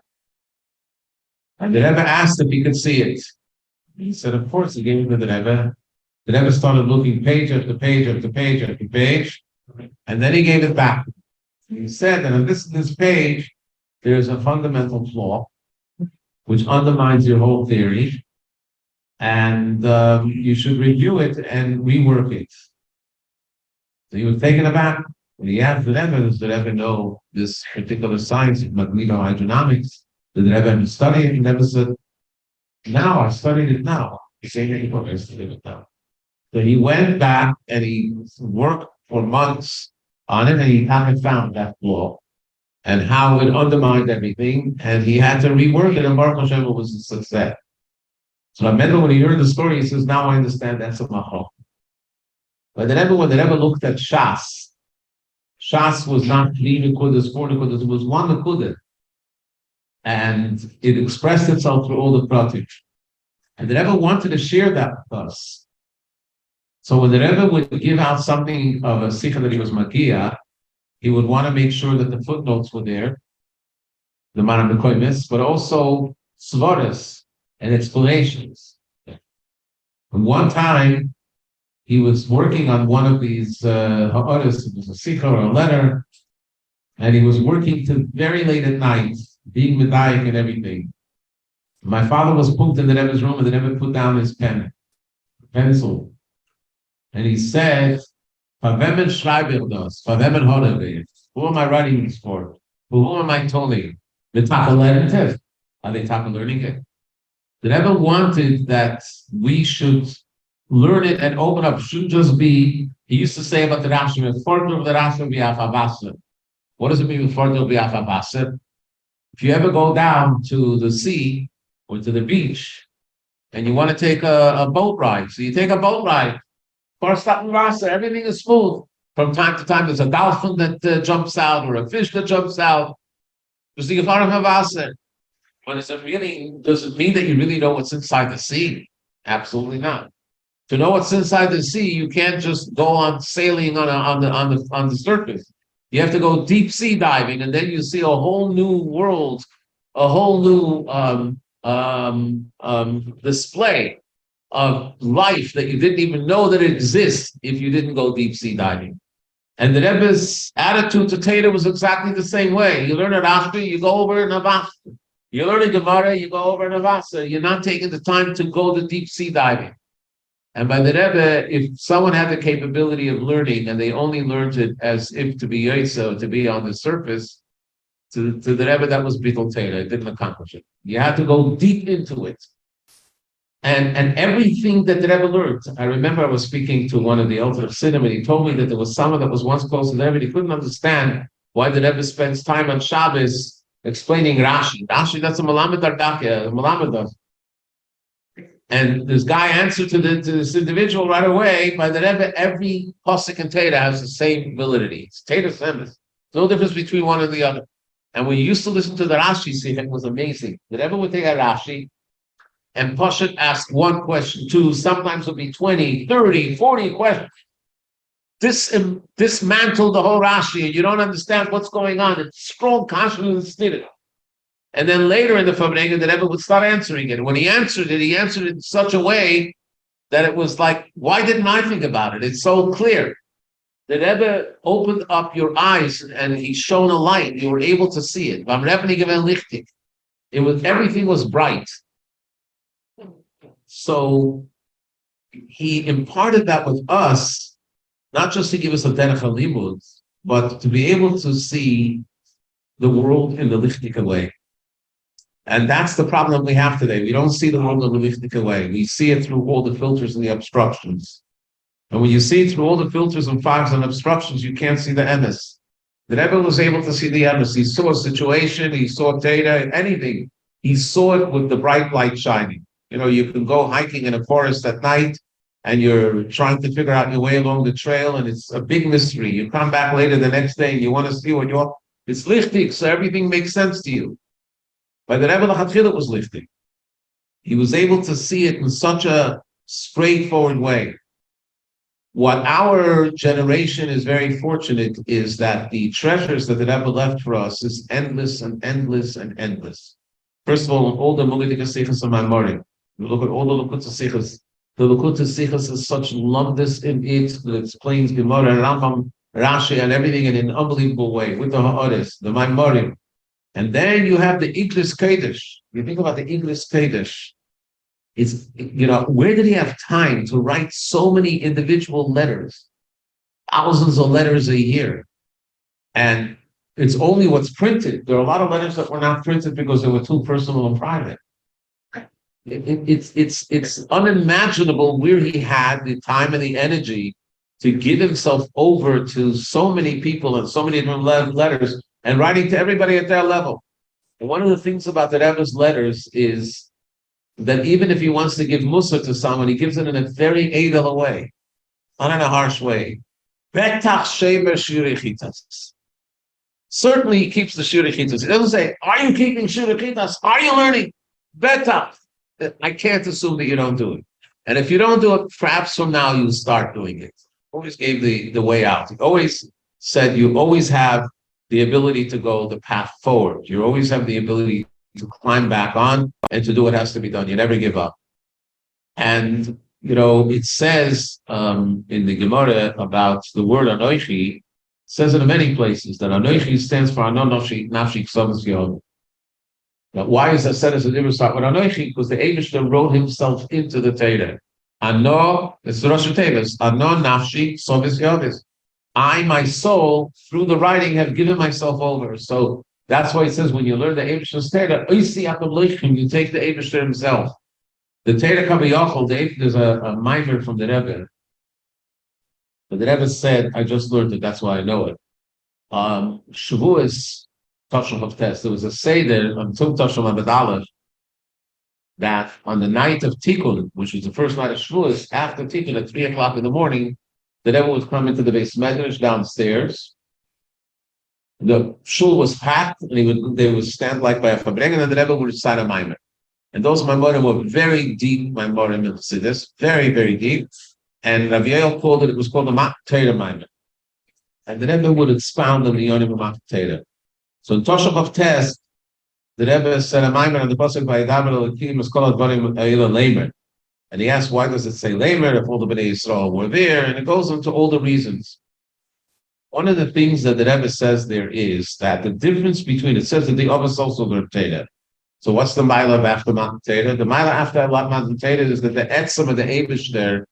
And the Rebbe asked if he could see it. He said, of course. He gave it to the Rebbe. The Rebbe started looking page after page after page after page, and then he gave it back. He said that on this page, there's a fundamental flaw which undermines your whole theory, and you should review it and rework it. So he was taken aback. When he asked the Rebbe, does the Rebbe know this particular science of magnetohydrodynamics? Did the Rebbe study it? He never said, now, I studied it now. He said, I studied it now. So he went back and he worked for months on it, and he haven't found that flaw and how it undermined everything, and he had to rework it, and Baruch Hashem, it was a success. So remember when he heard the story, he says, now I understand that's a machok. But when the Rebbe looked at Shas, Shas was not 3 nekudas, 4 nekudas, it was 1 nekudah. And it expressed itself through all the pratik. And the Rebbe wanted to share that with us. So when the Rebbe would give out something of a sikha that he was magia, he would want to make sure that the footnotes were there, the Maram Bekoimis, but also svaras and explanations. And one time, he was working on one of these ha'aris, it was a sikha or a letter, and he was working till very late at night, being medayik and everything. My father was put in the Rebbe's room, and the Rebbe put down his pencil, and he said, "Favemen schreiber das, favemen horev. Who am I writing this for? Who am I telling? The taka learning. Are they taka learning it? The Rebbe wanted that we should learn it and open up. Shouldn't just be. He used to say about the Rashi, "Fortul the Rashi bi'afabasa." What does it mean with fortul bi'afabasa? If you ever go down to the sea or to the beach and you want to take a boat ride, so you take a boat ride. Everything is smooth. From time to time, there's a dolphin that jumps out or a fish that jumps out. But does it mean that you really know what's inside the sea? Absolutely not. To know what's inside the sea, you can't just go on sailing on the surface. You have to go deep sea diving, and then you see a whole new world, a whole new display of life that you didn't even know that it exists if you didn't go deep sea diving. And the Rebbe's attitude to Teda was exactly the same way. You learn a Rashi, you go over Navasa. You learn a Gemara, you go over Navasa. You're not taking the time to go to deep sea diving. And by the Rebbe, if someone had the capability of learning and they only learned it as if to be Yossi, to be on the surface, to the Rebbe, that was Bittul Teda. It didn't accomplish it. You had to go deep into it. And everything that the Rebbe learned, I remember I was speaking to one of the elders of Siddim, and he told me that there was someone that was once close to the Rebbe, and he couldn't understand why the Rebbe spends time on Shabbos explaining Rashi. Rashi, that's a Malamed Ardakya, a Malamed. And this guy answered to this individual right away, by the Rebbe, every pasuk in Teda has the same validity. It's Teda Semes. No difference between one and the other. And when you used to listen to the Rashi, see, it was amazing. The Rebbe would take a Rashi, and Pashat ask one question, two, sometimes it'll be 20, 30, 40 questions. Dismantle the whole Rashi, and you don't understand what's going on. It's strong consciousness in it. And then later in the Farbrengen, the Rebbe would start answering it. And when he answered it in such a way that it was like, why didn't I think about it? It's so clear. The Rebbe opened up your eyes and he shone a light. You were able to see it. Everything was bright. So he imparted that with us, not just to give us a derech halimud, but to be able to see the world in the lichtika way. And that's the problem we have today. We don't see the world in the lichtika way. We see it through all the filters and the obstructions. And when you see it through all the filters and fogs and obstructions, you can't see the emes. The Rebbe was able to see the emes. He saw a situation, he saw data, anything. He saw it with the bright light shining. You know, you can go hiking in a forest at night and you're trying to figure out your way along the trail and it's a big mystery. You come back later the next day and you want to see what you're... It's lichtig, so everything makes sense to you. By the Rebbe, the Chatchila was lichtig. He was able to see it in such a straightforward way. What our generation is very fortunate is that the treasures that the Rebbe left for us is endless and endless and endless. First of all the Mugadik Sichas and Maimorim. You look at all the Likutei Sichas. The Likutei Sichas is such lumdus in it that explains Gemara, Rambam, Rashi, and everything in an unbelievable way with the Ha'aris, the Maimorim. And then you have the Iglis Kodesh. You think about the Iglis Kodesh. It's, where did he have time to write so many individual letters? Thousands of letters a year. And it's only what's printed. There are a lot of letters that were not printed because they were too personal and private. It's unimaginable where he had the time and the energy to give himself over to so many people and so many different letters and writing to everybody at their level. And one of the things about the Rebbe's letters is that even if he wants to give Musa to someone, he gives it in a very edel way, not in a harsh way. Betach shemer shirichitas. Certainly he keeps the shirichitas. He doesn't say, are you keeping shirichitas? Are you learning? Betach. I can't assume that you don't do it. And if you don't do it, perhaps from now you'll start doing it. Always gave the way out. He always said you always have the ability to go the path forward. You always have the ability to climb back on and to do what has to be done. You never give up. And it says in the Gemara about the word Anoichi, says it in many places that Anoichi stands for Anon Nafshi Ksavas Yod. Now, why is that said as a different start with Anoichi? Because the Eibishter wrote himself into the Torah. Ano, it's the Rosh Hashanah, Ano Nafshi Ksavas Yod. I, my soul, through the writing, have given myself over. So that's why it says when you learn the Eibishter's Torah, you take the Eibishter himself. The Torah Kabiyachol, there's a mimer from the Rebbe. But the Rebbe said, I just learned it, that's why I know it. Shavuos, Tashon of Test, there was a Seder on Tum Tashon Abedalef that on the night of Tikkun, which was the first night of Shavuos, after Tikkun at 3 o'clock in the morning, the Rebbe would come into the Beis Medrash downstairs. The shul was packed, and they would stand like by a Farbrengen, and the Rebbe would recite a mimer. And those Maimorim were very deep Maimorim in Chassidus, very, very deep. And Rabbi called it was called the Mat Torah Maimer. And the Rebbe would expound on the Yonim of Mat Torah. So in Toshav of Test, the Rebbe said a Maimer on the Pasuk by Yadaber Elokim was called Advarim Eila Lamer. And he asked, why does it say Lamer if all the Bnei Yisrael were there? And it goes into all the reasons. One of the things that the Rebbe says there is that the difference between, it says that the Ovis also learned Torah. So what's the Maila of after Matan Torah? The Maila after Matan Torah is that the Etzem of the Eibush there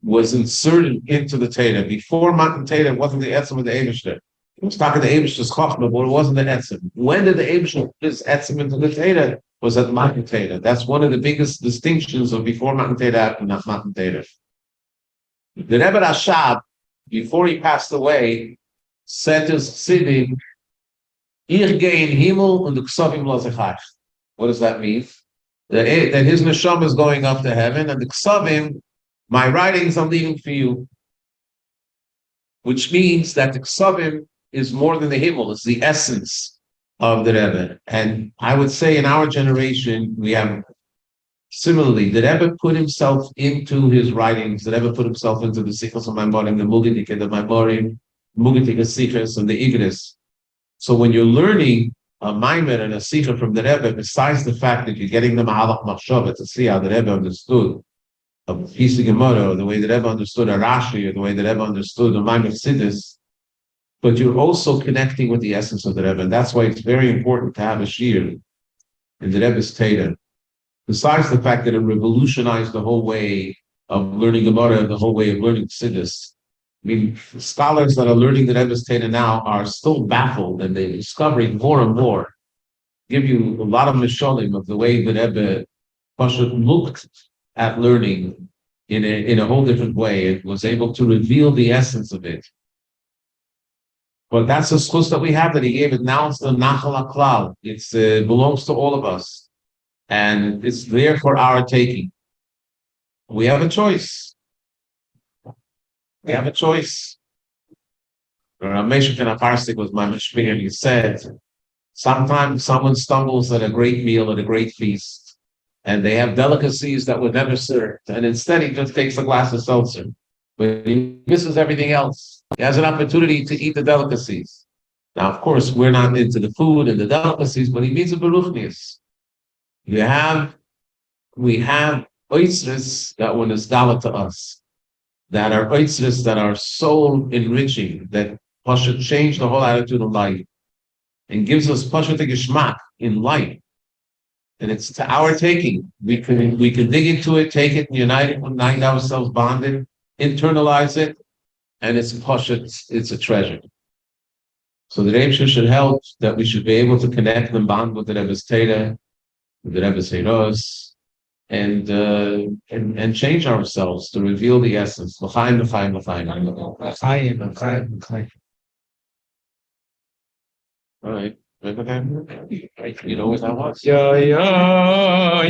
was inserted into the Torah. Before Matan Torah, it wasn't the Etzem of the Eibush there. It was talking the Eibush's Chochmah, but it wasn't the Etzem. When did the Eibush put his Etzem into the Torah? Was at Matan Torah. That's one of the biggest distinctions of before Matan Torah after Matan Torah. The Rebbe Rashab, before he passed away, said to his Chassidim, Ich gehe in Himmel und du Ksavim lo zechach. What does that mean? That his neshama is going up to heaven, and the ksavim, my writings, I'm leaving for you. Which means that the ksavim is more than the himmel; it's the essence of the Rebbe. And I would say in our generation, we have similarly, the Rebbe put himself into his writings. The Rebbe put himself into the Sichos of Maimorim, the Mugadik, the Maimorim, Mugadik Sichos, and the Igris. So when you're learning a Maimer and a Sikha from the Rebbe, besides the fact that you're getting the Mahalach Machshava to see how the Rebbe understood a piece of Gemara, or the way the Rebbe understood a Rashi, or the way the Rebbe understood a Maimer Siddur, but you're also connecting with the essence of the Rebbe, and that's why it's very important to have a shir in the Rebbe's Torah. Besides the fact that it revolutionized the whole way of learning Gemara, the whole way of learning Siddur. I mean, scholars that are learning the Rebbe's Torah now are still baffled, and they're discovering more and more. Give you a lot of mishalim of the way the Rebbe looked at learning in a whole different way. It was able to reveal the essence of it. But that's the schus that we have that he gave it. Now it's the Nachal HaKlal. It belongs to all of us, and it's there for our taking. We have a choice. We have a choice. Rameshach and Aparsik was my mishpir, and he said, sometimes someone stumbles at a great meal, at a great feast, and they have delicacies that were never served, and instead he just takes a glass of seltzer, but he misses everything else. He has an opportunity to eat the delicacies. Now, of course, we're not into the food and the delicacies, but he means a beruchnius. We have oysters that were nisgala to us, that are oitzres, that are soul enriching, that should change the whole attitude of life and gives us pashat geshmak in life. And it's to our taking. We can dig into it, take it, unite ourselves, bond it, internalize it, and it's pashat, it's a treasure. So the Rebbe should help that we should be able to connect and bond with the Rebbe's Torah, with the Rebbe's Heiros, and change ourselves to reveal the essence. L'chaim, l'chaim, l'chaim. All right. You know what that was? Yeah, yeah.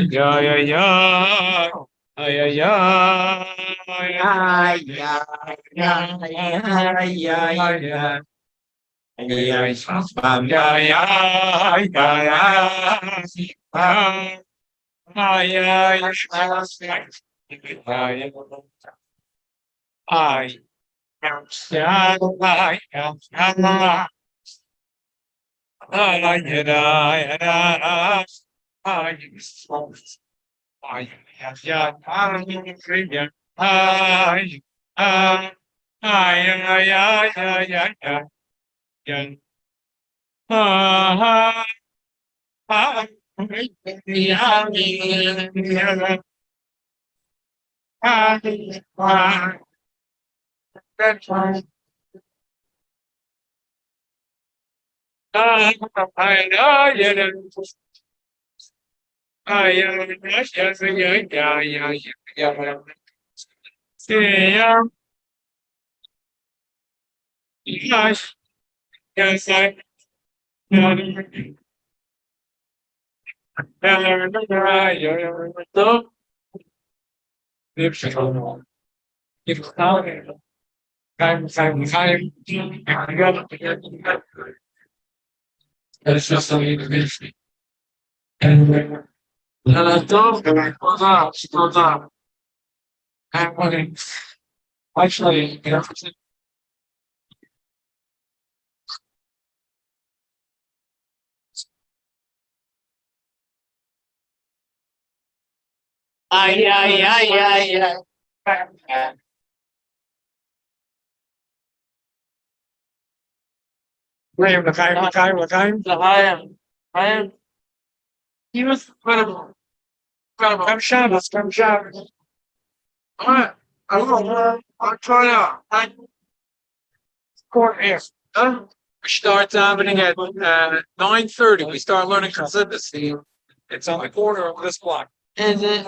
We start davening at 9:30. We start learning Chassidus. It's on the corner of this block. Is it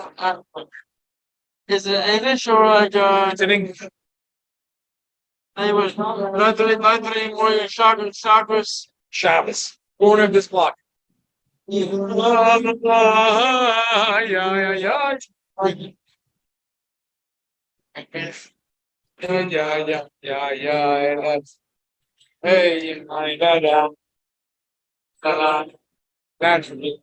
English or like It's in English. language? Not more Shabbos. Shabbos. Corner of this block. Hey, I got naturally.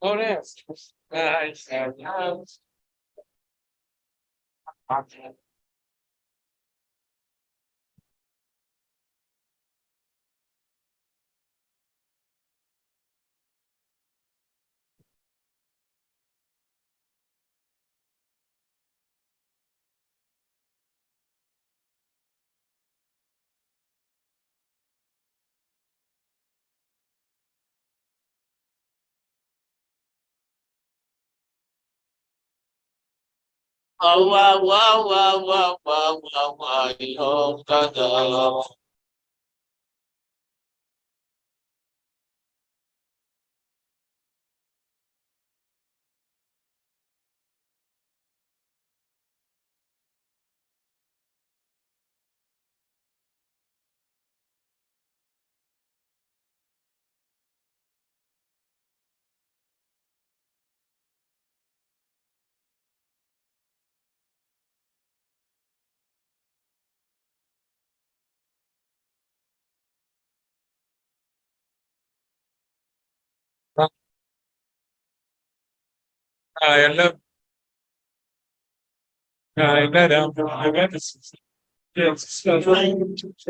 Oh, yes. Oh, wow, wow, wow, wow, wow, wow, wow, oh, I know. I know.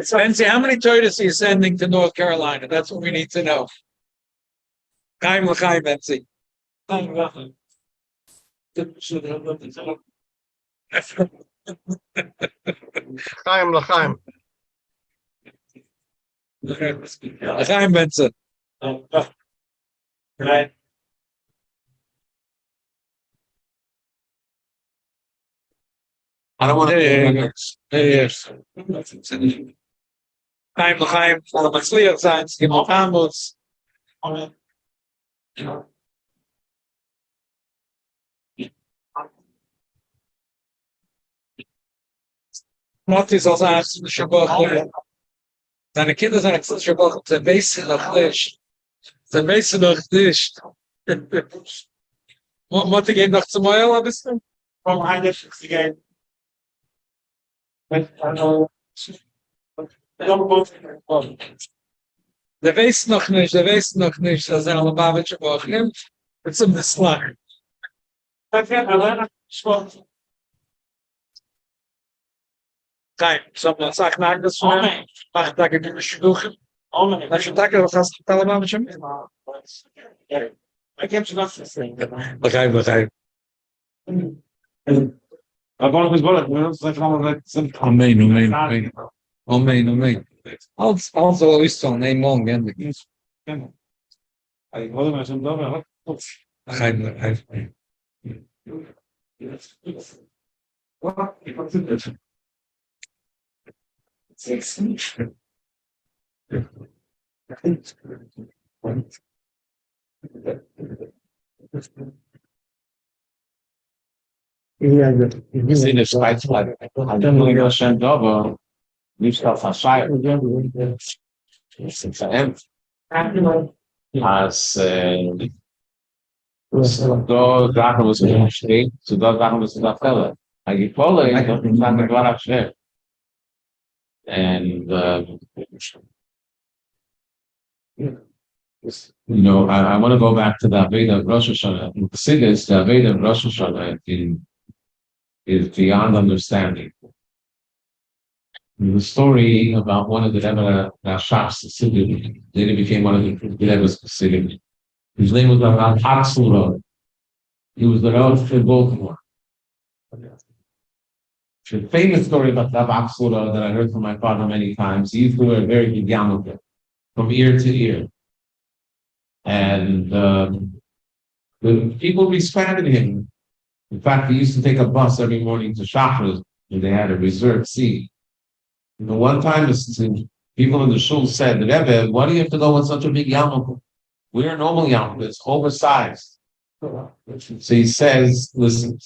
Fancy, how many tourists are you sending to North Carolina? That's what we need to know. Chaim l'chaim, Betsy. Chaim l'chaim. Chaim Benson. Right. I don't want to. Yes. Chaim l'chaim. Matzliach sein. Gimmel Tammuz. Moti soll sein, Shabbat. Seine Kinder sind extra Shabbat. Sie wissen noch nicht. Sie wissen noch nicht. Moti geht noch zum Oil ein bisschen? From Heinrich again. Der weiß noch nicht, dass er Lubavitcher Woche nimmt. Jetzt um das Lachen. Kein, so man sagt, nach das von mir. Mach da gedüne Schluchen. Als je takken, wat gaat het allemaal met je? Ik heb ze vast gezien. Begrijp. Agora depois bora, vamos falar Amém. Also ist so, nee, morgen endlich. Aí, olha, mas não dá, vai. Begrijp. Wir sehen es Schweizfleisch. I don't know your send over. Nicht auf der Scheibe. Als da Sachen, was mir steht, so da Sachen, was da fällt. I follow it, dann sagen wir auch schnell. And I want to go back to the Aveda of Rosh Hashanah. The Siddur, the Aveda of Rosh Hashanah is beyond understanding. The story about one of the Rebbe Rashaf's Siddur later became one of the Rebbe's Siddur. His name was Rav Axelrod. He was the Rav in Baltimore. The famous story about Rav Axelrod that I heard from my father many times. He used to wear a very big yarmulke from ear to ear. And the people respected him. In fact, he used to take a bus every morning to Shachar, and they had a reserved seat. And the one time, people in the shul said, Rebbe, why do you have to go with such a big yarmulke? We're normal yarmulke, it's oversized. So he says, listen,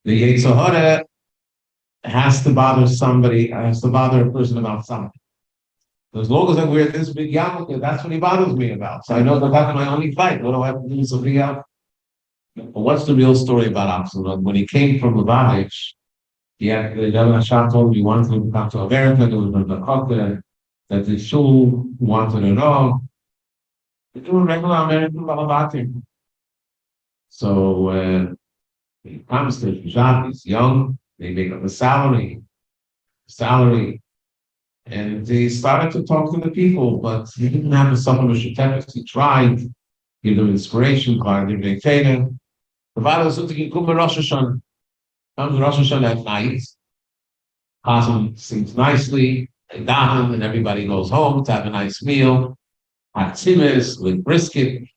the Yetzer Hara has to bother a person about something. As long as I wear this big yarmulke, that's what he bothers me about. So I know that that's my only fight. What do I have to do with somebody else? But what's the real story about Axelrod? When he came from Lubavitch, he had the Rebbe Rashaf told him he wanted to come to America. There was a Kotel that the shul wanted to know. They do a regular American Balabatim. So he comes to the job. He's young. They make up a salary. And he started to talk to the people, but he didn't have the supplement certificates. He tried, give them inspiration, called them Beitena. The father was thinking, come to Rosh Hashanah. Comes to Rosh Hashanah at night. Chazan sings nicely, they daven, and everybody goes home to have a nice meal. Hot tzimmes with brisket.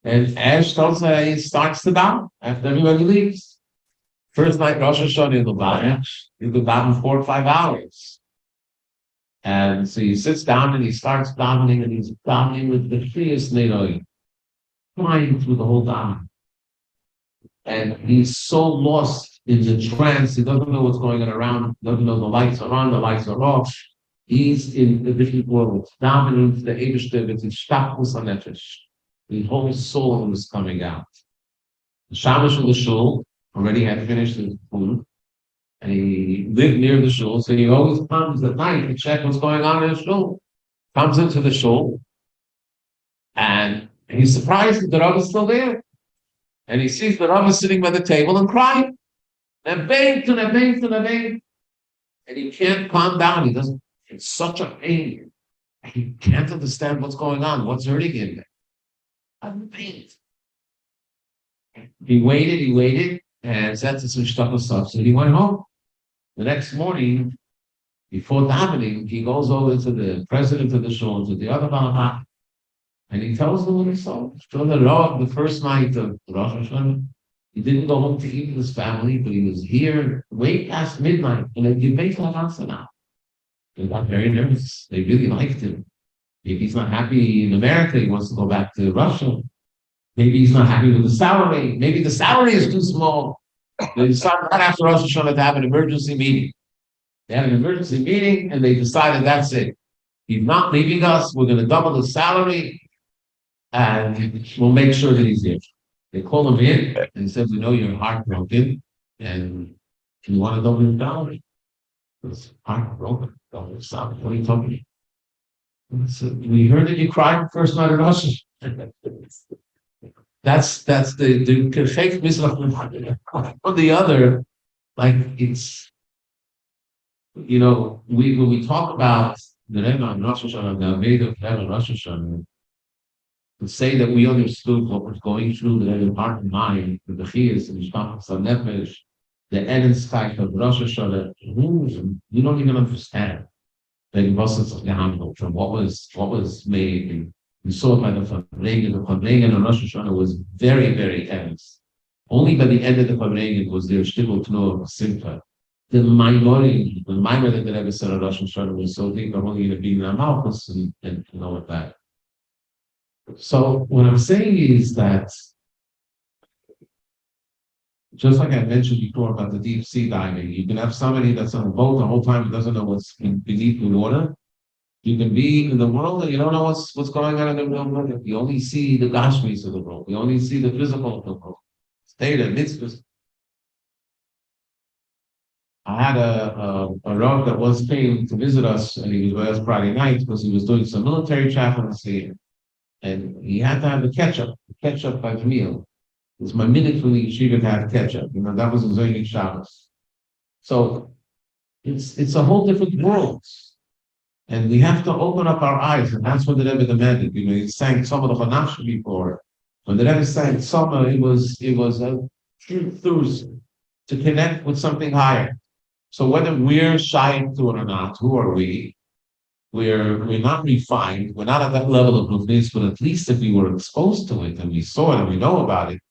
And Ash tells her he starts to daven after everybody leaves. First night Rosh Hashanah in the Lubavitch, he could daven 4 or 5 hours. And so he sits down and he starts davening, and he's davening with the fierce Neroi, flying through the whole daven. And he's so lost in the trance, he doesn't know what's going on around, doesn't know the lights are on, the lights are off. He's in a different world, davening to the Eibishter, it's in Shtachus HaNefesh. The whole soul was coming out. The Shamash of the shul already had finished his food. And he lived near the shul, so he always comes at night to check what's going on in the shul. Comes into the shul, and he's surprised that the Rav is still there. And he sees the Rabbi sitting by the table and crying. And bang to the bang to the bang. And he can't calm down. He doesn't, it's such a pain. He can't understand what's going on, what's hurting him. I'm pain. He waited, and said to some stuff. So he went home. The next morning, before davening, he goes over to the president of the shul, to the other Balabah, and he tells them what he saw. So the first night of Rosh Hashanah, he didn't go home to eat with his family, but he was here way past midnight, and they debate now. They got very nervous. They really liked him. Maybe he's not happy in America. He wants to go back to Russia. Maybe he's not happy with the salary. Maybe the salary is too small. They decided right after Rosh Hashanah to have an emergency meeting. They had an emergency meeting, and they decided that's it. He's not leaving us. We're going to double the salary, and we'll make sure that he's here. They called him in and said, "We know you're heartbroken, and you want to double your salary." He was heartbroken. Double the salary. What are you talking about? Said, "We heard that you cried first night of Rosh Hashanah." That's the fake Mizrach. On the other, like it's, when we talk about the Rebbe on Rosh Hashanah, the Aveda of Rebbe on Rosh Hashanah, to say that we understood what was going through the Rebbe's heart and mind, the Bechiyas and Mishpachas HaNefesh, the Edenskite of Rosh Hashanah, you don't even understand the process of the handle from what was made. And we saw it by the Farbrengen. The Farbrengen on Rosh Hashanah was very, very tense. Only by the end of the Farbrengen was there shtickle tno of simcha. The minority, the minor that the Rebbe said on Rosh Hashanah was so deep, I'm only going to be in Malchus and all of that. So what I'm saying is that, just like I mentioned before about the deep sea diving, you can have somebody that's on a boat the whole time and doesn't know what's beneath the water. You can be in the world and you don't know what's going on in the real world. You only see the gashmis of the world. You only see the physical of the world. Stay there, mitzvahs. I had a Rav that once came to visit us, and he was with us Friday night because he was doing some military chaplaincy, and he had to have the ketchup by the meal. It was my minute for the yeshiva to have ketchup. That was a Zoynik Shabbos. So it's a whole different world. And we have to open up our eyes, and that's what the Rebbe demanded. He sang some of the Chanafsh before. When the Rebbe sang Summer, it was a true thirst to connect with something higher. So whether we're shy to it or not, who are we? We're not refined. We're not at that level of Rufus, but at least if we were exposed to it and we saw it and we know about it,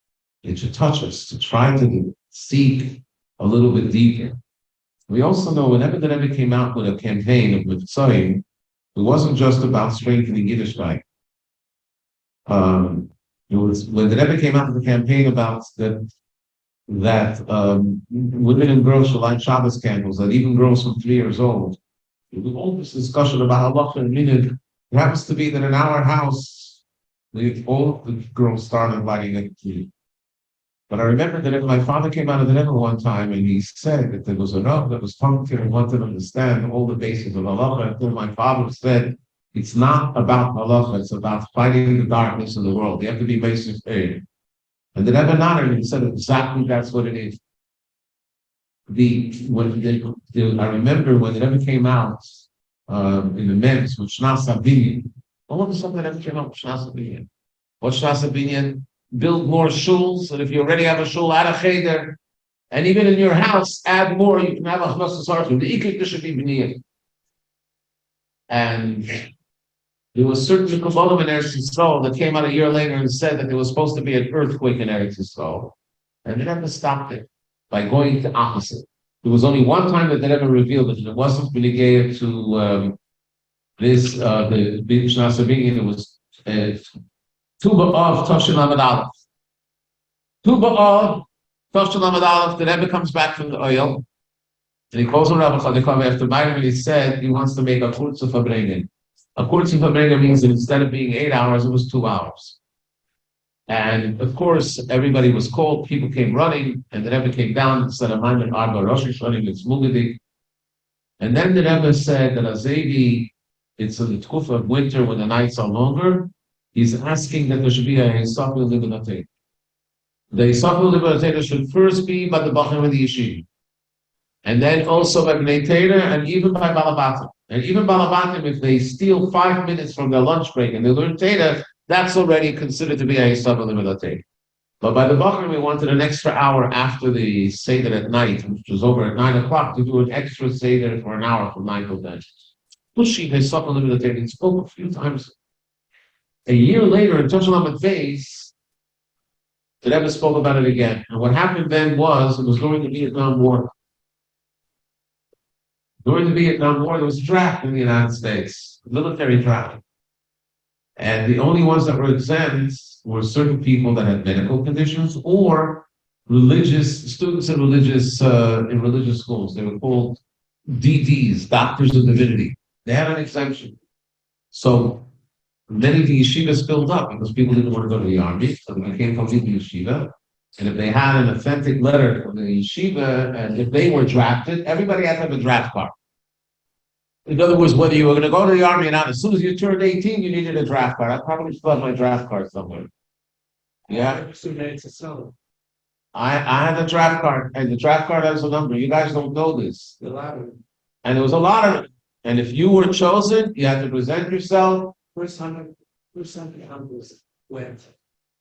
it should touch us to try to seek a little bit deeper. We also know whenever the Rebbe came out with a campaign of Mitzvahim, it wasn't just about strengthening Yiddishkeit. It was when the Rebbe came out with a campaign about that women and girls should light Shabbos candles, that even girls from 3 years old. There was all this discussion about halacha and minhag. It happens to be that in our house, all the girls started lighting a tree. But I remember that my father came out of the Rebbe one time and he said that there was a Rav that was talking and wanted to understand all the basics of halacha. Until my father said, it's not about halacha, it's about fighting the darkness of the world. You have to be basic faith. And the Rebbe nodded and he said exactly that's what it is. I remember when the Rebbe came out in the men's with Shnas Abinyan, all of a sudden the Rebbe came out with Shnas Abinyan. What Shnas Abinyan? Build more shuls, and if you already have a shul, add a cheder, and even in your house, add more. You can have a chnosas archim. The ikrik should be b'niyah. And there was certain kabbalah in Eretz Yisrael that came out a year later and said that there was supposed to be an earthquake in Eretz Yisrael, and they never stopped it by going to opposite. There was only one time that they never revealed it, and it wasn't related to the Shnas Abinyan. It was Tu B'Av Toshin Lamed Aleph. Tu B'Av Toshin Lamed Aleph. The Rebbe comes back from the oil, and he calls on Rabbi Chadikam after Mayim, and he said he wants to make a kurz of Farbrengen. A kurz of Farbrengen means that instead of being 8 hours, it was 2 hours. And of course, everybody was called. People came running, and the Rebbe came down and said, "Amayim Arba Rosh Hashanah, it's Mugadik." And then the Rebbe said that Azevi, it's in the Tkufa of winter when the nights are longer. He's asking that there should be a Yisrael Libanate. the Yisachol Liberator should first be by the Bachim of the Yeshiva. And then also by Bnei Torah and even by Balabatim. And even Balabatim, if they steal 5 minutes from their lunch break and they learn Torah, that's already considered to be a Yisachol Liberator. But by the Bachim, we wanted an extra hour after the Seder at night, which was over at 9 o'clock, to do an extra Seder for an hour from 9 till 10. Pushing Yisachol Liberator, it spoke a few times. A year later, in Toshalam Beis, the Rebbe spoke about it again. And what happened then was, it was during the Vietnam War. During the Vietnam War, there was a draft in the United States, a military draft. And the only ones that were exempt were certain people that had medical conditions or religious students in religious schools. They were called DDs, Doctors of Divinity. They had an exemption. So many of the yeshivas filled up because people didn't want to go to the army, so they became completely yeshiva. And if they had an authentic letter from the yeshiva, and if they were drafted, everybody had to have a draft card. In other words, whether you were going to go to the army or not, as soon as you turned 18, you needed a draft card. I probably still have my draft card somewhere. Yeah. I had a draft card, and the draft card has a number. You guys don't know this. And there was a lot of it. And if you were chosen, you had to present yourself. First 100% went.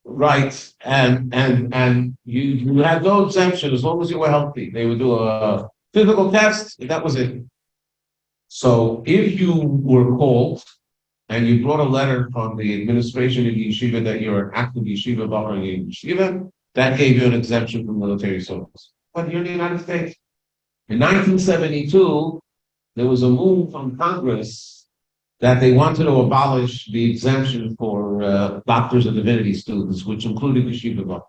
Right, and you had no exemption as long as you were healthy. They would do a physical test, and that was it. So if you were called and you brought a letter from the administration of the yeshiva that you're an active yeshiva in yeshiva, that gave you an exemption from military service. But you're in the United States. In 1972, there was a move from Congress that they wanted to abolish the exemption for doctors of divinity students, which included yeshiva bachim,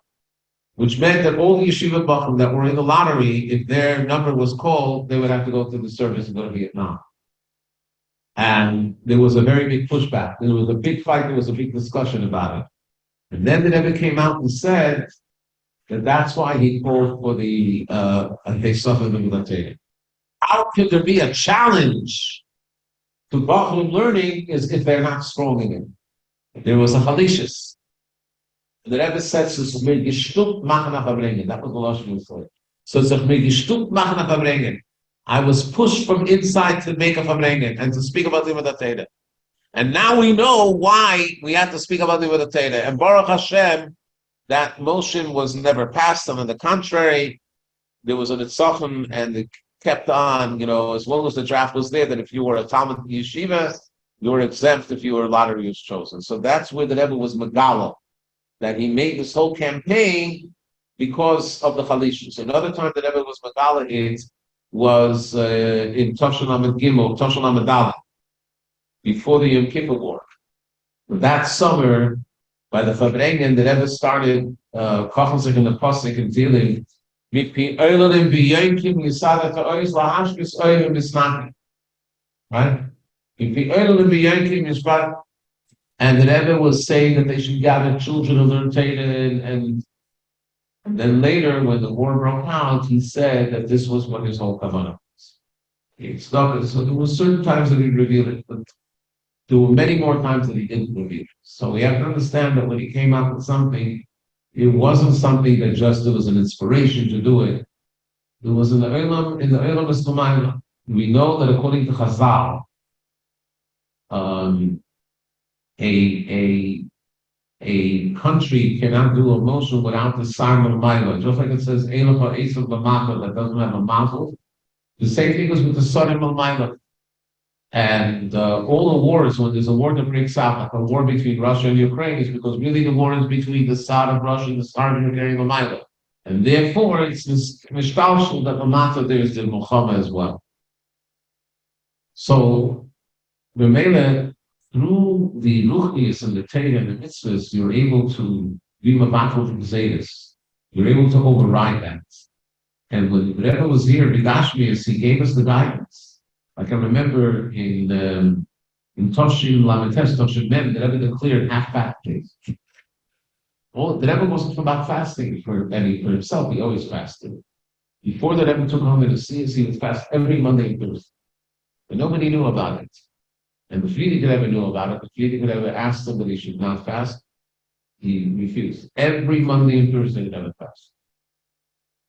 which meant that all the yeshiva bachim that were in the lottery, if their number was called, they would have to go through the service and go to Vietnam. And there was a very big pushback. There was a big fight. There was a big discussion about it. And then the Rebbe came out and said that that's why he called for the Pesach of the Military. How could there be a challenge to Bachum learning is if they're not strong in it? There was a halishis. The Rebbe says, that was the Lashon for it. So I was pushed from inside to make a Farbrengen and to speak about the Torah. And now we know why we have to speak about the Torah. And Baruch Hashem, that motion was never passed. And on the contrary, there was a nitzachon, and it kept on, as long as the draft was there, that if you were a Talmud yeshiva, you were exempt if you were lottery was chosen. So that's where the Rebbe was Megala, that he made this whole campaign because of the Chalishus. Another time the Rebbe was Megala was in Toshalam Gimmel, Toshalam Dalet, before the Yom Kippur War. That summer, by the Farbrengen, the Rebbe started Kochenzik in the Pasuk and dealing. Right? And the Rebbe was saying that they should gather children to learn Torah, and then later, when the war broke out, he said that this was what his whole kavanah was. So there were certain times that he revealed it, but there were many more times that he didn't reveal it. So we have to understand that when he came out with something, it wasn't something that just there was an inspiration to do it. It was in the Olam Eskumayla. We know that according to Chazal, a country cannot do a motion without the sign of Maila. Just like it says, Elocha Esav B'Macha, that doesn't have a mazel. The same thing is with the Son of Maila. And all the wars, when there's a war that breaks out, like a war between Russia and Ukraine, is because really the war is between the side of Russia and the side of Ukraine and Maila. And therefore, it's this mishtalshul that Lamata there is the Muhammad as well. So, B'Mele, through the ruchnius and the Torah and the mitzvahs, you're able to be mabakel from Zaydas. You're able to override that. And when the Rebbe was here, B'Gashmias, he gave us the guidance. I can remember in Toshim Lamites, Toshim Mem, the Rebbe declared half-fast days. Well, the Rebbe wasn't about fasting for himself, he always fasted. Before the Rebbe took home to see us, he would fast every Monday and Thursday. But nobody knew about it. And the Friedrich Rebbe knew about it. The Friedrich Rebbe asked him that he should not fast. He refused. Every Monday and Thursday, the Rebbe fasted.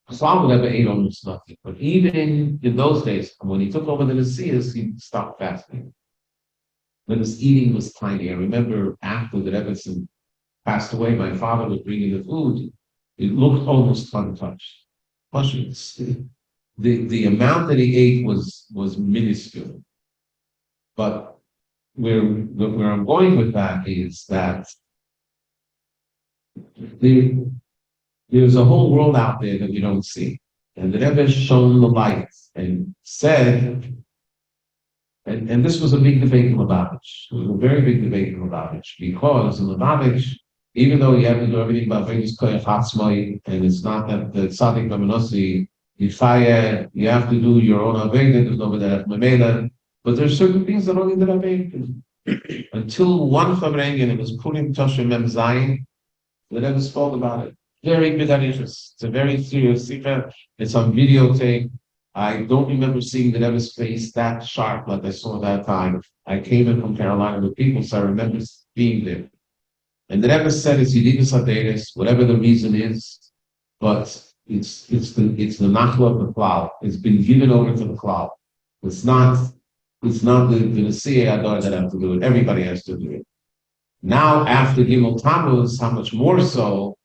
Islam would ate almost nothing. But even in those days, when he took over the Messiahs, he stopped fasting. When his eating was tiny. I remember after the Rebbe passed away, my father would bring in the food. It looked almost untouched. The amount that he ate was minuscule. But where I'm going with that is that there's a whole world out there that we don't see. And the Rebbe shone the light and said, and this was a big debate in Lubavitch. It was a very big debate in Lubavitch, because in Lubavitch, even though you have to do everything by Vegas Koyach Hatzmai, and it's not that the Tzaddik Bamenossi, you have to do your own Aveda, there's no Memela, but there's certain things that only the Rebbe until one Farbrengen, it was Purim Toshim Mem Zayin, the Rebbe spoke about it. Very big interest. It's a very serious secret. It's on videotape. I don't remember seeing the Rebbe's face that sharp like I saw that time. I came in from Carolina with people, so I remember being there. And the Rebbe said it's Yedidus Haderis, whatever the reason is, but it's the nachla of the cloud. It's been given over to the cloud. It's not the Nasiya Adar that have to do it. Everybody has to do it. Now, after Gimmel Tammuz, how much more so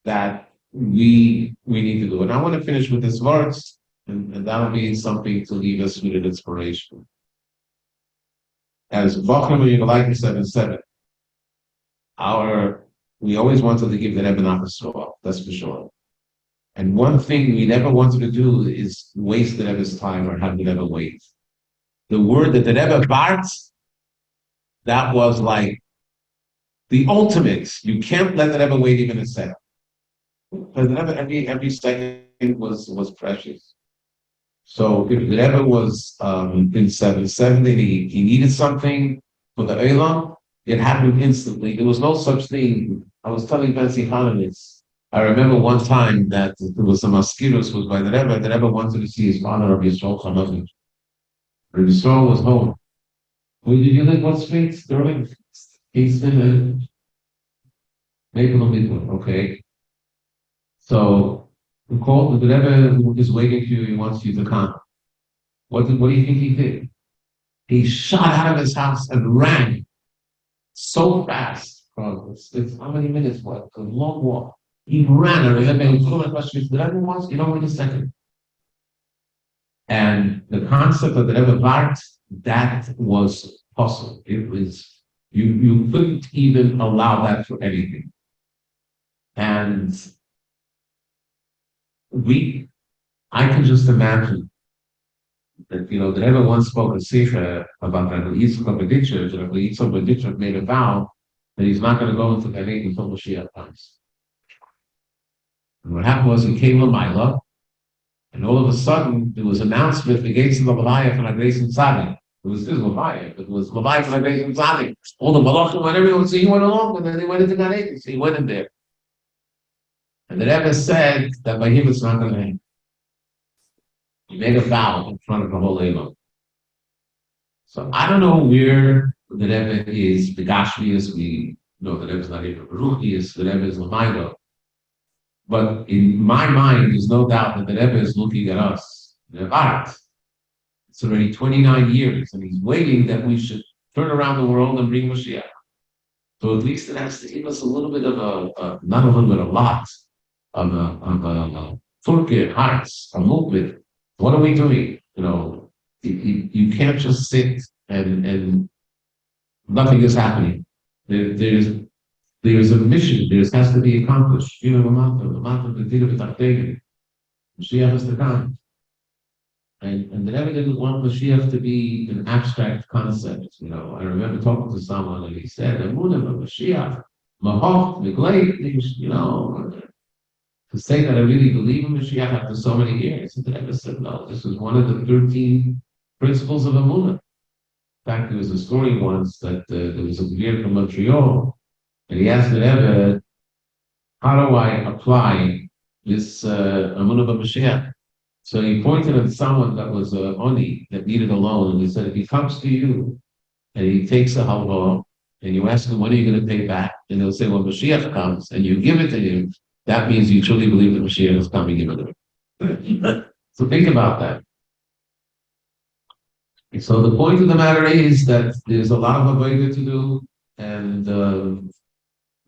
that we need to do it. And I want to finish with this verse, and that'll be something to leave us with an inspiration. As Bachram Yerushalayim 7:7, we always wanted to give the Rebbe Nachasor, that's for sure. And one thing we never wanted to do is waste the Rebbe's time or have the Rebbe wait. The word that the Rebbe bart, that was like the ultimate. You can't let the Rebbe wait even a second. But the Rebbe, every second was precious. So if the Rebbe was in 770, he needed something for the Eilam, it happened instantly. There was no such thing. I was telling Betsy Hananitz, I remember one time that there was some mosquitoes was by the Rebbe wanted to see his father, Rabbi Yisrael Chanavim. Rabbi Yisrael was home. Where did you live? What street? Sterling? He's in Maple Midwood, okay. So we called the Rebbe is waiting for you, he wants you to come. What do you think he did? He shot out of his house and ran so fast. It's how many minutes? What? A long walk. He ran, and the Rebbe was across the street. The Rebbe wants, wait a second. And the concept of the Rebbe Vart, that was possible. It was, you couldn't even allow that for anything. And I can just imagine that, the Rebbe once spoke a Sikha about Rabbi Yitzchak Bedichov. Rabbi Yitzchak Bedichov made a vow that he's not going to go into Gan Eden until Mashiach comes. And what happened was, he came to Maila, and all of a sudden, there was an announcement, the gates of the Leviathan for Nagreis and Tzadik. It was this Leviathan, but it was Leviathan for Nagreis and Tzadik. All the Malachim and everyone, so he went along, and then they went into Gan Eden, so he went in there. And the Rebbe said that by him it's not going to end. He made a vow in front of the whole Elam. So I don't know where the Rebbe is, the Gashmias, we know the Rebbe is not even Baruchias, the Rebbe is Lamaida. But in my mind, there's no doubt that the Rebbe is looking at us. It's already 29 years, and he's waiting that we should turn around the world and bring Mashiach. So at least it has to give us a little bit of not a little bit, a lot of a Turkey hearts, a movement. What are we doing? You can't just sit and nothing is happening. There's a mission. There has to be accomplished. The mountain, the Tira B'Tartegen. Mashiach is the time. And the Rebbe didn't want Mashiach to be an abstract concept. I remember talking to someone and he said, Emunah, Mashiach, Mahov, Migleit, to say that I really believe in Mashiach after so many years. And the Rebbe said, no, this was one of the 13 principles of Emunah. In fact, there was a story once that there was a Gvir from Montreal, and he asked the Rebbe, how do I apply this Emunah B'Mashiach? So he pointed at someone that was Oni, that needed a loan, and he said, if he comes to you and he takes a halva and you ask them, when are you going to pay back? And they'll say, well, Mashiach comes, and you give it to him. That means you truly believe that Mashiach is coming. So think about that. So the point of the matter is that there's a lot of avodah to do, and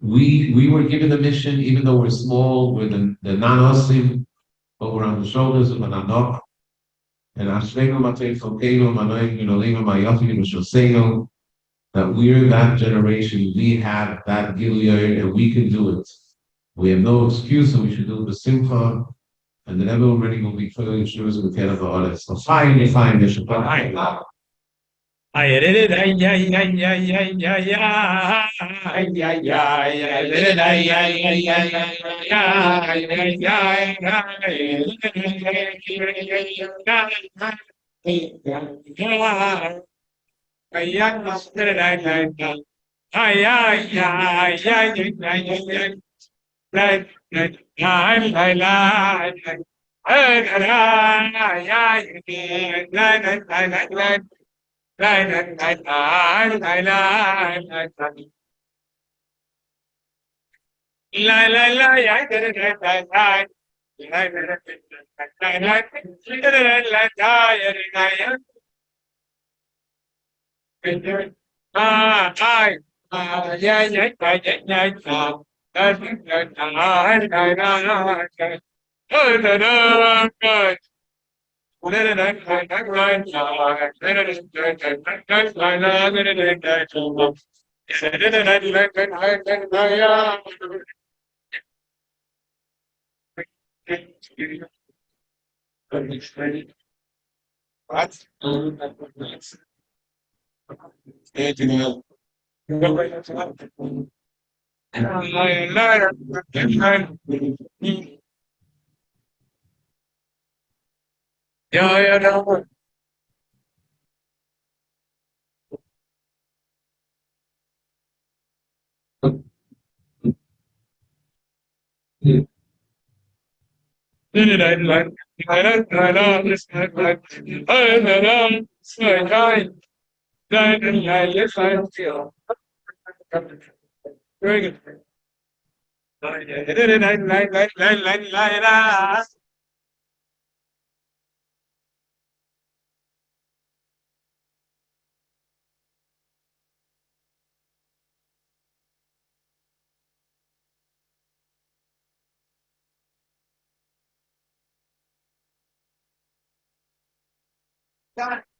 we were given the mission, even though we're small, we're the non-osim, but we're on the shoulders of an anok. And Ashreinu Matei Fokeinu Manoim Ginolinu Mayofim Shoseinu, that we're that generation, we have that Gilead, and we can do it. We have no excuse, and we should do it with Simcha, and then everybody will be filling shoes with the of all this. So fine, Bishop. I did it. Ay, ay, ay, ay, ay, ay, ay, ay, ay, I did it. Ay, ay, ay, ay, ay, ay, Very good. Got it.